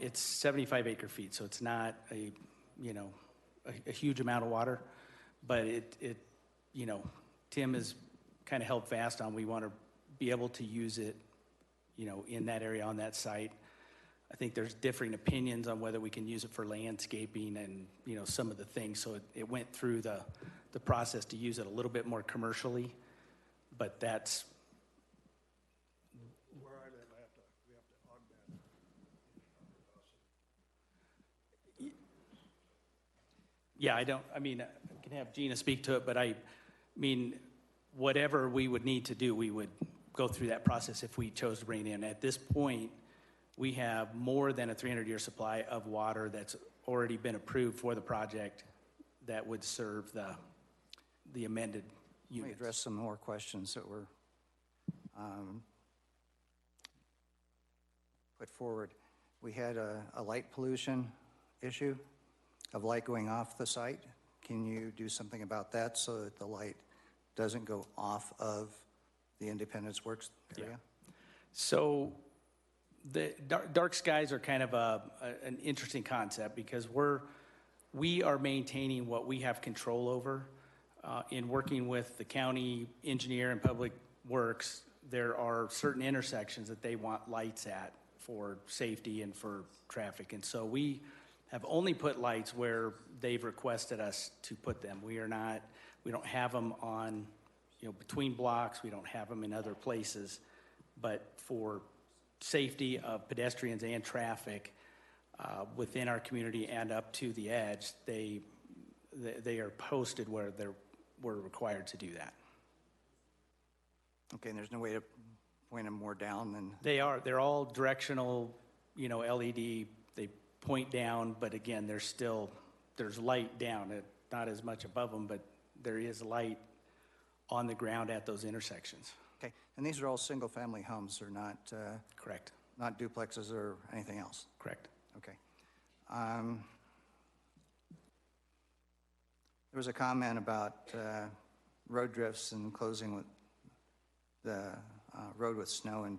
It's 75 acre feet, so it's not a huge amount of water, but Tim has kind of held fast on, we want to be able to use it, in that area on that site. I think there's differing opinions on whether we can use it for landscaping and, some of the things. So it went through the process to use it a little bit more commercially, but that's. Where I live, we have to augment. Yeah, I can have Gina speak to it, but whatever we would need to do, we would go through that process if we chose to bring it in. At this point, we have more than a 300-year supply of water that's already been approved for the project that would serve the amended units. Let me address some more questions that were put forward. We had a light pollution issue of light going off the site. Can you do something about that so that the light doesn't go off of the Independence Works area? Yeah. So the dark skies are kind of an interesting concept because we are maintaining what we have control over. In working with the county engineer and public works, there are certain intersections that they want lights at for safety and for traffic. And so we have only put lights where they've requested us to put them. We don't have them on, between blocks. We don't have them in other places. But for safety of pedestrians and traffic within our community and up to the edge, they are posted where we're required to do that. Okay, and there's no way to point them more down than, They're all directional, LED, they point down, but again, there's light down, not as much above them, but there is light on the ground at those intersections. okay, and these are all single-family homes, they're not, Correct. not duplexes or anything else? Correct. Okay. There was a comment about road drifts and closing with the road with snow in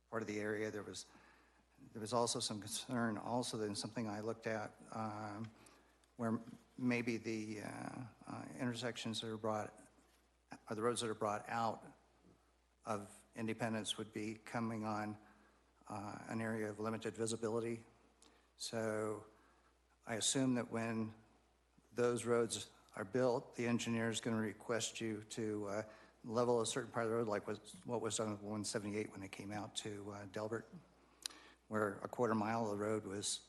part of the area. There was also some concern, also then something I looked at, where maybe the intersections that are brought, or the roads that are brought out of Independence would be coming on an area of limited visibility. So I assume that when those roads are built, the engineer is going to request you to level a certain part of the road, like what was done with 178 when it came out to Elbert, where a quarter mile of the road was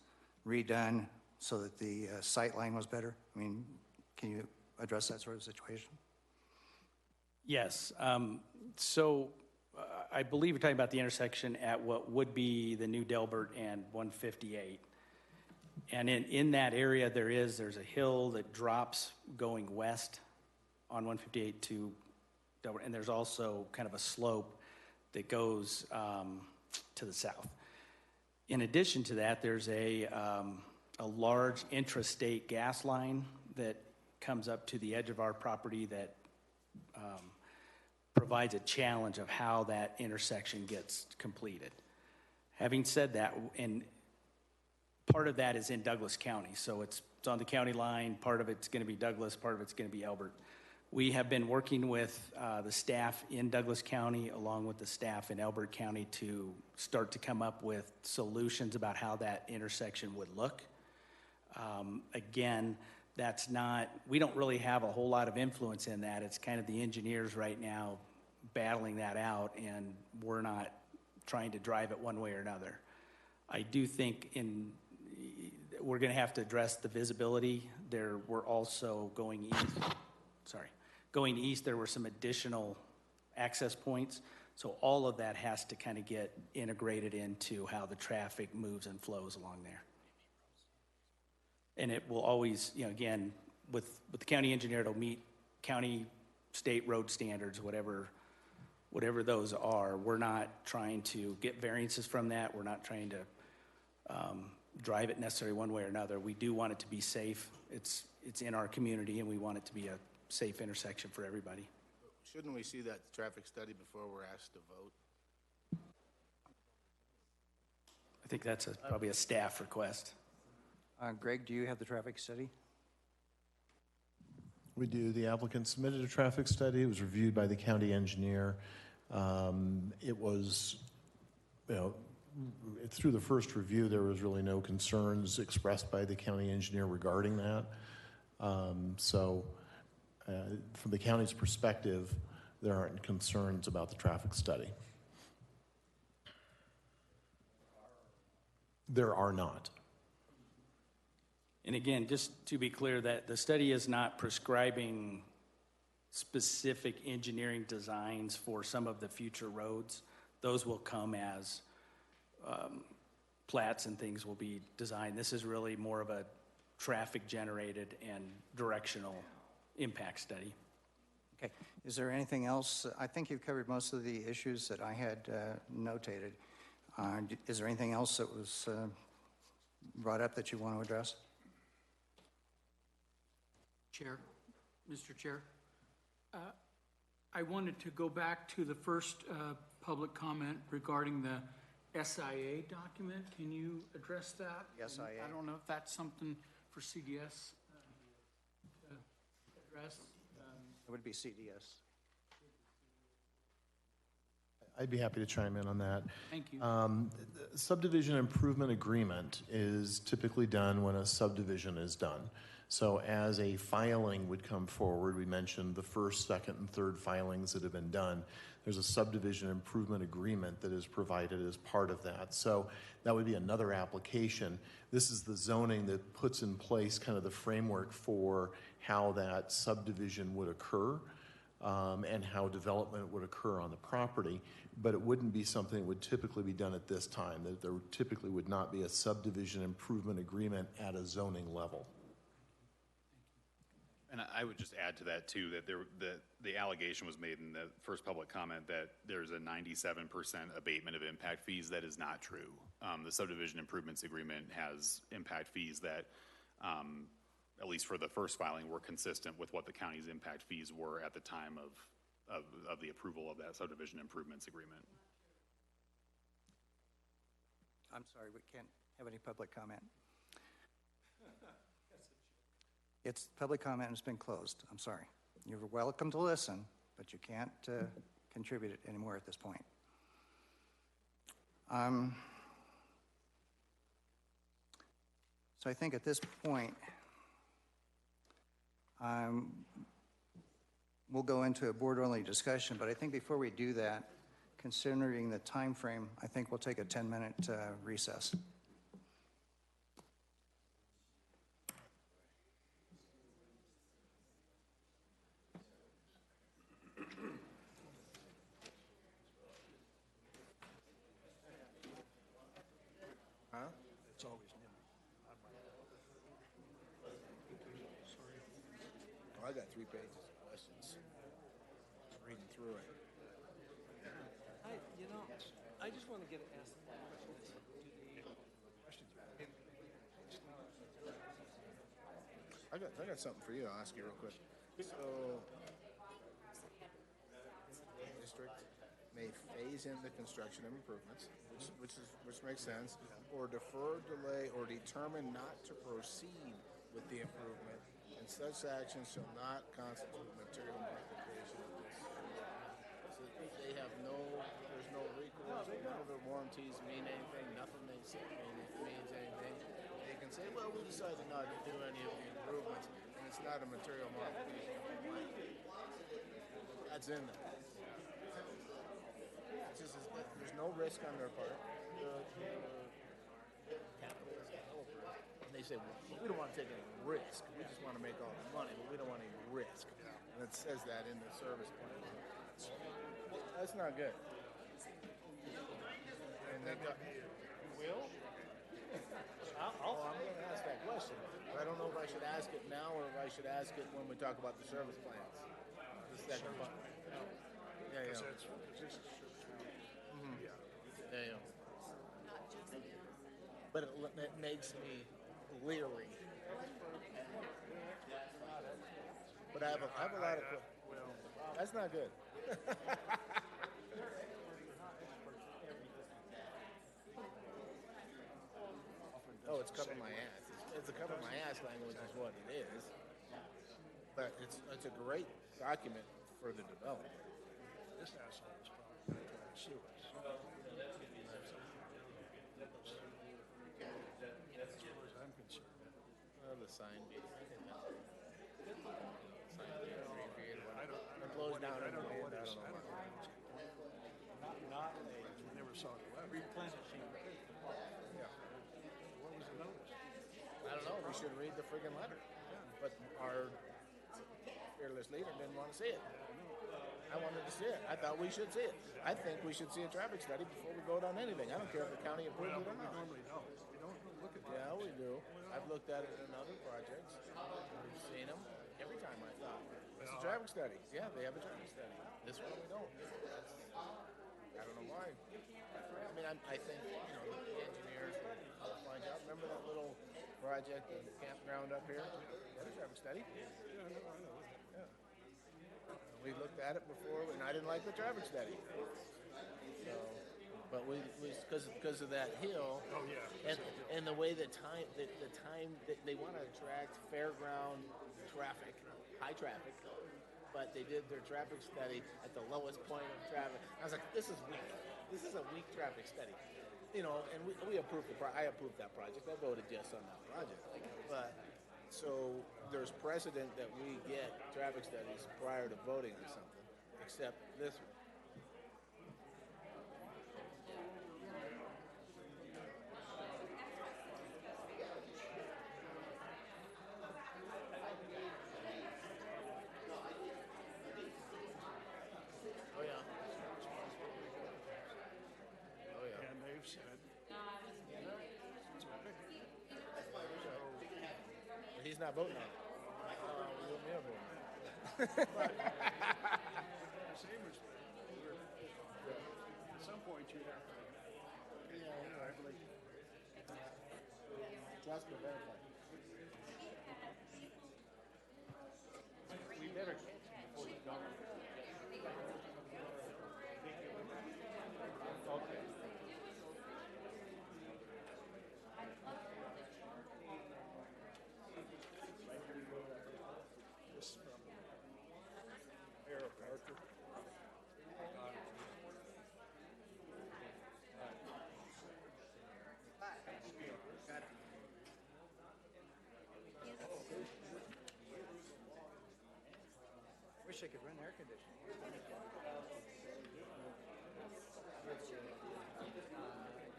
redone so that the sight line was better. I mean, can you address that sort of situation? Yes. I believe you're talking about the intersection at what would be the new Delbert and 158. And in that area, there's a hill that drops going west on 158 to Delbert, and there's also kind of a slope that goes to the south. In addition to that, there's a large intrastate gas line that comes up to the edge of our property that provides a challenge of how that intersection gets completed. Having said that, and part of that is in Douglas County, so it's on the county line. Part of it's going to be Douglas, part of it's going to be Elbert. We have been working with the staff in Douglas County along with the staff in Elbert County to start to come up with solutions about how that intersection would look. Again, we don't really have a whole lot of influence in that. It's kind of the engineers right now battling that out, and we're not trying to drive it one way or another. I do think we're going to have to address the visibility. We're also going east, there were some additional access points. So all of that has to kind of get integrated into how the traffic moves and flows along there. And it will always, again, with the county engineer, it'll meet county, state road standards, whatever those are. We're not trying to get variances from that. We're not trying to drive it necessarily one way or another. We do want it to be safe. It's in our community, and we want it to be a safe intersection for everybody. Shouldn't we see that traffic study before we're asked to vote? I think that's probably a staff request. Greg, do you have the traffic study? We do. The applicant submitted a traffic study. It was reviewed by the county engineer. It was, through the first review, there was really no concerns expressed by the county engineer regarding that. From the county's perspective, there aren't concerns about the traffic study. There are not. And again, just to be clear, that the study is not prescribing specific engineering designs for some of the future roads. Those will come as plats and things will be designed. This is really more of a traffic generated and directional impact study. Okay. Is there anything else? I think you've covered most of the issues that I had notated. Is there anything else that was brought up that you want to address? Chair, Mr. Chair, I wanted to go back to the first public comment regarding the SIA document. Can you address that? SIA. I don't know if that's something for CDS to address. It would be CDS. I'd be happy to chime in on that. Thank you. Subdivision improvement agreement is typically done when a subdivision is done. So as a filing would come forward, we mentioned the first, second, and third filings that have been done. There's a subdivision improvement agreement that is provided as part of that. So that would be another application. This is the zoning that puts in place kind of the framework for how that subdivision would occur. and how development would occur on the property, but it wouldn't be something that would typically be done at this time. That there typically would not be a subdivision improvement agreement at a zoning level. And I would just add to that too, that the allegation was made in the first public comment that there's a 97% abatement of impact fees. That is not true. The subdivision improvements agreement has impact fees that, at least for the first filing, were consistent with what the county's impact fees were at the time of the approval of that subdivision improvements agreement. I'm sorry, we can't have any public comment. It's public comment has been closed. I'm sorry. You're welcome to listen, but you can't contribute it anymore at this point. So I think at this point, we'll go into a board-only discussion, but I think before we do that, considering the time frame, I think we'll take a 10-minute recess. Huh? It's always new. Oh, I got 3 pages of questions. Just reading through it. I just want to get asked questions. I got something for you. I'll ask you real quick. So, district may phase in the construction of improvements, which makes sense, or defer, delay, or determine not to proceed with the improvement, and such actions shall not constitute material modification of this. So they have there's no recourse, none of their warranties mean anything, nothing they say means anything. They can say, well, we decided not to do any of the improvements, and it's not a material modification. That's in there. There's no risk on their part. The capitalist developers, and they say, well, we don't want to take any risk. We just want to make all the money, but we don't want any risk. And it says that in the service plan. That's not good. And they got, you will? I'm going to ask that question. But I don't know if I should ask it now or if I should ask it when we talk about the service plans. The second one. Yeah. Yeah. But it makes me leery. But I have a lot of. That's not good. Oh, it's covering my ass. It's a cover my ass language is what it is. But it's a great document for the developer. This asshole is probably trying to sue us. As far as I'm concerned. The sign being closed down. I don't know what it's. Not we never saw the letter. Replenishing. Yeah. What was the notice? I don't know. We should read the friggin' letter. But our fearless leader didn't want to see it. I wanted to see it. I thought we should see it. I think we should see a traffic study before we vote on anything. I don't care if the county approves it or not. We normally don't. We don't look at that. Yeah, we do. I've looked at it in other projects. We've seen them every time. I thought it's a traffic study. Yeah, they have a traffic study. This one we don't. I don't know why. I mean, I think the engineers will find out. Remember that little project in the campground up here? That was a traffic study. Yeah. We looked at it before, and I didn't like the traffic study. So, but we because of that hill. Oh yeah. And the way the time they want to attract fairground traffic, high traffic, but they did their traffic study at the lowest point of traffic. I was like, this is weak. This is a weak traffic study. And we approved I approved that project. I voted yes on that project. But so there's precedent that we get traffic studies prior to voting on something, except this one. He's not voting on it. You want me to vote? Same as, at some point you have to. Yeah, I believe. Just to verify. We better catch him before he's gone. Okay. This is from Mayor Parker. Wish I could run air conditioning. I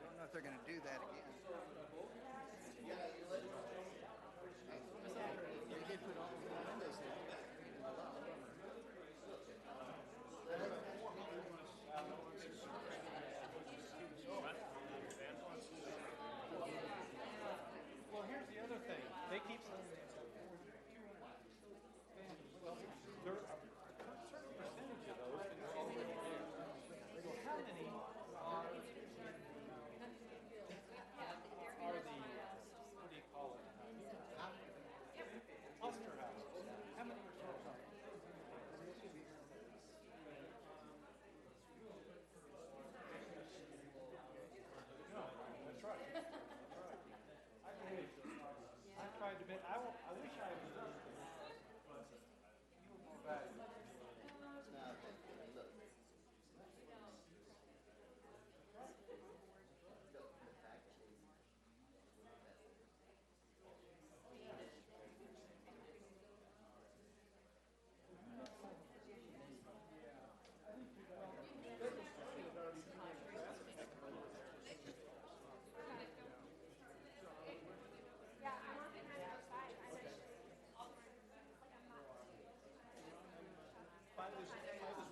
don't know if they're gonna do that again. They did put all the windows in. Well, here's the other thing. They keep saying there are a certain percentage of those that are already there. They go, how many are the, what do you call it? Cluster houses. How many are cluster houses? No, that's right. That's right. I believe. I tried to make, I wish I was you were more valuable. Five is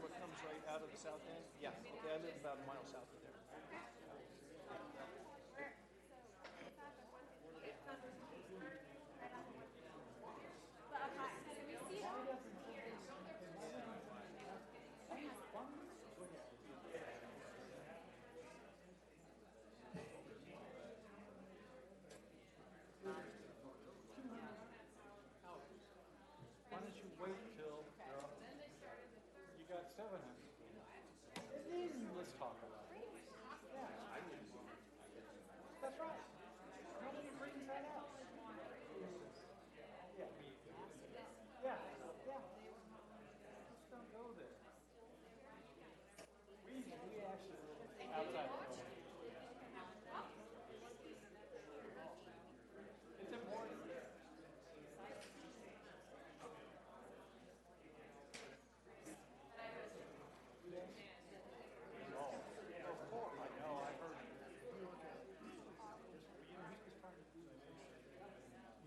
what comes right out of the south end? Yeah, okay, I live about a mile south of there. Why don't you wait till they're up? You got 700. Let's talk about it. Yeah. That's right. Nobody brings that up. Yeah. Yeah. Yeah. Just don't go there. We actually outside. It's important.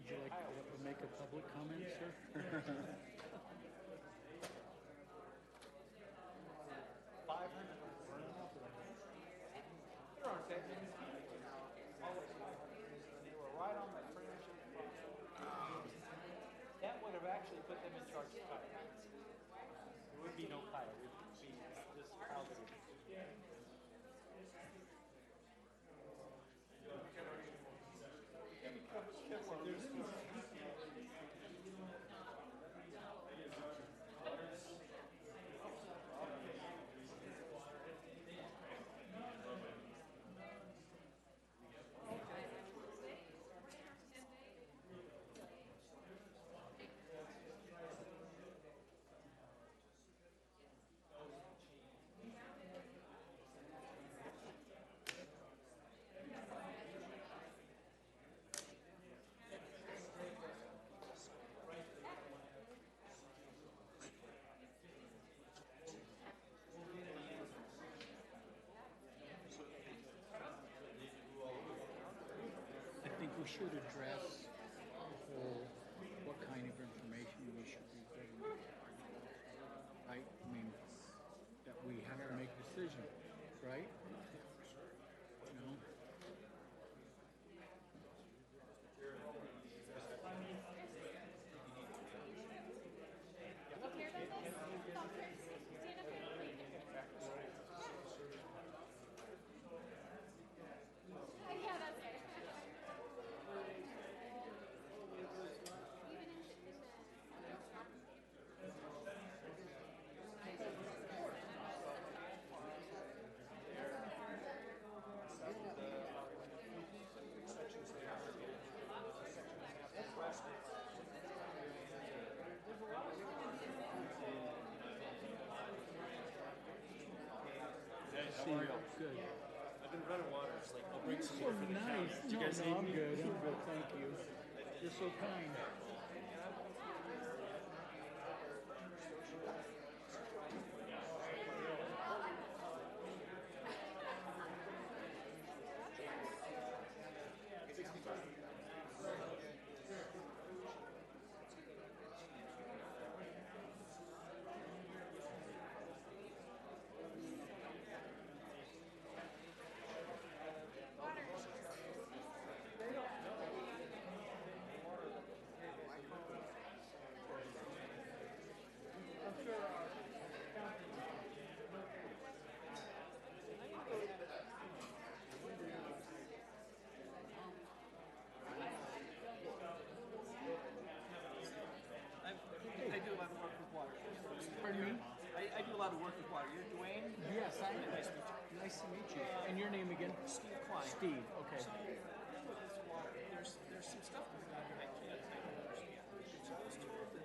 Would you like to make a public comment, sir? 500. There aren't that many. Always 500. And they were right on the fringe of the problem. That would have actually put them in charge of fire. There would be no fire. It would be just how they would. We should address the whole, what kind of information we should be getting, right? I mean, that we have to make decisions, right? You know? Steve. Good. I've been running water, it's like, I'll bring some So more for the county. nice. Did you guys No, need I'm me? good. I'm good. Thank you. You're so kind. I do a lot of work with water. Pardon me? I do a lot of work with water. You're Dwayne? Yes, I am. Nice to meet you. Nice to meet you. And your name again? Steve Klein. Steve, okay. So, with this water, there's some stuff going on that I don't understand. So I was told that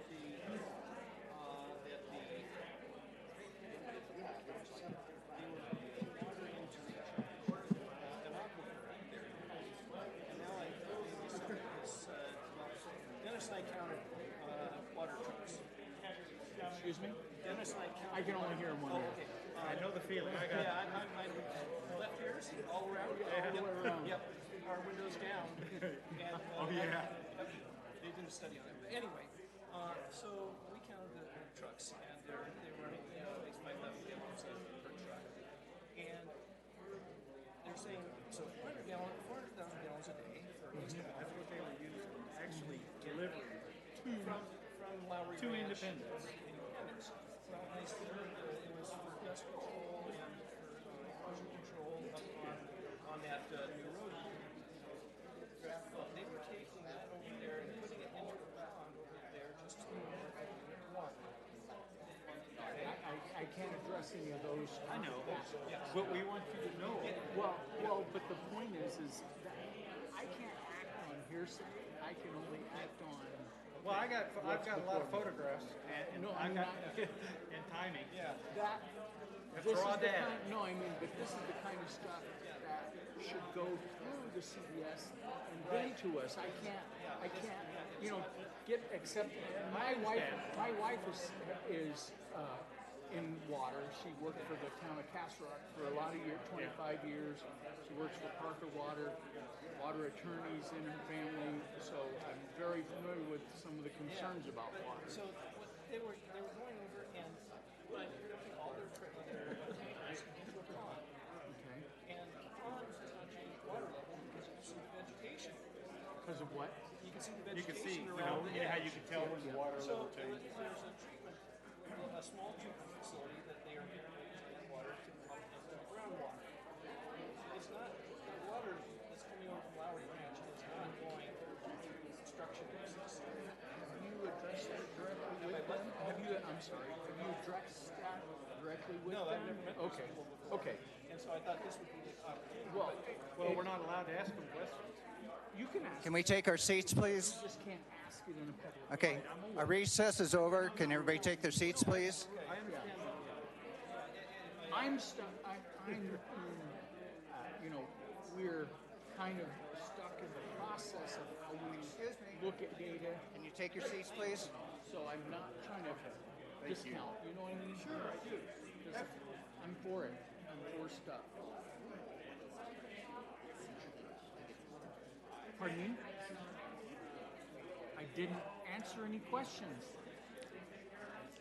Dennis and I counted water trucks. Excuse me? Dennis and I counted. I can only hear him one ear. Okay. I know the feeling. I got I'm left ears all around. All the way around. Yep. Our windows down. And, Oh, yeah. They did a study on it. But anyway, so we counted the trucks, and they're running like 5,000 gallons per truck. And they're saying, so 400,000 gallons a day for East Coast. That's what they were using. Actually delivering from Lowry To Ranch. Independence. Independence. Well, they said it was for dust control and for erosion control up on that new road. They were taking that over there and putting it into a pond over there just to water. I can't address any of those. I know. Yes. But we want you to know. Well, but the point is that I can't act on hearsay. I can only act on. Well, I've got a lot of photographs and No, I I mean, got and timing. Yeah. That. That's This is raw the data. kind, no, I mean, but this is the kind of stuff that should go through the CBS and bring to us. I can't, get accepted. My wife is in water. She worked for the town of Castle Rock for a lot of years, 25 years. She works for Parker Water attorneys in her family. So I'm very familiar with some of the concerns about water. So what they were going over and putting all their tankers into a pond. Okay. And the pond is touching water level because you can see the vegetation. Because of what? You can see the You can vegetation see, around the how edge. you can tell when the water level changes. So there's a treatment, a small treatment facility that they are using that water to pump into groundwater. It's not, the water that's coming over from Lowry Ranch is not going through construction business. Have you addressed that directly with them? Have you addressed that directly with them? No, I've never met those Okay, people before. okay. And so I thought this would be the opportunity. Well, we're not allowed to ask them questions. You can ask. Can we take our seats, please? You just can't ask it in a public. Okay, our recess is over. Can everybody take their seats, please? I understand. I'm stuck. We're kind of stuck in the process of how we look at data. Can you take your seats, please? So I'm not trying to discount. You know what I mean? Sure, I do. I'm for it. I'm for stuff. Pardon me? I didn't answer any questions.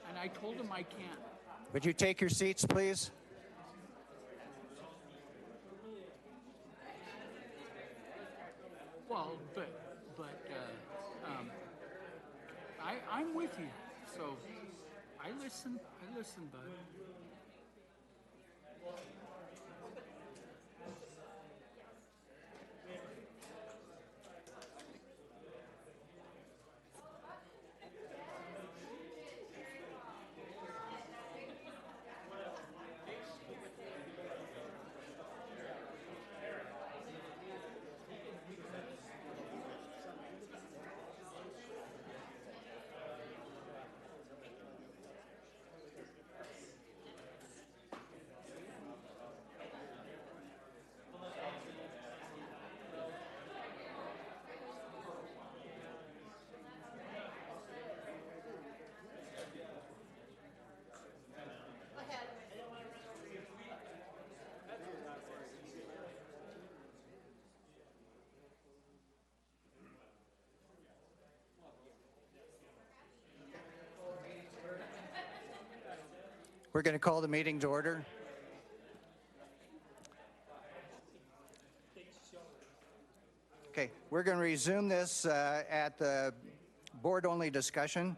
And I told him I can't. Would you take your seats, please? Well, I'm with you. So I listen, bud. We're going to call the meeting to order. Okay, we're going to resume this at the board-only discussion.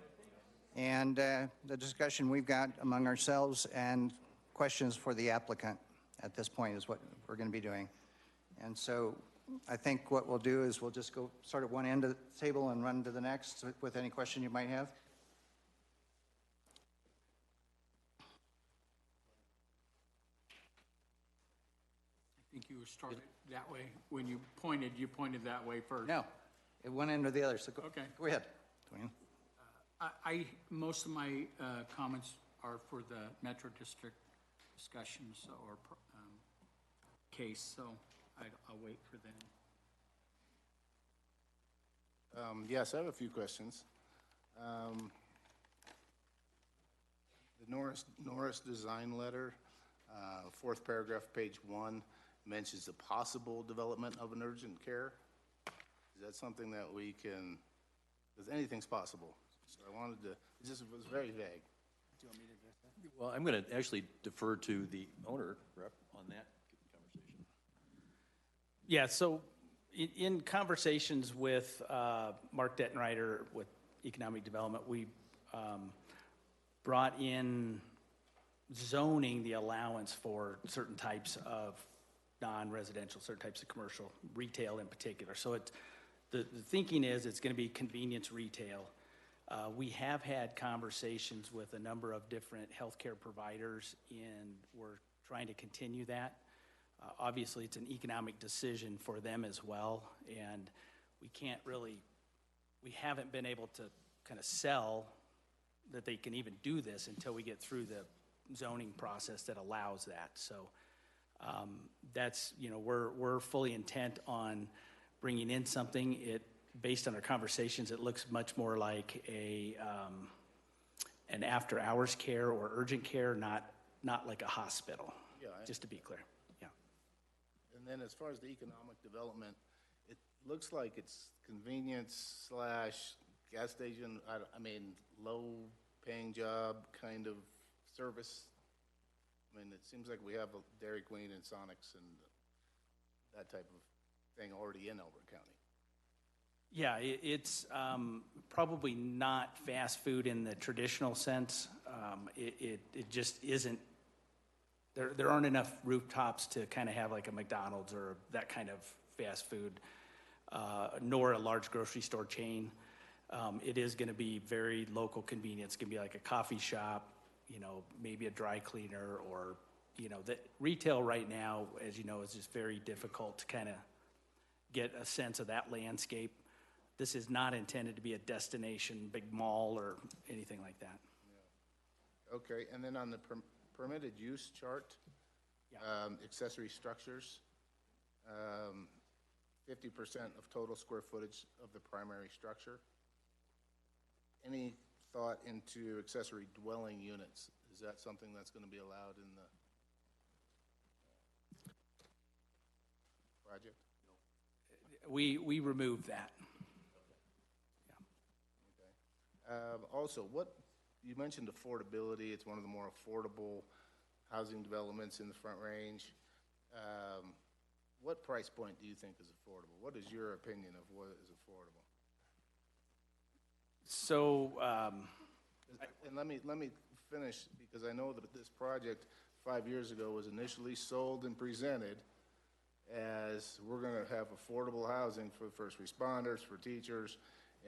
And the discussion we've got among ourselves and questions for the applicant at this point is what we're going to be doing. And so I think what we'll do is we'll just go start at one end of the table and run to the next with any question you might have. I think you started that way. When you pointed that way first. No, at one end or the other. So go ahead, Dwayne. Most of my comments are for the Metro District discussions or case, so I'll wait for them. Yes, I have a few questions. The Norris design letter, fourth paragraph, page 1, mentions the possible development of an urgent care. Is that something that we can, because anything's possible. So I wanted to, it just was very vague. Do you want me to address that? Well, I'm going to actually defer to the owner rep on that conversation. Yeah, so in conversations with Mark Dettenreiter with Economic Development, we brought in zoning the allowance for certain types of non-residential, certain types of commercial, retail in particular. So it's, the thinking is it's going to be convenience retail. We have had conversations with a number of different healthcare providers, and we're trying to continue that. Obviously, it's an economic decision for them as well, and we can't really, we haven't been able to kind of sell that they can even do this until we get through the zoning process that allows that. So that's, you know, we're fully intent on bringing in something. Based on our conversations, it looks much more like an after-hours care or urgent care, not like a hospital. Yeah, just to be clear. Yeah. And then as far as the economic development, it looks like it's convenience / gas station. I mean, low-paying job kind of service. I mean, it seems like we have a Dairy Queen and Sonics and that type of thing already in Elbert County. Yeah, it's probably not fast food in the traditional sense. It just isn't, there aren't enough rooftops to kind of have like a McDonald's or that kind of fast food, nor a large grocery store chain. It is going to be very local convenience. It's going to be like a coffee shop, you know, maybe a dry cleaner, or, you know, the retail right now, as you know, is just very difficult to kind of get a sense of that landscape. This is not intended to be a destination, big mall or anything like that. Yeah. Okay, and then on the permitted use chart, accessory structures, 50% of total square footage of the primary structure. Any thought into accessory dwelling units? Is that something that's going to be allowed in the project? We removed that. Also, you mentioned affordability. It's one of the more affordable housing developments in the Front Range. What price point do you think is affordable? What is your opinion of what is affordable? So, and let me finish, because I know that this project 5 years ago was initially sold and presented as we're going to have affordable housing for first responders, for teachers.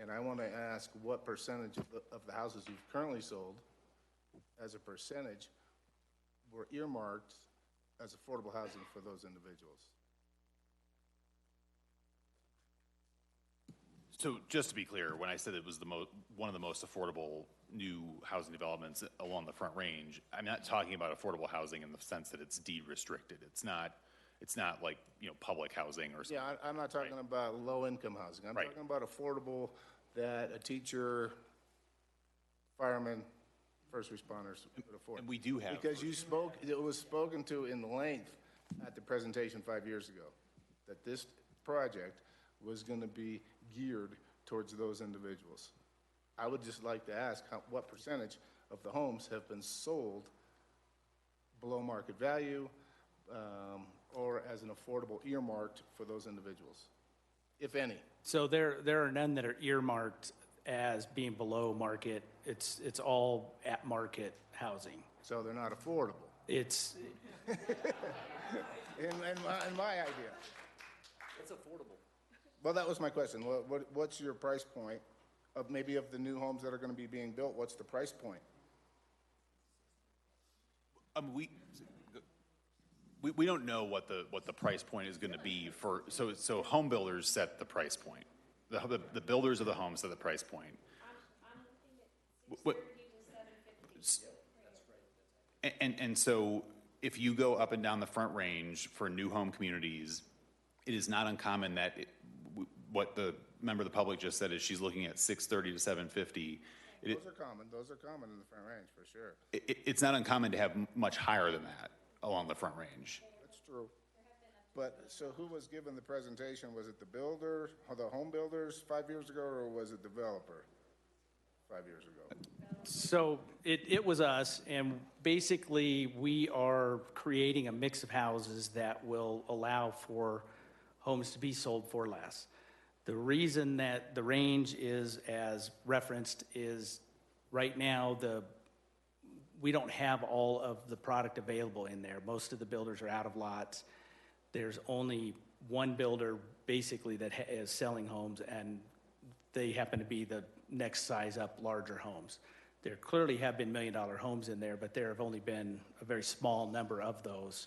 And I want to ask what percentage of the houses you've currently sold as a percentage were earmarked as affordable housing for those individuals? So just to be clear, when I said it was one of the most affordable new housing developments along the Front Range, I'm not talking about affordable housing in the sense that it's deed restricted. It's not like, you know, public housing or something. Yeah, I'm not talking about low-income housing. I'm talking about affordable that a teacher, fireman, first responders could afford. And we do have. Because it was spoken to in length at the presentation 5 years ago, that this project was going to be geared towards those individuals. I would just like to ask what percentage of the homes have been sold below market value, or as an affordable earmarked for those individuals, if any? So there are none that are earmarked as being below market. It's all at market housing. So they're not affordable. It's in my idea. It's affordable. Well, that was my question. What's your price point of maybe of the new homes that are going to be being built? What's the price point? We don't know what the price point is going to be for, so home builders set the price point. The builders of the homes set the price point. And so if you go up and down the Front Range for new home communities, it is not uncommon that what the member of the public just said is she's looking at $630 to $750. Those are common. Those are common in the Front Range for sure. It's not uncommon to have much higher than that along the Front Range. That's true. But so who was given the presentation? Was it the builder or the home builders 5 years ago, or was it developer 5 years ago? So it was us, and basically we are creating a mix of houses that will allow for homes to be sold for less. The reason that the range is as referenced is right now we don't have all of the product available in there. Most of the builders are out of lots. There's only one builder basically that is selling homes, and they happen to be the next size up larger homes. There clearly have been $1 million homes in there, but there have only been a very small number of those.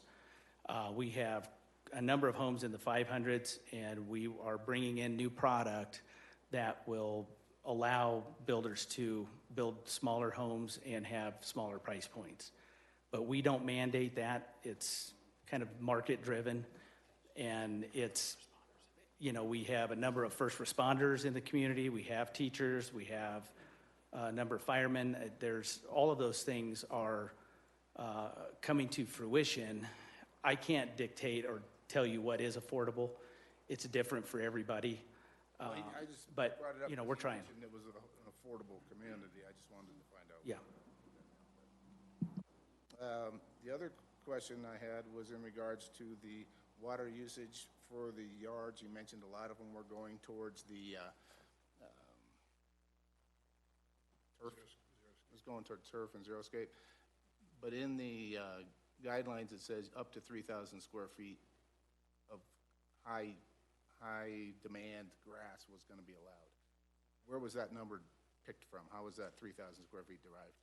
We have a number of homes in the 500s, and we are bringing in new product that will allow builders to build smaller homes and have smaller price points. But we don't mandate that. It's kind of market driven, and it's, we have a number of first responders in the community. We have teachers. We have a number of firemen. All of those things are coming to fruition. I can't dictate or tell you what is affordable. It's different for everybody. I just but brought it up we're trying. It was an affordable community. I just wanted to find out. Yeah. The other question I had was in regards to the water usage for the yards. You mentioned a lot of them were going towards the turf. It was going toward turf and xeriscape. But in the guidelines, it says up to 3,000 square feet of high demand grass was going to be allowed. Where was that number picked from? How was that 3,000 square feet derived?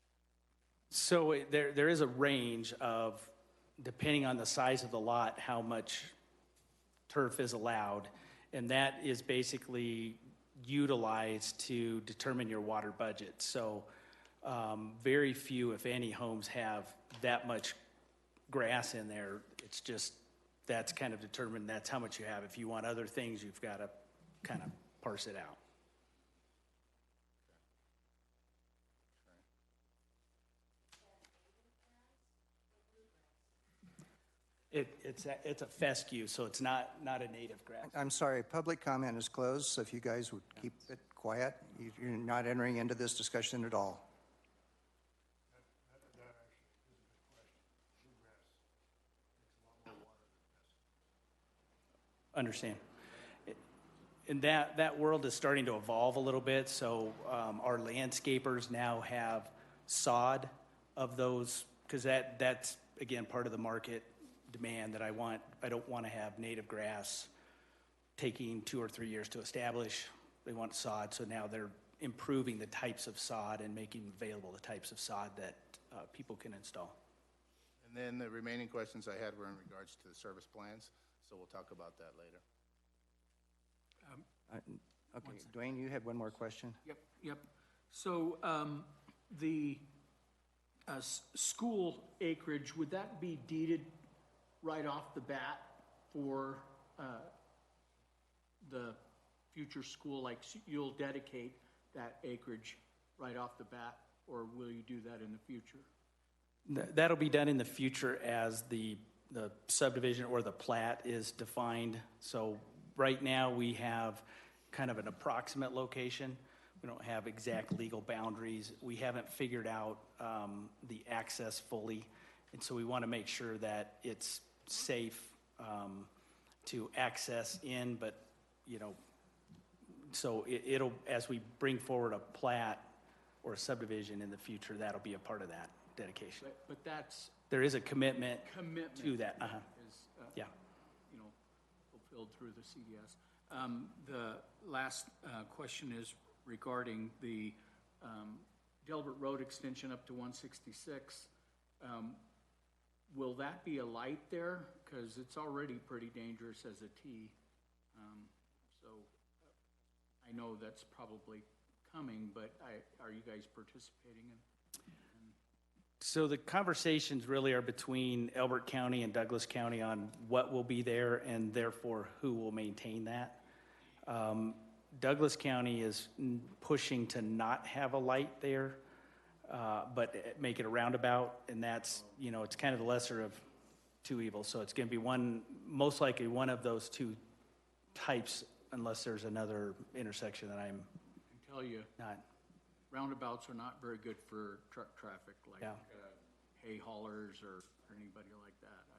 So there is a range of, depending on the size of the lot, how much turf is allowed, and that is basically utilized to determine your water budget. So very few, if any, homes have that much grass in there. It's just, that's kind of determined, that's how much you have. If you want other things, you've got to kind of parse it out. It's a fescue, so it's not a native grass. I'm sorry, public comment is closed, so if you guys would keep it quiet, you're not entering into this discussion at all. Understand. And that world is starting to evolve a little bit, so our landscapers now have sod of those, because that's, again, part of the market demand that I don't want to have native grass taking 2 or 3 years to establish. They want sod, so now they're improving the types of sod and making available the types of sod that people can install. And then the remaining questions I had were in regards to the service plans, so we'll talk about that later. Okay, Dwayne, you had one more question? Yep. So the school acreage, would that be deeded right off the bat for the future school? Like you'll dedicate that acreage right off the bat, or will you do that in the future? That'll be done in the future as the subdivision or the plat is defined. So right now we have kind of an approximate location. We don't have exact legal boundaries. We haven't figured out the access fully. And so we want to make sure that it's safe to access in, but, you know, so it'll, as we bring forward a plat or a subdivision in the future, that'll be a part of that dedication. But that's. There is a commitment Commitment. to that. Is, Yeah. you know, fulfilled through the CDS. The last question is regarding the Elbert Road extension up to 166. Will that be a light there? Because it's already pretty dangerous as a T. So I know that's probably coming, but are you guys participating in? So the conversations really are between Elbert County and Douglas County on what will be there and therefore who will maintain that. Douglas County is pushing to not have a light there, but make it a roundabout, and that's, you know, it's kind of the lesser of two evils. So it's going to be most likely one of those two types, unless there's another intersection that I'm I tell you, not. roundabouts are not very good for truck traffic, like Yeah. hay haulers or anybody like that. I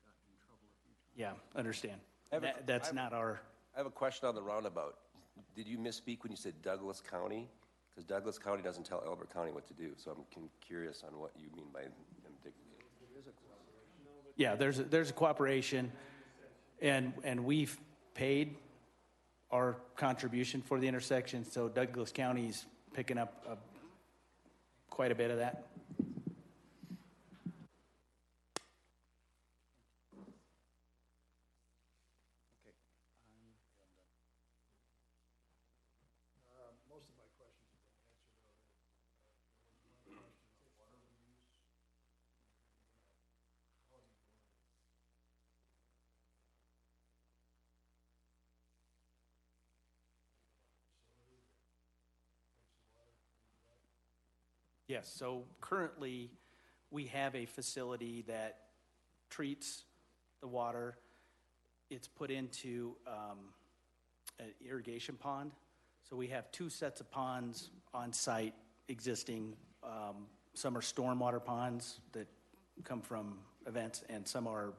got in trouble a few times. Yeah, understand. That's not our. I have a question on the roundabout. Did you misspeak when you said Douglas County? Because Douglas County doesn't tell Elbert County what to do, so I'm curious on what you mean by them dictating. Yeah, there's a cooperation, and we've paid our contribution for the intersection, so Douglas County's picking up quite a bit of that. Most of my questions have been answered already. Water reuse. Yes, so currently, we have a facility that treats the water. It's put into an irrigation pond. So we have two sets of ponds on site existing. Some are stormwater ponds that come from events, and some are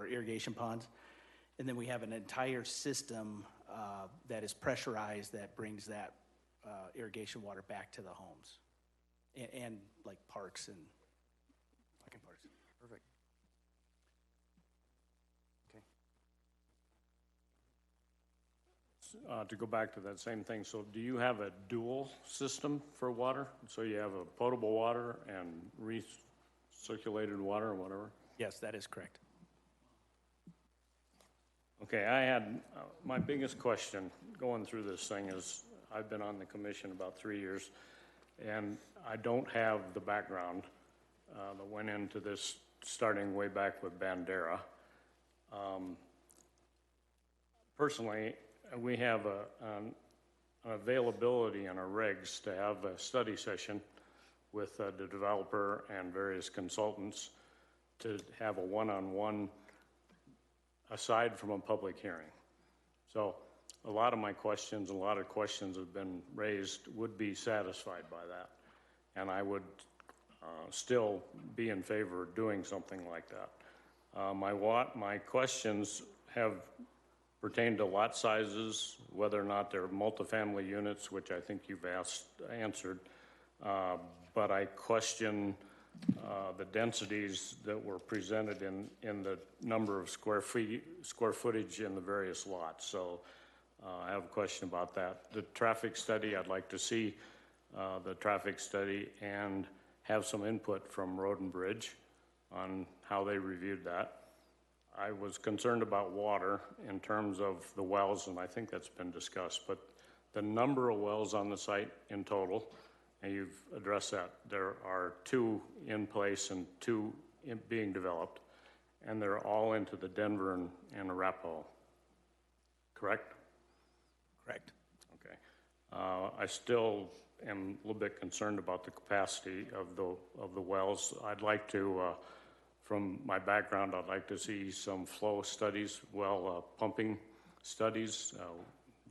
irrigation ponds. And then we have an entire system that is pressurized that brings that irrigation water back to the homes. And like parks and fucking parks. Perfect. Okay. To go back to that same thing, so do you have a dual system for water? So you have a potable water and recirculated water or whatever? Yes, that is correct. Okay, I had, my biggest question going through this thing is, I've been on the commission about 3 years, and I don't have the background that went into this, starting way back with Bandera. Personally, we have an availability in our regs to have a study session with the developer and various consultants to have a one-on-one aside from a public hearing. So a lot of my questions, a lot of questions have been raised, would be satisfied by that. And I would still be in favor of doing something like that. My questions have pertained to lot sizes, whether or not they're multifamily units, which I think you've answered. But I question the densities that were presented in the number of square footage in the various lots. So I have a question about that. The traffic study, I'd like to see the traffic study and have some input from Road and Bridge on how they reviewed that. I was concerned about water in terms of the wells, and I think that's been discussed, but the number of wells on the site in total, and you've addressed that. There are 2 in place and 2 being developed, and they're all into the Denver and Arapahoe, correct? Correct. Okay. I still am a little bit concerned about the capacity of the wells. I'd like to, from my background, I'd like to see some flow studies, pumping studies,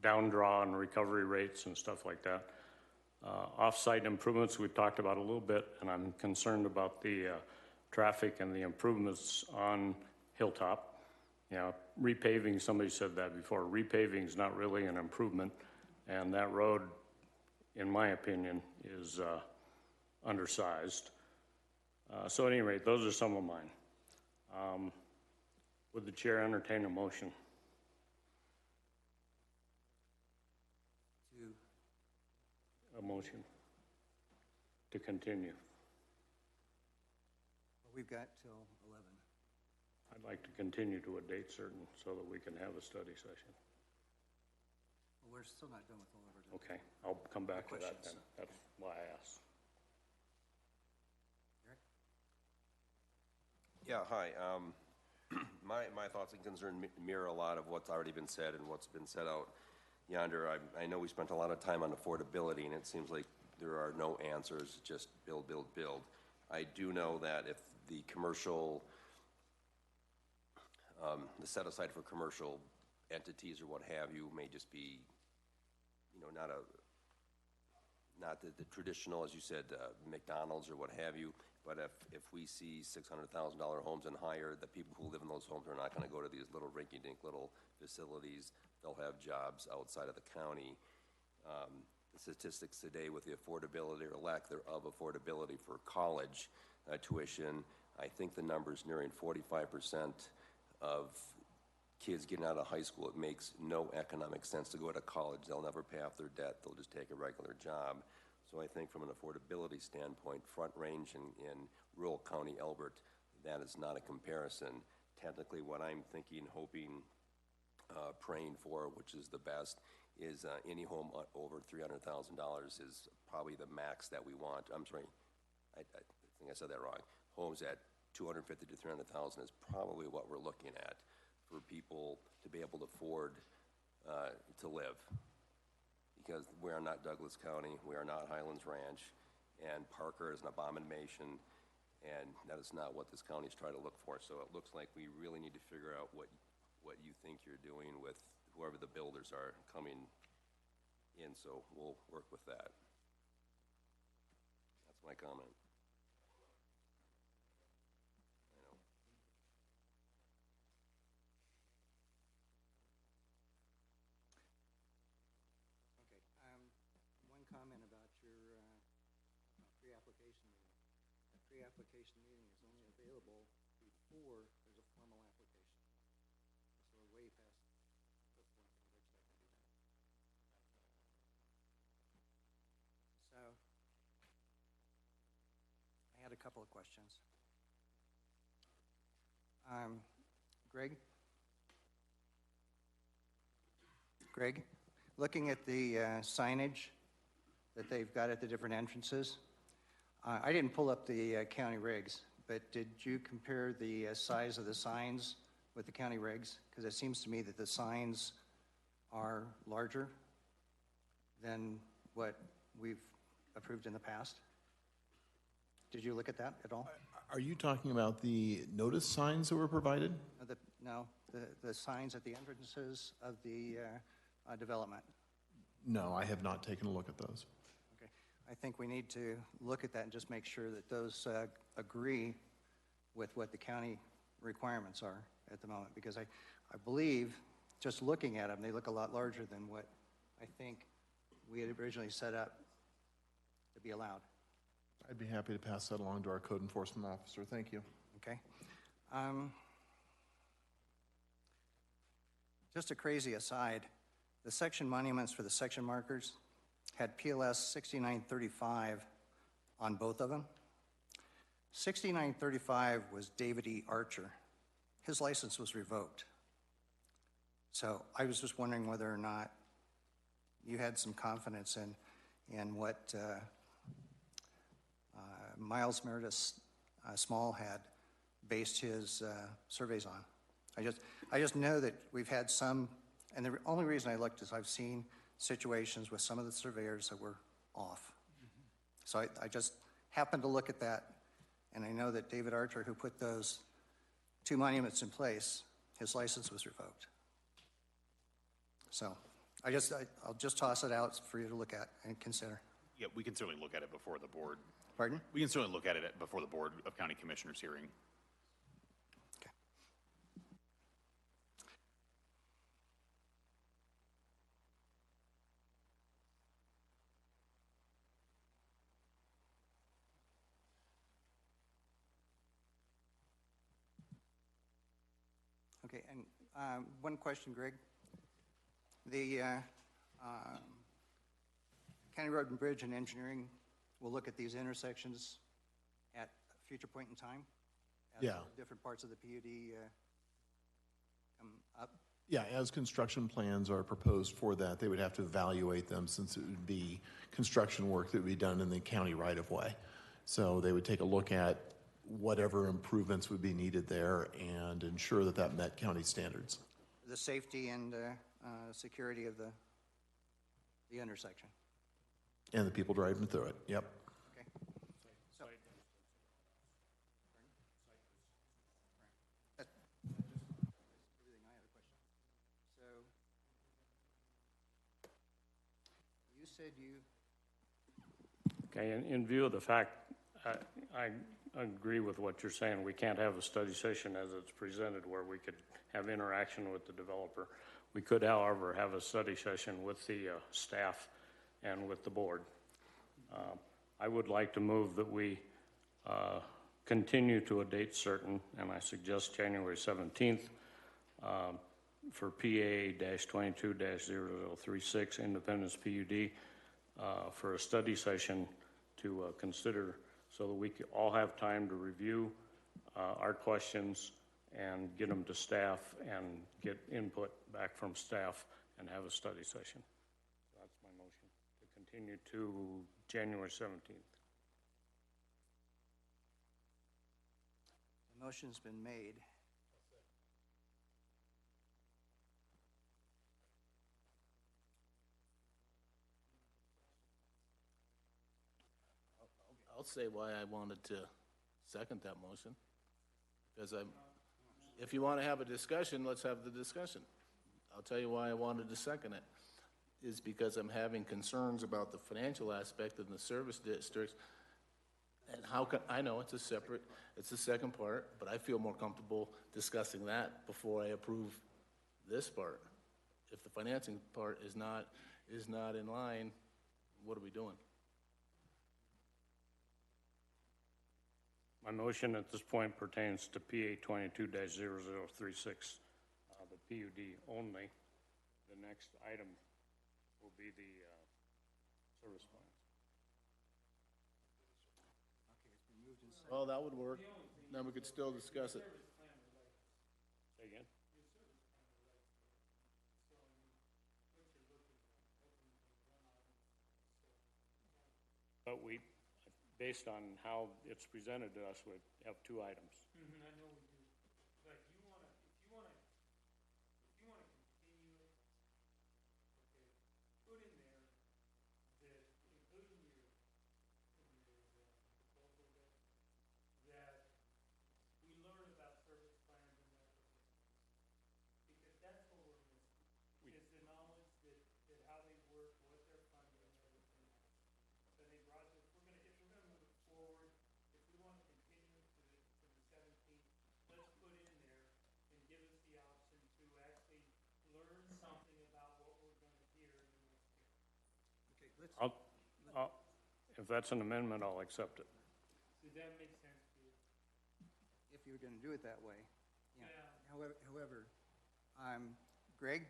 down draw and recovery rates and stuff like that. Off-site improvements we talked about a little bit, and I'm concerned about the traffic and the improvements on Hilltop. You know, repaving, somebody said that before, repaving is not really an improvement, and that road, in my opinion, is undersized. So at any rate, those are some of mine. Would the chair entertain a motion? A motion to continue. Well, we've got till 11. I'd like to continue to a date certain so that we can have a study session. Well, we're still not done with all of our. Okay, I'll come back to that then. Questions. That's why I asked. Eric? Yeah, hi. My thoughts and concerns mirror a lot of what's already been said and what's been said out yonder. I know we spent a lot of time on affordability, and it seems like there are no answers, just build, build, build. I do know that if the commercial, the set aside for commercial entities or what have you may just be, you know, not the traditional, as you said, McDonald's or what have you. But if we see $600,000 homes and higher, the people who live in those homes are not going to go to these little rinky-dink little facilities. They'll have jobs outside of the county. The statistics today with the affordability or lack thereof affordability for college tuition, I think the number's nearing 45% of kids getting out of high school. It makes no economic sense to go to college. They'll never pay off their debt. They'll just take a regular job. So I think from an affordability standpoint, Front Range in rural county Elbert, that is not a comparison. Technically, what I'm thinking, hoping, praying for, which is the best, is any home over $300,000 is probably the max that we want. I'm sorry, I think I said that wrong. Homes at $250,000 to $300,000 is probably what we're looking at for people to be able to afford to live. Because we are not Douglas County, we are not Highlands Ranch, and Parker is an abomination, and that is not what this county is trying to look for. So it looks like we really need to figure out what you think you're doing with whoever the builders are coming in, so we'll work with that. That's my comment. One comment about your pre-application meeting. The pre-application meeting is only available before there's a formal application. So we're way past the point at which that can be done. So I had a couple of questions. Greg, looking at the signage that they've got at the different entrances, I didn't pull up the county regs, but did you compare the size of the signs with the county regs? Because it seems to me that the signs are larger than what we've approved in the past. Did you look at that at all? Are you talking about the notice signs that were provided? No, the signs at the entrances of the development. No, I have not taken a look at those. Okay, I think we need to look at that and just make sure that those agree with what the county requirements are at the moment, because I believe, just looking at them, they look a lot larger than what I think we had originally set up to be allowed. I'd be happy to pass that along to our code enforcement officer. Thank you. Okay. Just a crazy aside, the section monuments for the section markers had PLS 6935 on both of them. 6935 was David E. Archer. His license was revoked. So I was just wondering whether or not you had some confidence in what Miles Meredith Small had based his surveys on. I just know that we've had some, and the only reason I looked is I've seen situations with some of the surveyors that were off. So I just happened to look at that, and I know that David Archer, who put those two monuments in place, his license was revoked. So I'll just toss it out for you to look at and consider. Yeah, we can certainly look at it before the board. Pardon? We can certainly look at it before the Board of County Commissioners hearing. Okay, and one question, Greg. The County Road and Bridge and Engineering will look at these intersections at a future point in time? As Yeah. different parts of the PUD come up? Yeah, as construction plans are proposed for that, they would have to evaluate them since it would be construction work that would be done in the county right-of-way. So they would take a look at whatever improvements would be needed there and ensure that that met county standards. The safety and security of the intersection? And the people driving through it, yep. Okay. So, that's everything I had a question. So, you said you... Okay, in view of the fact, I agree with what you're saying. We can't have a study session as it's presented where we could have interaction with the developer. We could, however, have a study session with the staff and with the board. I would like to move that we continue to a date certain, and I suggest January 17th for PA-22-0036 Independence PUD for a study session to consider so that we could all have time to review our questions and get them to staff and get input back from staff and have a study session. That's my motion, to continue to January 17th. The motion's been made. I'll say why I wanted to second that motion. Because if you want to have a discussion, let's have the discussion. I'll tell you why I wanted to second it. Is because I'm having concerns about the financial aspect of the service districts. And how can, I know it's a second part, but I feel more comfortable discussing that before I approve this part. If the financing part is not in line, what are we doing? My motion at this point pertains to PA 22-0036, the PUD only. The next item will be the service plans. Well, that would work. Then we could still discuss it. Say again? But we, based on how it's presented to us, we have two items. I know we do, but if you wanna continue it, okay, put in there that, including your proposal that we learn about service plans and that sort of thing. Because that's what we're missing, is the knowledge that how they work, what they're funding and everything else. So I think, Roger, if we're gonna move it forward, if we wanna continue to the 17th, let's put in there and give us the option to actually learn something about what we're gonna hear in the next hearing. Okay, let's... If that's an amendment, I'll accept it. Does that make sense to you? If you're going to do it that way. Yeah. However, Greg,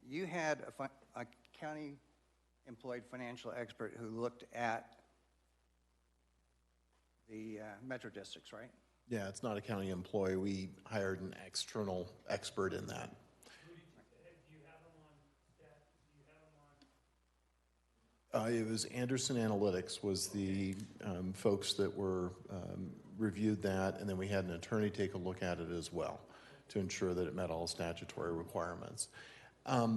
you had a county employed financial expert who looked at the metro districts, right? Yeah, it's not a county employee. We hired an external expert in that. Do you have them on staff? Do you have them on? It was Anderson Analytics was the folks that were reviewed that, and then we had an attorney take a look at it as well to ensure that it met all statutory requirements. I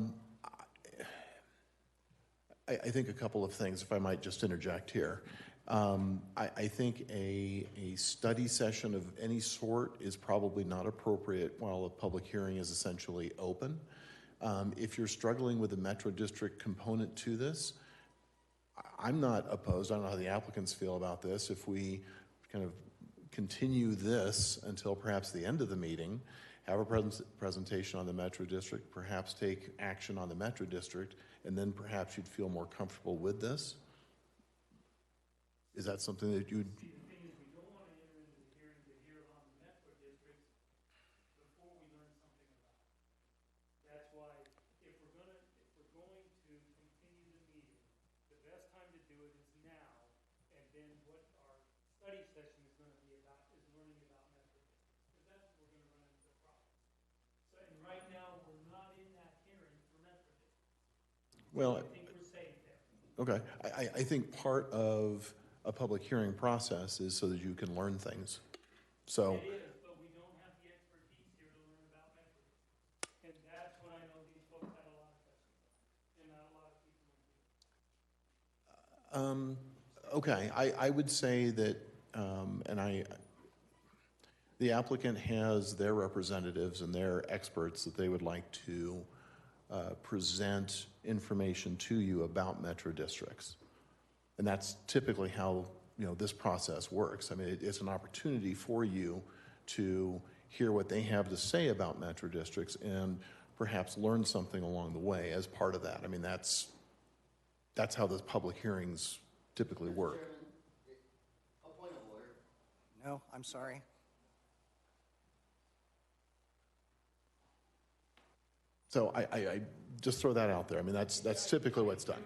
think a couple of things, if I might just interject here. I think a study session of any sort is probably not appropriate while a public hearing is essentially open. If you're struggling with a metro district component to this, I'm not opposed. I don't know how the applicants feel about this. If we kind of continue this until perhaps the end of the meeting, have a presentation on the Metro District, perhaps take action on the Metro District, and then perhaps you'd feel more comfortable with this? Is that something that you'd... See, the thing is, we don't want to enter into the hearing to hear on the Metro District before we learn something about it. That's why, if we're going to continue the meeting, the best time to do it is now, and then what our study session is going to be about is learning about Metro Districts, because that's what we're going to run into the problem. So, and right now, we're not in that hearing for Metro Districts. Well, I think we're safe there. okay. I think part of a public hearing process is so that you can learn things. So, It is, but we don't have the expertise here to learn about Metro Districts. And that's what I know these folks had a lot of questions about, and not a lot of people in here. okay, I would say that, the applicant has their representatives and their experts that they would like to present information to you about Metro Districts. And that's typically how, this process works. I mean, it's an opportunity for you to hear what they have to say about Metro Districts and perhaps learn something along the way as part of that. I mean, that's how the public hearings typically work. A point of order. No, I'm sorry. So I just throw that out there. I mean, that's typically what's done.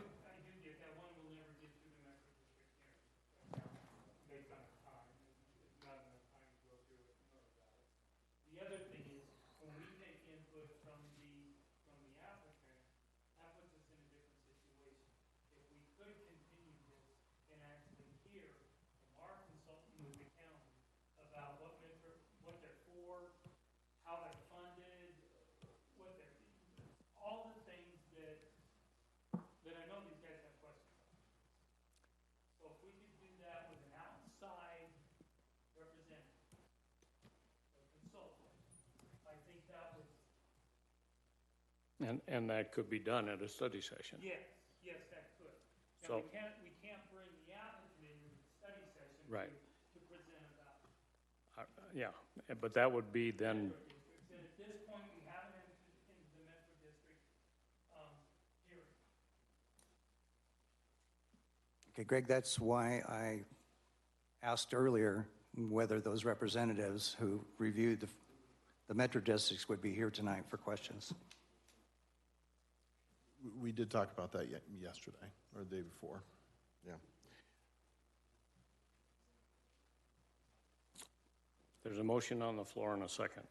And that could be done at a study session. Yes, that could. So, we can't bring the applicant into the study session right. to present about. Yeah, but that would be then, And at this point, we haven't entered into the Metro District hearing. Okay, Greg, that's why I asked earlier whether those representatives who reviewed the Metro Districts would be here tonight for questions. We did talk about that yesterday or the day before. Yeah. there's a motion on the floor in a second.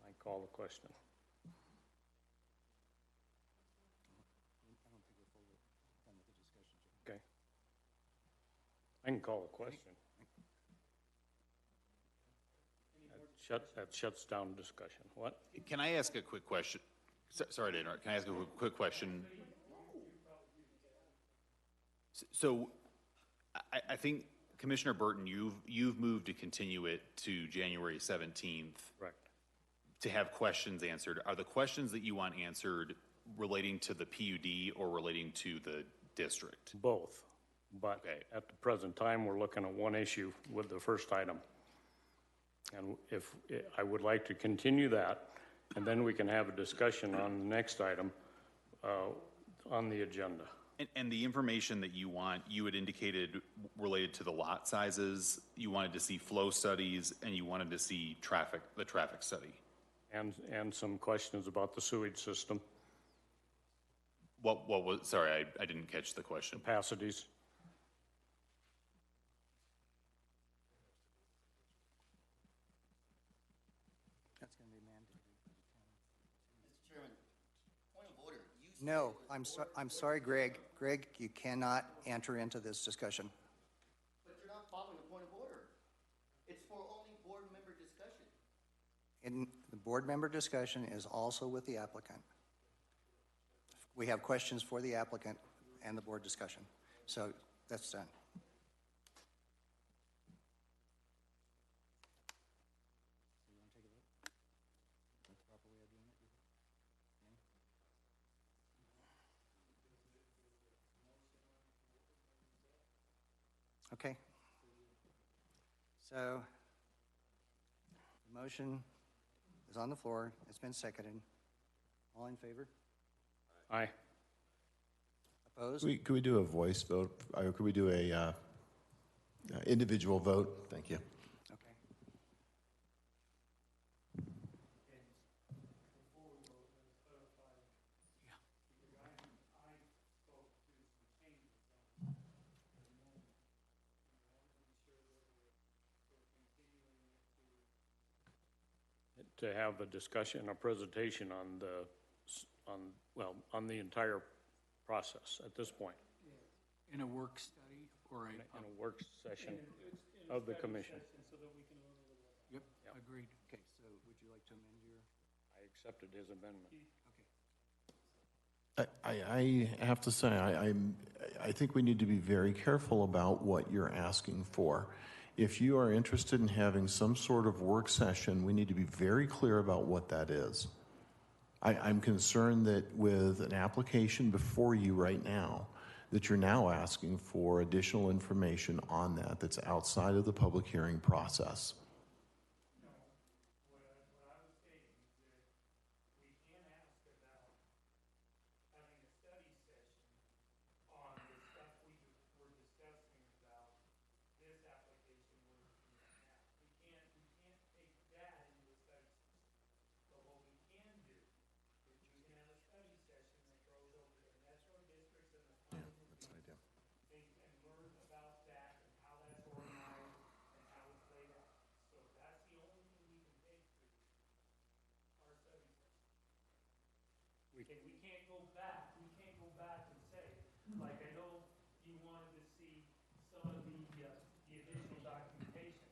I call the question. Okay. I can call a question. That shuts down discussion. What? Can I ask a quick question? Sorry to interrupt. Can I ask a quick question? So, I think Commissioner Burton, you've moved to continue it to January 17th. Correct. To have questions answered. Are the questions that you want answered relating to the PUD or relating to the district? Both. But at the present time, we're looking at one issue with the first item. And if I would like to continue that, and then we can have a discussion on the next item on the agenda. And the information that you want, you had indicated related to the lot sizes, you wanted to see flow studies, and you wanted to see the traffic study. And some questions about the sewage system. What was, sorry, I didn't catch the question. Capacities. That's going to be mandated. Mr. Chairman, point of order. No, I'm sorry, Greg. Greg, you cannot enter into this discussion. But you're not following the point of order. It's for only board member discussion. And the board member discussion is also with the applicant. We have questions for the applicant and the board discussion. So that's done. Okay. So, the motion is on the floor. It's been seconded. All in favor? Aye. Opposed? Could we do a voice vote? Could we do a individual vote? Thank you. Okay. To have a discussion, a presentation on the entire process at this point. In a work study or In a work session of the commission. Yep, agreed. Okay, so would you like to amend your? I accepted his amendment. I have to say, I think we need to be very careful about what you're asking for. If you are interested in having some sort of work session, we need to be very clear about what that is. I'm concerned that with an application before you right now, that you're now asking for additional information on that that's outside of the public hearing process. We can't go back and say, like, I know you wanted to see some of the additional documentation.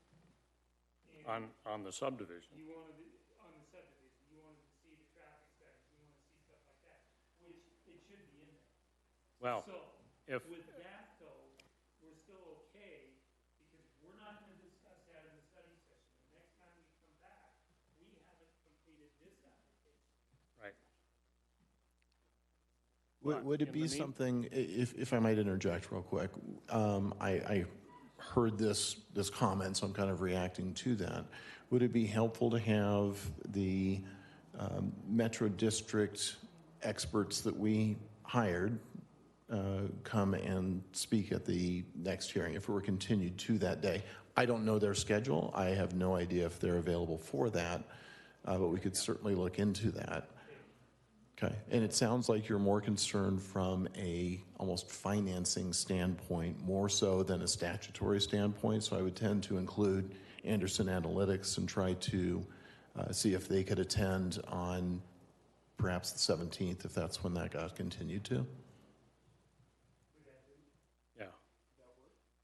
On the subdivision. You wanted, on the subdivision, you wanted to see the traffic studies, you want to see stuff like that, which it should be in there. Well, So, if, with that though, we're still okay, because we're not gonna discuss that in the study session. The next time we come back, we haven't completed this application. right. Would it be something, if I might interject real quick, I heard this comment, so I'm kind of reacting to that. Would it be helpful to have the Metro District experts that we hired come and speak at the next hearing if it were continued to that day? I don't know their schedule. I have no idea if they're available for that, but we could certainly look into that. Okay, and it sounds like you're more concerned from a almost financing standpoint, more so than a statutory standpoint, so I would tend to include Anderson Analytics and try to see if they could attend on perhaps the 17th, if that's when that got continued to. Yeah.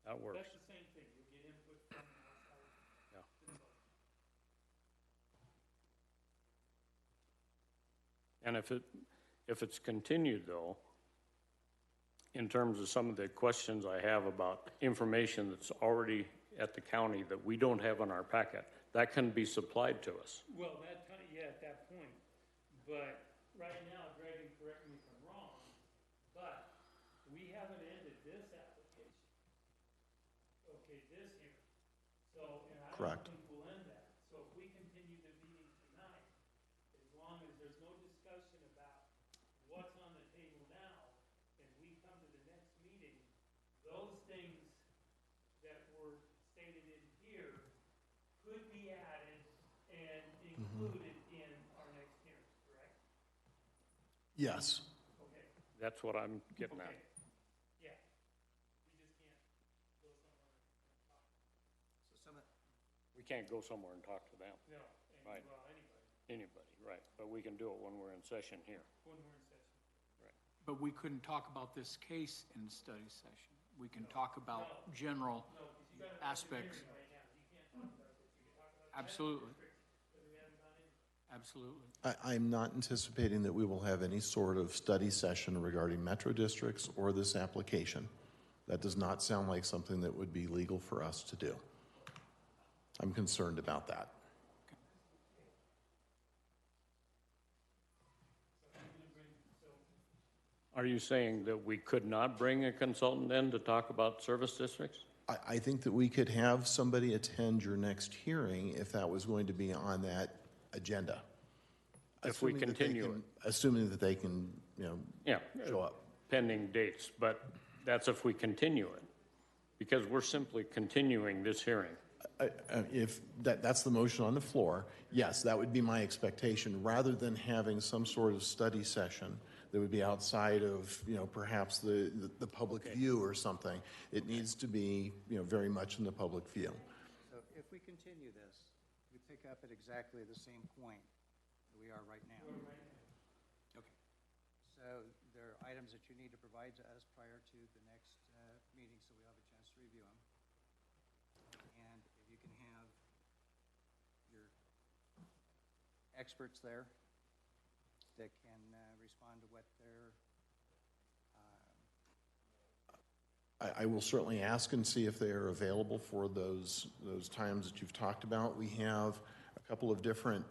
That works. That's the same thing, you'll get input from outside. Yeah. And if it's continued though, in terms of some of the questions I have about information that's already at the county that we don't have on our packet, that can be supplied to us. Well, at that point, but right now, Greg, and correct me if I'm wrong, but we haven't ended this application. Okay, this here. So, and I Correct. don't think we'll end that. So if we continue the meeting tonight, as long as there's no discussion about what's on the table now, and we come to the next meeting, those things that were stated in here could be added and included in our next hearing, correct? Yes. Okay, That's what I'm getting at. okay, yeah. We just can't go somewhere and talk. So some of, We can't go somewhere and talk to them. No, Right. well, anybody, Anybody, right, but we can do it when we're in session here. when we're in session. But we couldn't talk about this case in study session. We can talk about general No, because you got aspects. right now, you can't talk about this, you can talk about. Absolutely, Because we haven't gone into it. absolutely. I'm not anticipating that we will have any sort of study session regarding metro districts or this application. That does not sound like something that would be legal for us to do. I'm concerned about that. Are you saying that we could not bring a consultant in to talk about service districts? I think that we could have somebody attend your next hearing if that was going to be on that agenda. If we continue it. Assuming that they can, Yeah. show up. Pending dates, but that's if we continue it, because we're simply continuing this hearing. If that's the motion on the floor, yes, that would be my expectation, rather than having some sort of study session that would be outside of, perhaps the public view or something. It needs to be, very much in the public view. So if we continue this, we pick up at exactly the same point that we are right now. Okay. So there are items that you need to provide to us prior to the next meeting, so we have a chance to review them. And if you can have your experts there that can respond to what they're I will certainly ask and see if they are available for those times that you've talked about. We have a couple of different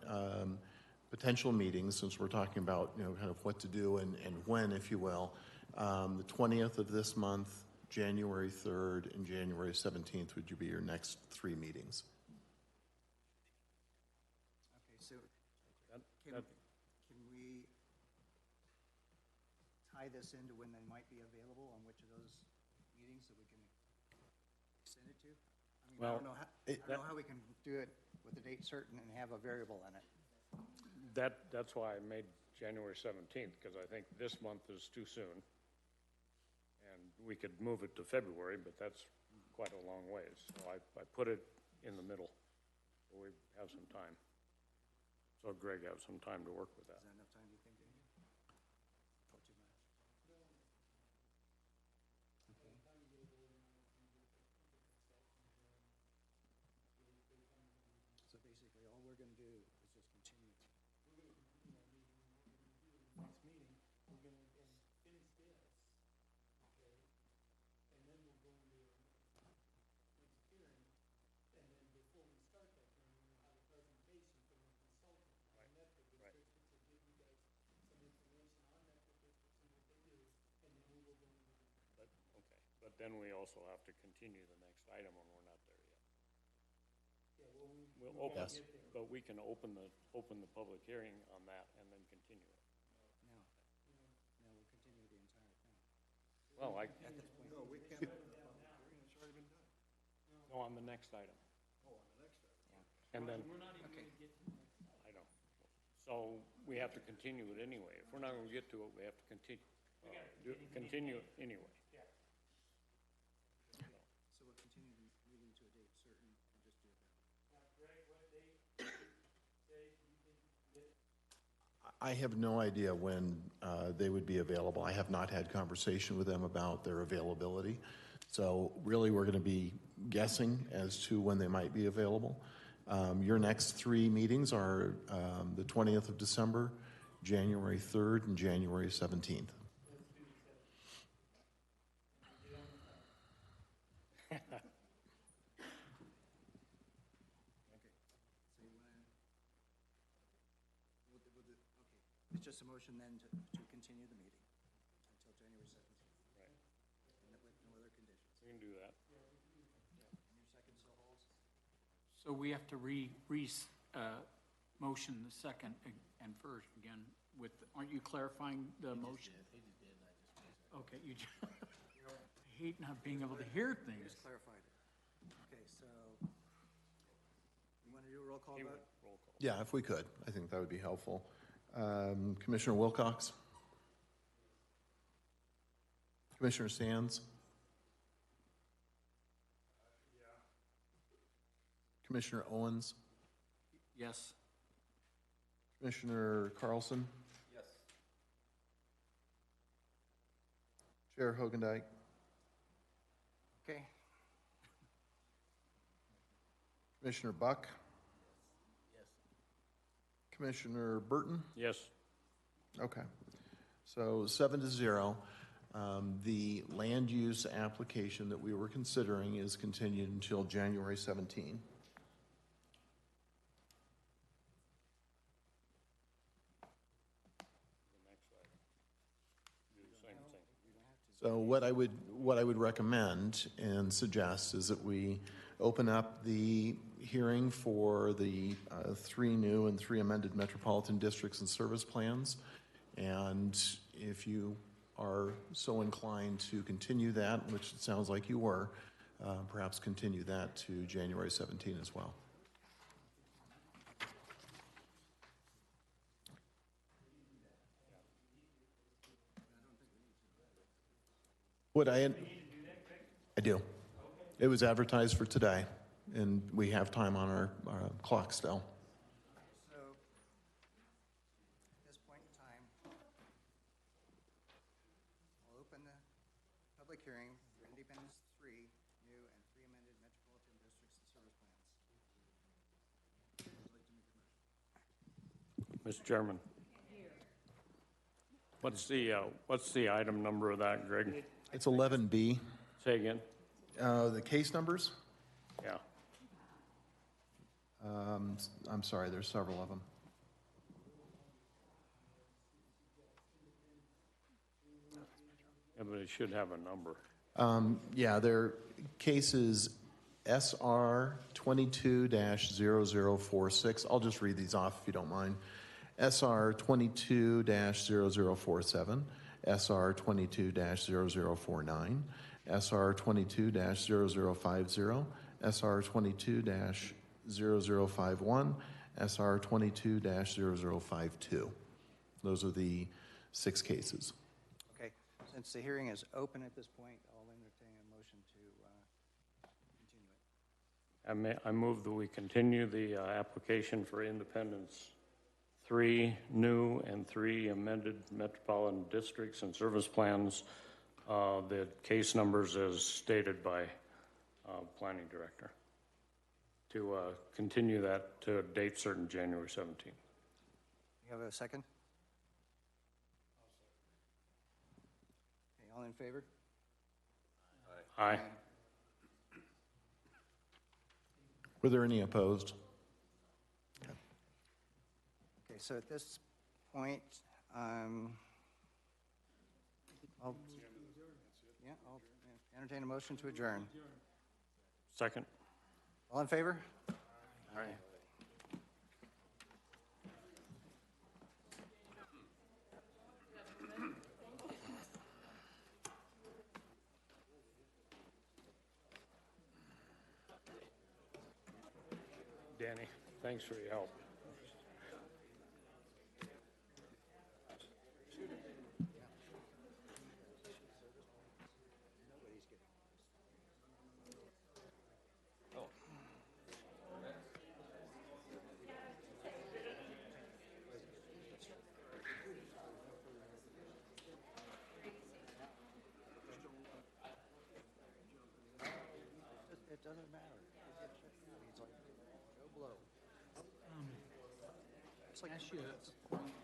potential meetings, since we're talking about, kind of what to do and when, if you will. The 20th of this month, January 3rd, and January 17th would be your next 3 meetings. Okay, so can we tie this into when they might be available on which of those meetings that we can extend it to? I mean, Well, I don't know how we can do it with a date certain and have a variable in it. That's why I made January 17th, because I think this month is too soon. And we could move it to February, but that's quite a long ways. So I put it in the middle, so we have some time. So Greg have some time to work with that. Is that enough time, do you think, Daniel? Or too much? Okay. So basically, all we're gonna do is just continue. Next meeting, we're gonna finish this, okay? And then we'll go into our next hearing, and then before we start that hearing, we'll have a presentation from a consultant on metric districts, which will give you guys some information on metric districts and what they do, and then we will go into the. But then we also have to continue the next item when we're not there yet. Yeah, well, We'll open, Yes. but we can open the public hearing on that and then continue it. No, we'll continue the entire thing. Well, At this point. No, we can't. It's already been done. No, on the next item. Oh, on the next item. And then, We're not even gonna get to the next. I know. So we have to continue it anyway. If we're not gonna get to it, we have to continue. Continue it anyway. So we'll continue the meeting to a date certain and just do it that way. Greg, what date, say, you can get it? I have no idea when they would be available. I have not had conversation with them about their availability. So really, we're going to be guessing as to when they might be available. Your next 3 meetings are the 20th of December, January 3rd, and January 17th. It's just a motion then to continue the meeting until January 17th. Right. And with no other conditions. We can do that. And your second, so holds? So we have to motion the second and first again with, aren't you clarifying the motion? Okay, you just, I hate not being able to hear things. Just clarified it. Okay, so you want to do a roll call vote? Roll call. Yeah, if we could, I think that would be helpful. Commissioner Wilcox? Commissioner Sands? Commissioner Owens? Yes. Commissioner Carlson? Yes. Chair Hogendijk? Okay. Commissioner Buck? Yes. Commissioner Burton? Yes. Okay. So 7-0. The land use application that we were considering is continued until January 17. The next item. Do the same thing. So what I would recommend and suggest is that we open up the hearing for the 3 new and 3 amended metropolitan districts and service plans. And if you are so inclined to continue that, which it sounds like you were, perhaps continue that to January 17 as well. I do. It was advertised for today, and we have time on our clock still. So, at this point in time, we'll open the public hearing for Independence 3, new and 3 amended metropolitan districts and service plans. Mr. Chairman. What's the item number of that, Greg? It's 11B. Say again? The case numbers? Yeah. I'm sorry, there's several of them. Yeah, but it should have a number. Yeah, they're cases SR 22-0046. I'll just read these off if you don't mind. SR 22-0047, SR 22-0049, SR 22-0050, SR 22-0051, SR 22-0052. Those are the 6 cases. Okay, since the hearing is open at this point, I'll entertain a motion to continue it. I move that we continue the application for Independence 3 new and 3 amended metropolitan districts and service plans, the case numbers as stated by planning director, to continue that to a date certain, January 17th. You have a second? Okay, all in favor? Aye. Were there any opposed? Okay, so at this point, I'll entertain a motion to adjourn. Second. All in favor? Aye. Danny, thanks for your help. It doesn't matter. He's like, no blow. It's like, Ask you a point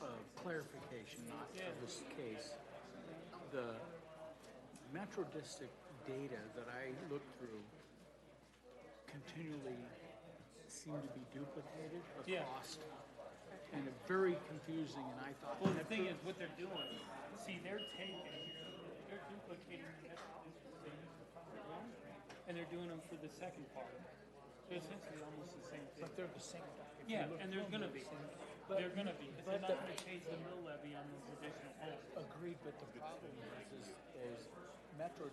of clarification, not for this case. The Metro District data that I looked through continually seem to be duplicated across, and it's very confusing, and I thought. Well, the thing is, what they're doing, see, they're duplicating the Metro District they used to fund their own, and they're doing them for the second part. So essentially almost the same thing. But they're the same. Yeah, and they're gonna be. They're gonna be, because they're not gonna change the mill levy on those additional homes. Agreed, but the problem is Metro